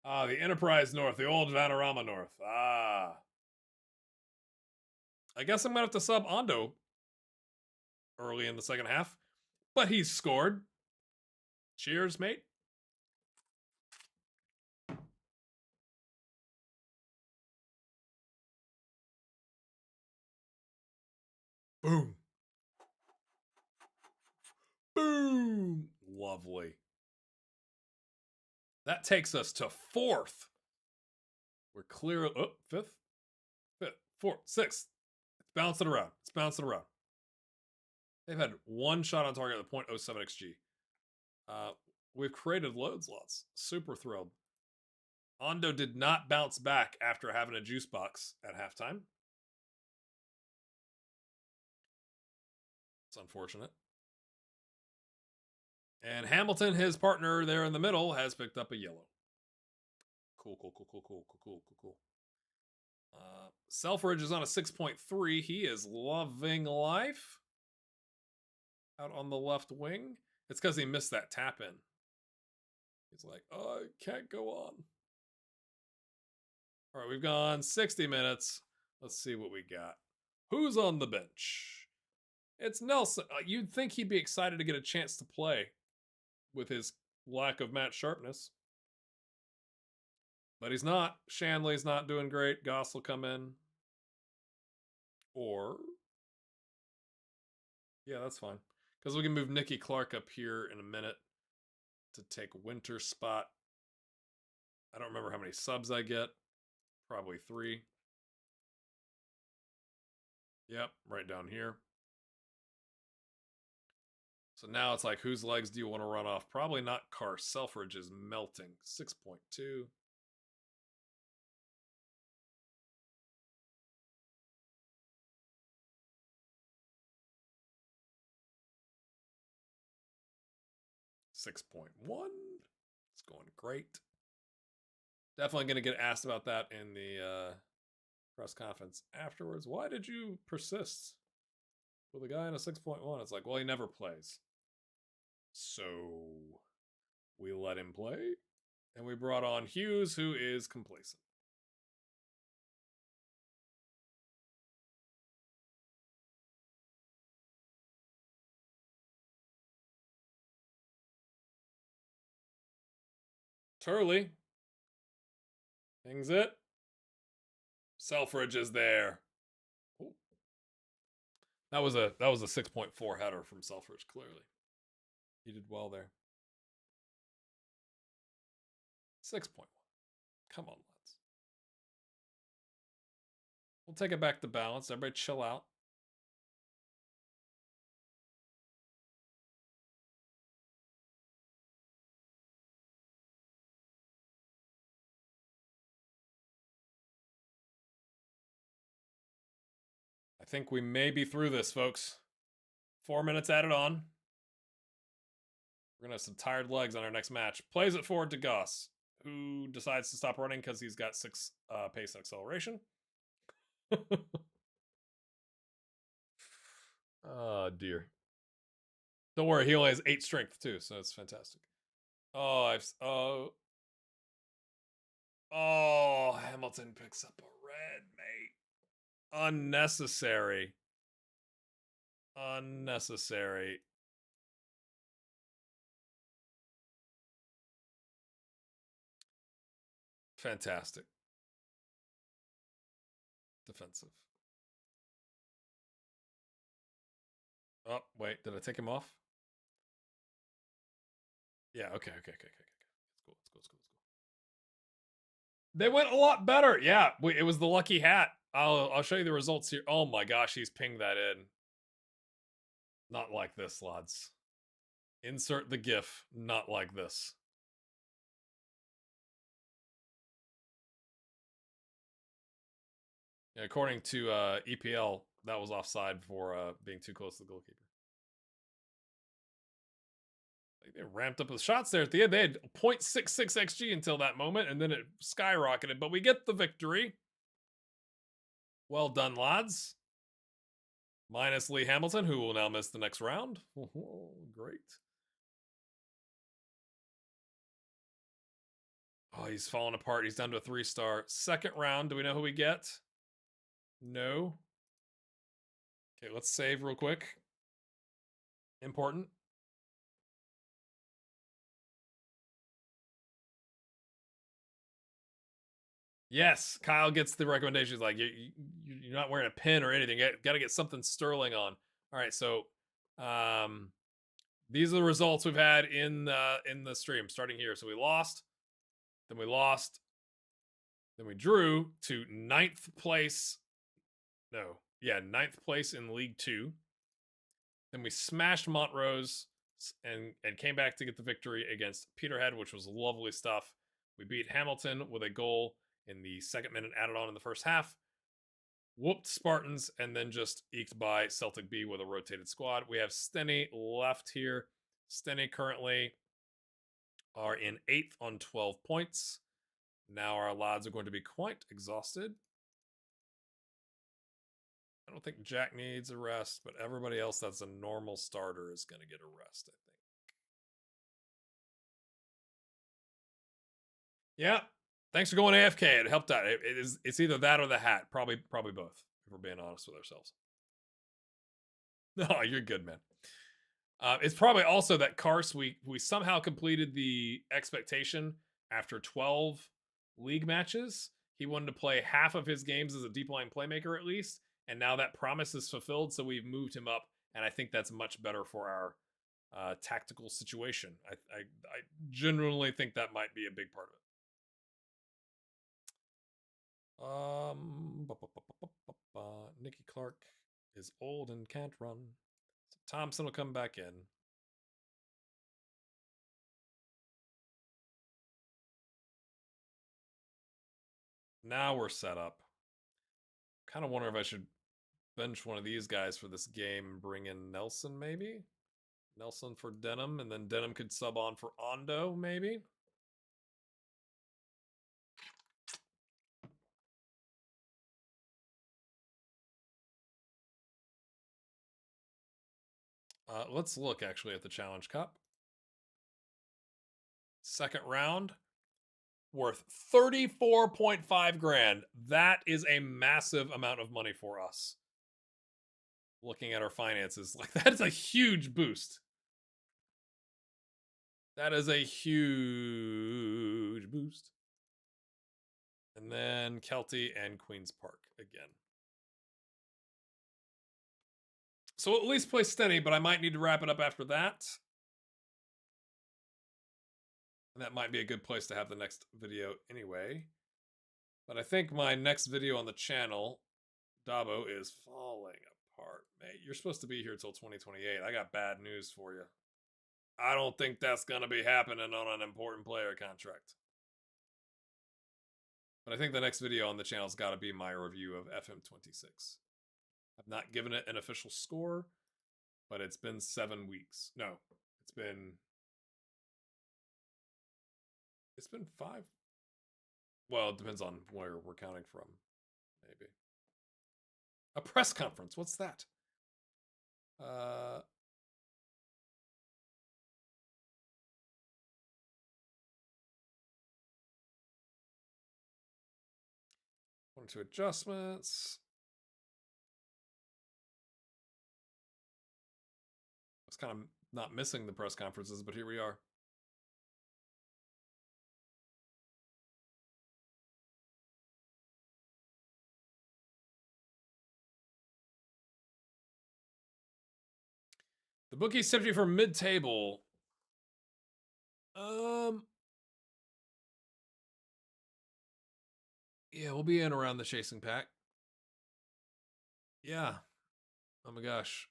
The Enterprise North, the old Vanarama North. I guess I'm going to have to sub Ando early in the second half. But he's scored. Cheers, mate. Boom. Boom. Lovely. That takes us to fourth. We're clear. Oh, fifth, fourth, sixth. It's bouncing around. It's bouncing around. They've had one shot on target at the 0.07 XG. We've created loads lots. Super thrilled. Ando did not bounce back after having a juice box at halftime. It's unfortunate. And Hamilton, his partner there in the middle, has picked up a yellow. Cool. Selfridge is on a 6.3. He is loving life. Out on the left wing. It's because he missed that tap in. He's like, oh, I can't go on. All right, we've gone 60 minutes. Let's see what we got. Who's on the bench? It's Nelson. You'd think he'd be excited to get a chance to play with his lack of match sharpness. But he's not. Shanley's not doing great. Goss will come in. Or... yeah, that's fine. Because we can move Nikki Clark up here in a minute to take Winter's spot. I don't remember how many subs I get. Probably 3. Yep, right down here. So now it's like, whose legs do you want to run off? Probably not Carr. Selfridge is melting. 6.2. $6.1. It's going great. Definitely going to get asked about that in the press conference afterwards. Why did you persist with a guy in a 6.1? It's like, well, he never plays. So we let him play. And we brought on Hughes, who is complacent. Turley. Pings it. Selfridge is there. Ooh. That was a 6.4 header from Selfridge, clearly. He did well there. 6.1. Come on, lads. We'll take it back to balance. Everybody chill out. I think we may be through this, folks. 4 minutes added on. We're going to have some tired legs on our next match. Plays it forward to Goss, who decides to stop running because he's got 6 pace acceleration. Oh, dear. Don't worry, he only has 8 strength, too, so it's fantastic. Oh, Oh, Hamilton picks up a red, mate. Unnecessary. Unnecessary. Fantastic. Defensive. Oh, wait, did I take him off? Yeah, okay. It's cool. They went a lot better. Yeah, it was the lucky hat. I'll show you the results here. Oh my gosh, he's pinged that in. Not like this, lads. Insert the GIF. Not like this. Yeah, according to EPL, that was offside for being too close to the goalkeeper. Like, they ramped up the shots there at the end. They had 0.66 XG until that moment, and then it skyrocketed. But we get the victory. Well done, lads. Minus Lee Hamilton, who will now miss the next round. Great. Oh, he's falling apart. He's down to a 3-star. Second round, do we know who we get? No. Okay, let's save real quick. Important. Yes, Kyle gets the recommendation. He's like, you're not wearing a pin or anything. Got to get something Sterling on. All right, so these are the results we've had in the stream starting here. So we lost, then we lost, then we drew to ninth place. No, yeah, ninth place in League Two. Then we smashed Montrose and came back to get the victory against Peterhead, which was lovely stuff. We beat Hamilton with a goal in the second minute added on in the first half. Whooped Spartans and then just eked by Celtic B with a rotated squad. We have Steny left here. Steny currently are in 8th on 12 points. Now our lads are going to be quite exhausted. I don't think Jack needs a rest, but everybody else that's a normal starter is going to get a rest, I think. Yeah. Thanks for going AFK. It helped out. It's either that or the hat. Probably both, if we're being honest with ourselves. No, you're good, man. It's probably also that Karst, we somehow completed the expectation after 12 league matches. He wanted to play half of his games as a deep line playmaker at least, and now that promise is fulfilled, so we've moved him up, and I think that's much better for our tactical situation. I genuinely think that might be a big part of it. Nicky Clark is old and can't run. So Thompson will come back in. Now we're set up. Kind of wonder if I should bench one of these guys for this game and bring in Nelson, maybe? Nelson for Denham, and then Denham could sub on for Ondo, maybe? Let's look, actually, at the Challenge Cup. Second round, worth 34.5 grand. That is a massive amount of money for us. Looking at our finances, like, that's a huge boost. That is a huge boost. And then Kelty and Queen's Park again. So at least play steady, but I might need to wrap it up after that. And that might be a good place to have the next video anyway. But I think my next video on the channel, Dabo, is falling apart, mate. You're supposed to be here till 2028. I got bad news for you. I don't think that's going to be happening on an important player contract. But I think the next video on the channel's got to be my review of FM26. I've not given it an official score, but it's been 7 weeks. No, it's been 5. Well, it depends on where we're counting from. Maybe a press conference. What's that? One or two adjustments. I was kind of not missing the press conferences, but here we are. The bookies tipped me for mid-table. Yeah, we'll be in around the chasing pack. Yeah. Oh my gosh.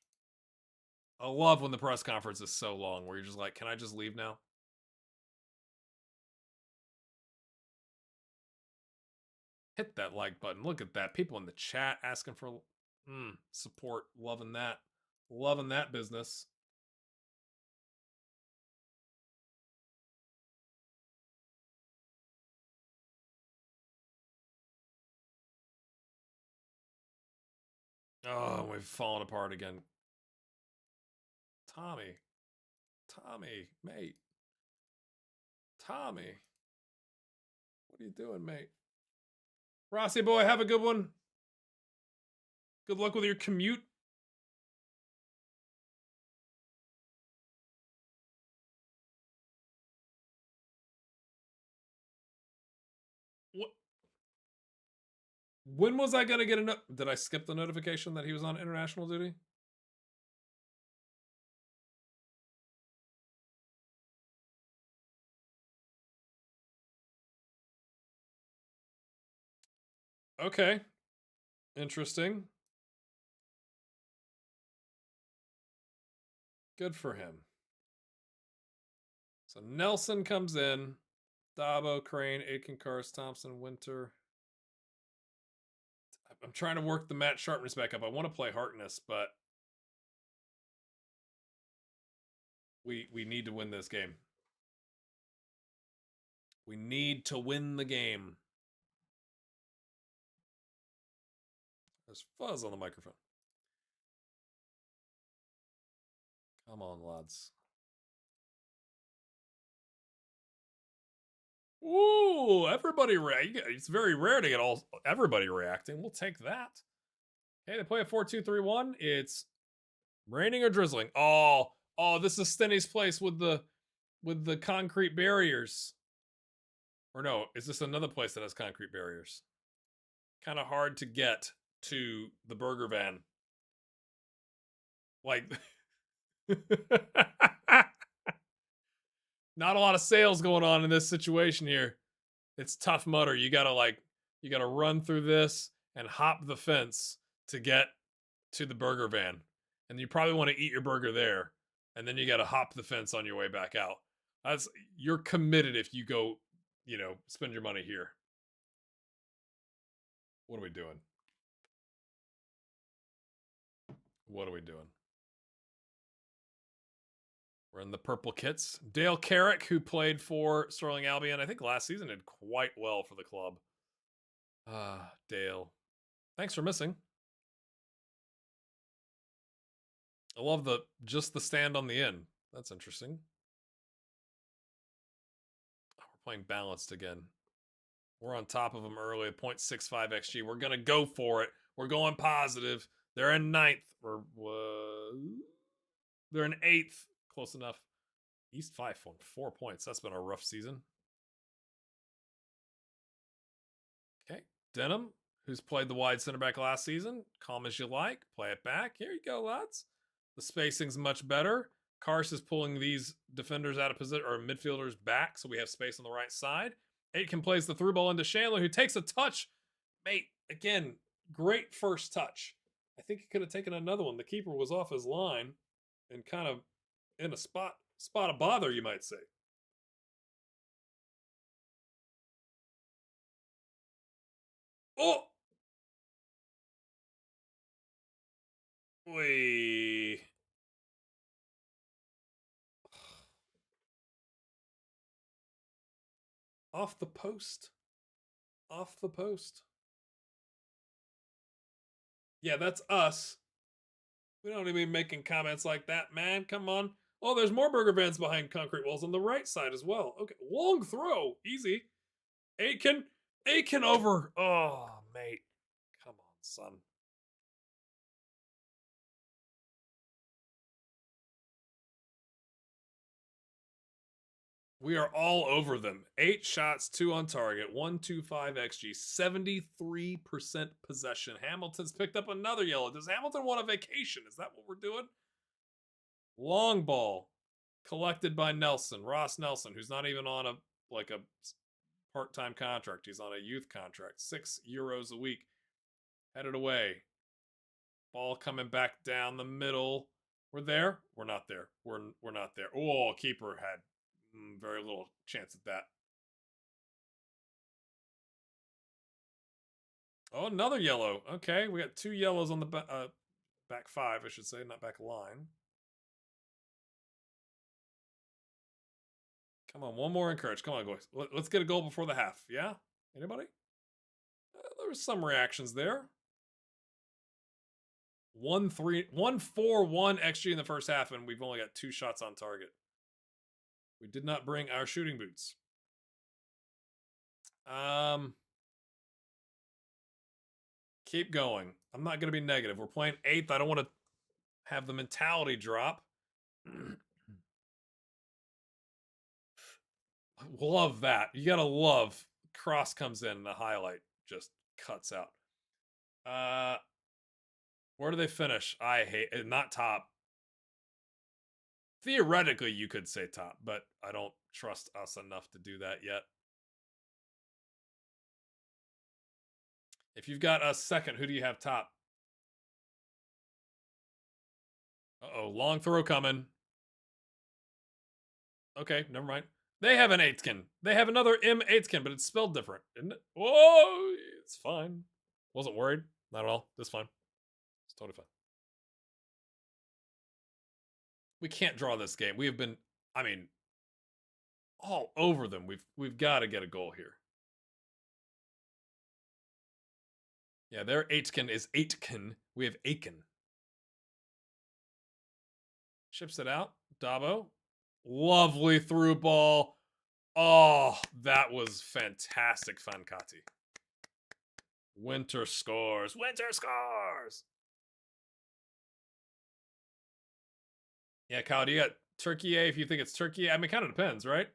I love when the press conference is so long where you're just like, can I just leave now? Hit that like button. Look at that. People in the chat asking for support. Loving that. Loving that business. Oh, we've fallen apart again. Tommy, mate. Tommy. What are you doing, mate? Rossi boy, have a good one. Good luck with your commute. What? When was I gonna get a Did I skip the notification that he was on international duty? Okay. Interesting. Good for him. So Nelson comes in. Dabo, Crane, Aitken, Cars, Thompson, Winter. I'm trying to work the match sharpness back up. I want to play Harkness, but we need to win this game. We need to win the game. There's fuzz on the microphone. Come on, lads. Ooh, everybody it's very rare to get everybody reacting. We'll take that. Okay, they play a 4-2-3-1. It's raining or drizzling. Oh, this is Stenny's place with the concrete barriers. Or no, is this another place that has concrete barriers? Kind of hard to get to the burger van. Like not a lot of sales going on in this situation here. It's Tough Mudder. You gotta run through this and hop the fence to get to the burger van. And you probably want to eat your burger there. And then you gotta hop the fence on your way back out. You're committed if you go, spend your money here. What are we doing? What are we doing? We're in the purple kits. Dale Carrick, who played for Stirling Albion, I think last season did quite well for the club. Dale. Thanks for missing. I love just the stand on the inn. That's interesting. Oh, we're playing balanced again. We're on top of them early, 0.65 XG. We're going to go for it. We're going positive. They're in 9th. They're in 8th. Close enough. East 5 won 4 points. That's been a rough season. Okay. Denham, who's played the wide center back last season. Calm as you like. Play it back. Here you go, lads. The spacing's much better. Kars is pulling these defenders out of position, or midfielders back, so we have space on the right side. Aitken plays the through ball into Chandler, who takes a touch. Mate, again, great first touch. I think he could have taken another one. The keeper was off his line and kind of in a spot of bother, you might say. Oh! Wait. Off the post. Off the post. Yeah, that's us. We don't even be making comments like that, man. Come on. Oh, there's more burger vans behind concrete walls on the right side as well. Okay, long throw. Easy. Aitken over. Oh, mate. Come on, son. We are all over them. 8 shots, 2 on target, 125 XG, 73% possession. Hamilton's picked up another yellow. Does Hamilton want a vacation? Is that what we're doing? Long ball collected by Nelson, Ross Nelson, who's not even on a part-time contract. He's on a youth contract. €6 a week. Headed away. Ball coming back down the middle. We're there. We're not there. We're not there. Oh, keeper had very little chance at that. Oh, another yellow. Okay, we got 2 yellows on the back 5, I should say, not back line. Come on, one more encourage. Come on, boys. Let's get a goal before the half. Yeah? Anybody? There was some reactions there. 1-4-1 XG in the first half, and we've only got 2 shots on target. We did not bring our shooting boots. Keep going. I'm not going to be negative. We're playing 8th. I don't want to have the mentality drop. Love that. You got to love cross comes in, the highlight just cuts out. Where do they finish? I hate it. Not top. Theoretically, you could say top, but I don't trust us enough to do that yet. If you've got a second, who do you have top? Uh-oh, long throw coming. Okay, never mind. They have an Aitken. They have another M Aitken, but it's spelled different, isn't it? Whoa, it's fine. Wasn't worried. Not at all. It's fine. It's totally fine. We can't draw this game. We have been, I mean, all over them. We've got to get a goal here. Yeah, their Aitken is Aitken. We have Aiken. Ships it out. Dabo. Lovely through ball. Oh, that was fantastic, Fancati. Winter scores. Winter scores. Yeah, Kyle, do you got Turkey A if you think it's Turkey? I mean, it kind of depends, right?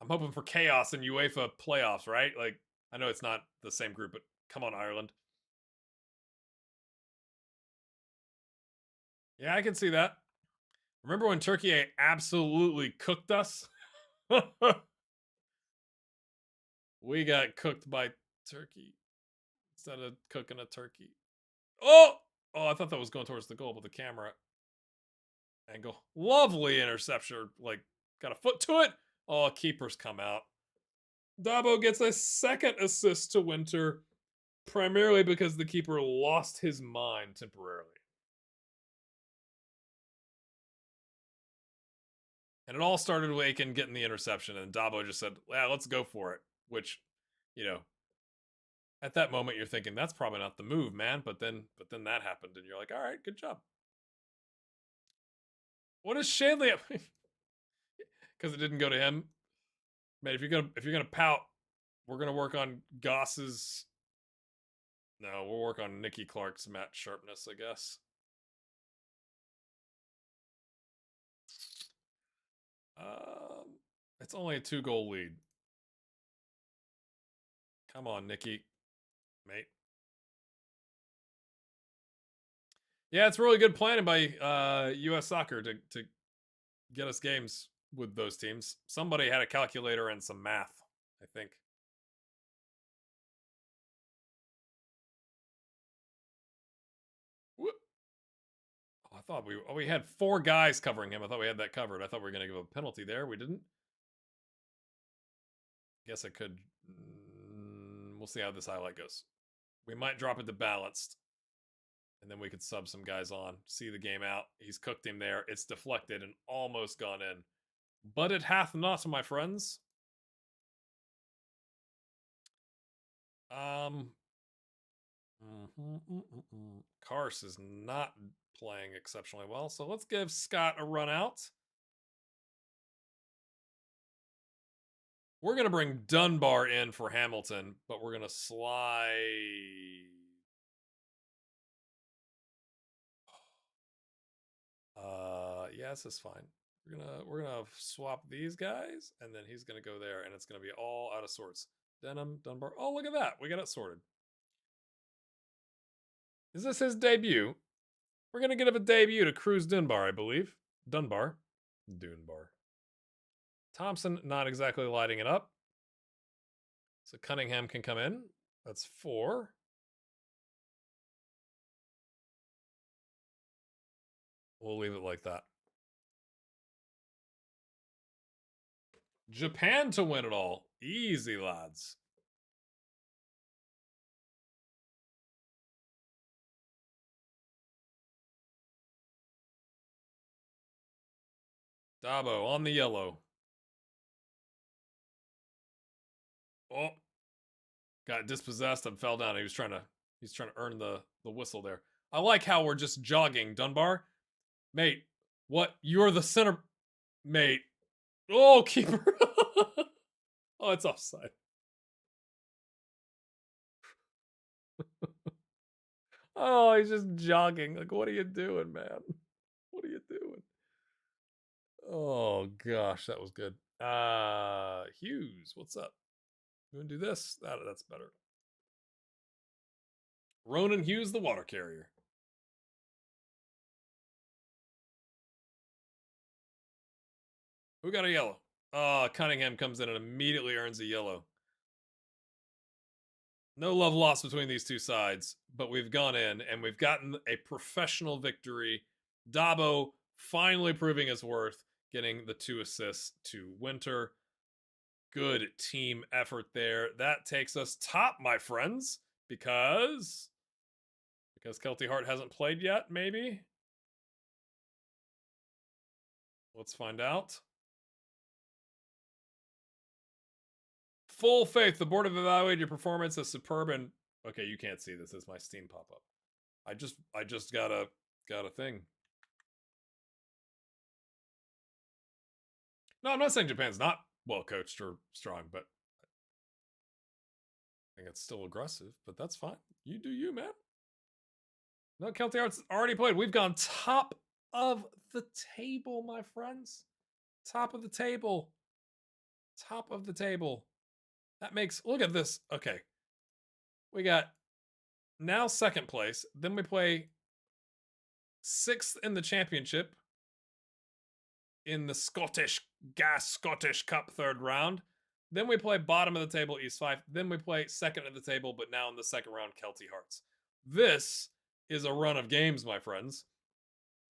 I'm hoping for chaos in UEFA playoffs, right? Like, I know it's not the same group, but come on, Ireland. Yeah, I can see that. Remember when Turkey absolutely cooked us? We got cooked by Turkey instead of cooking a turkey. Oh! Oh, I thought that was going towards the goal, but the camera angle. Lovely interception. Like, got a foot to it. Oh, keepers come out. Dabo gets a second assist to Winter, primarily because the keeper lost his mind temporarily. And it all started with Aiken getting the interception, and Dabo just said, yeah, let's go for it. Which, you know, at that moment you're thinking, that's probably not the move, man. But then that happened, and you're like, all right, good job. What is Shanley? Because it didn't go to him. Man, if you're gonna pout, we're gonna work on Goss's. No, we'll work on Nicky Clark's match sharpness, I guess. It's only a 2-goal lead. Come on, Nicky, mate. Yeah, it's really good planning by U.S. Soccer to get us games with those teams. Somebody had a calculator and some math, I think. Whoop. Oh, I thought we had 4 guys covering him. I thought we had that covered. I thought we were going to give a penalty there. We didn't. Guess I could. We'll see how this highlight goes. We might drop it to balanced. And then we could sub some guys on. See the game out. He's cooked him there. It's deflected and almost gone in. But it hath not, my friends. Karst is not playing exceptionally well. So let's give Scott a run out. We're going to bring Dunbar in for Hamilton, but we're going to slide. Yeah, this is fine. We're gonna swap these guys, and then he's gonna go there, and it's gonna be all out of sorts. Denham, Dunbar. Oh, look at that. We got it sorted. Is this his debut? We're gonna give a debut to Cruz Dunbar, I believe. Dunbar. Thompson not exactly lighting it up. So Cunningham can come in. That's 4. We'll leave it like that. Japan to win it all. Easy, lads. Dabo on the yellow. Oh, got dispossessed and fell down. He's trying to earn the whistle there. I like how we're just jogging. Dunbar, mate. What? You're the center, mate. Oh, keeper. Oh, it's offside. Oh, he's just jogging. Like, what are you doing, man? What are you doing? Oh gosh, that was good. Hughes, what's up? You want to do this? That's better. Ronan Hughes, the water carrier. Who got a yellow? Cunningham comes in and immediately earns a yellow. No love lost between these two sides, but we've gone in and we've gotten a professional victory. Dabo finally proving his worth, getting the 2 assists to Winter. Good team effort there. That takes us top, my friends, because Kelty Hart hasn't played yet, maybe? Let's find out. Full faith. The board have evaluated your performance as superb and okay, you can't see this. It's my Steam pop-up. I just got a thing. No, I'm not saying Japan's not well coached or strong, but I think it's still aggressive, but that's fine. You do you, man. No, Kelty Hart's already played. We've gone top of the table, my friends. Top of the table. Top of the table. That makes, look at this. Okay. We got now second place. Then we play 6th in the championship in the Scottish Cup 3rd round. Then we play bottom of the table, East 5. Then we play 2nd of the table, but now in the 2nd round, Kelty Hearts. This is a run of games, my friends.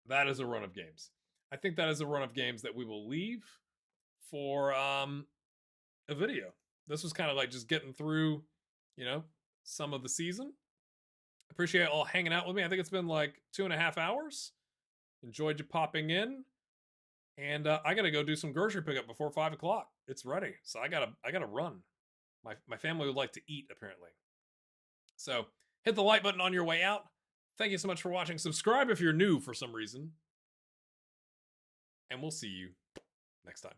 That is a run of games. I think that is a run of games that we will leave for a video. This was kind of like just getting through, some of the season. Appreciate all hanging out with me. I think it's been like 2.5 hours. Enjoyed you popping in. And I gotta go do some grocery pickup before 5 o'clock. It's ready. So I gotta run. My family would like to eat, apparently. So hit the like button on your way out. Thank you so much for watching. Subscribe if you're new for some reason. And we'll see you next time.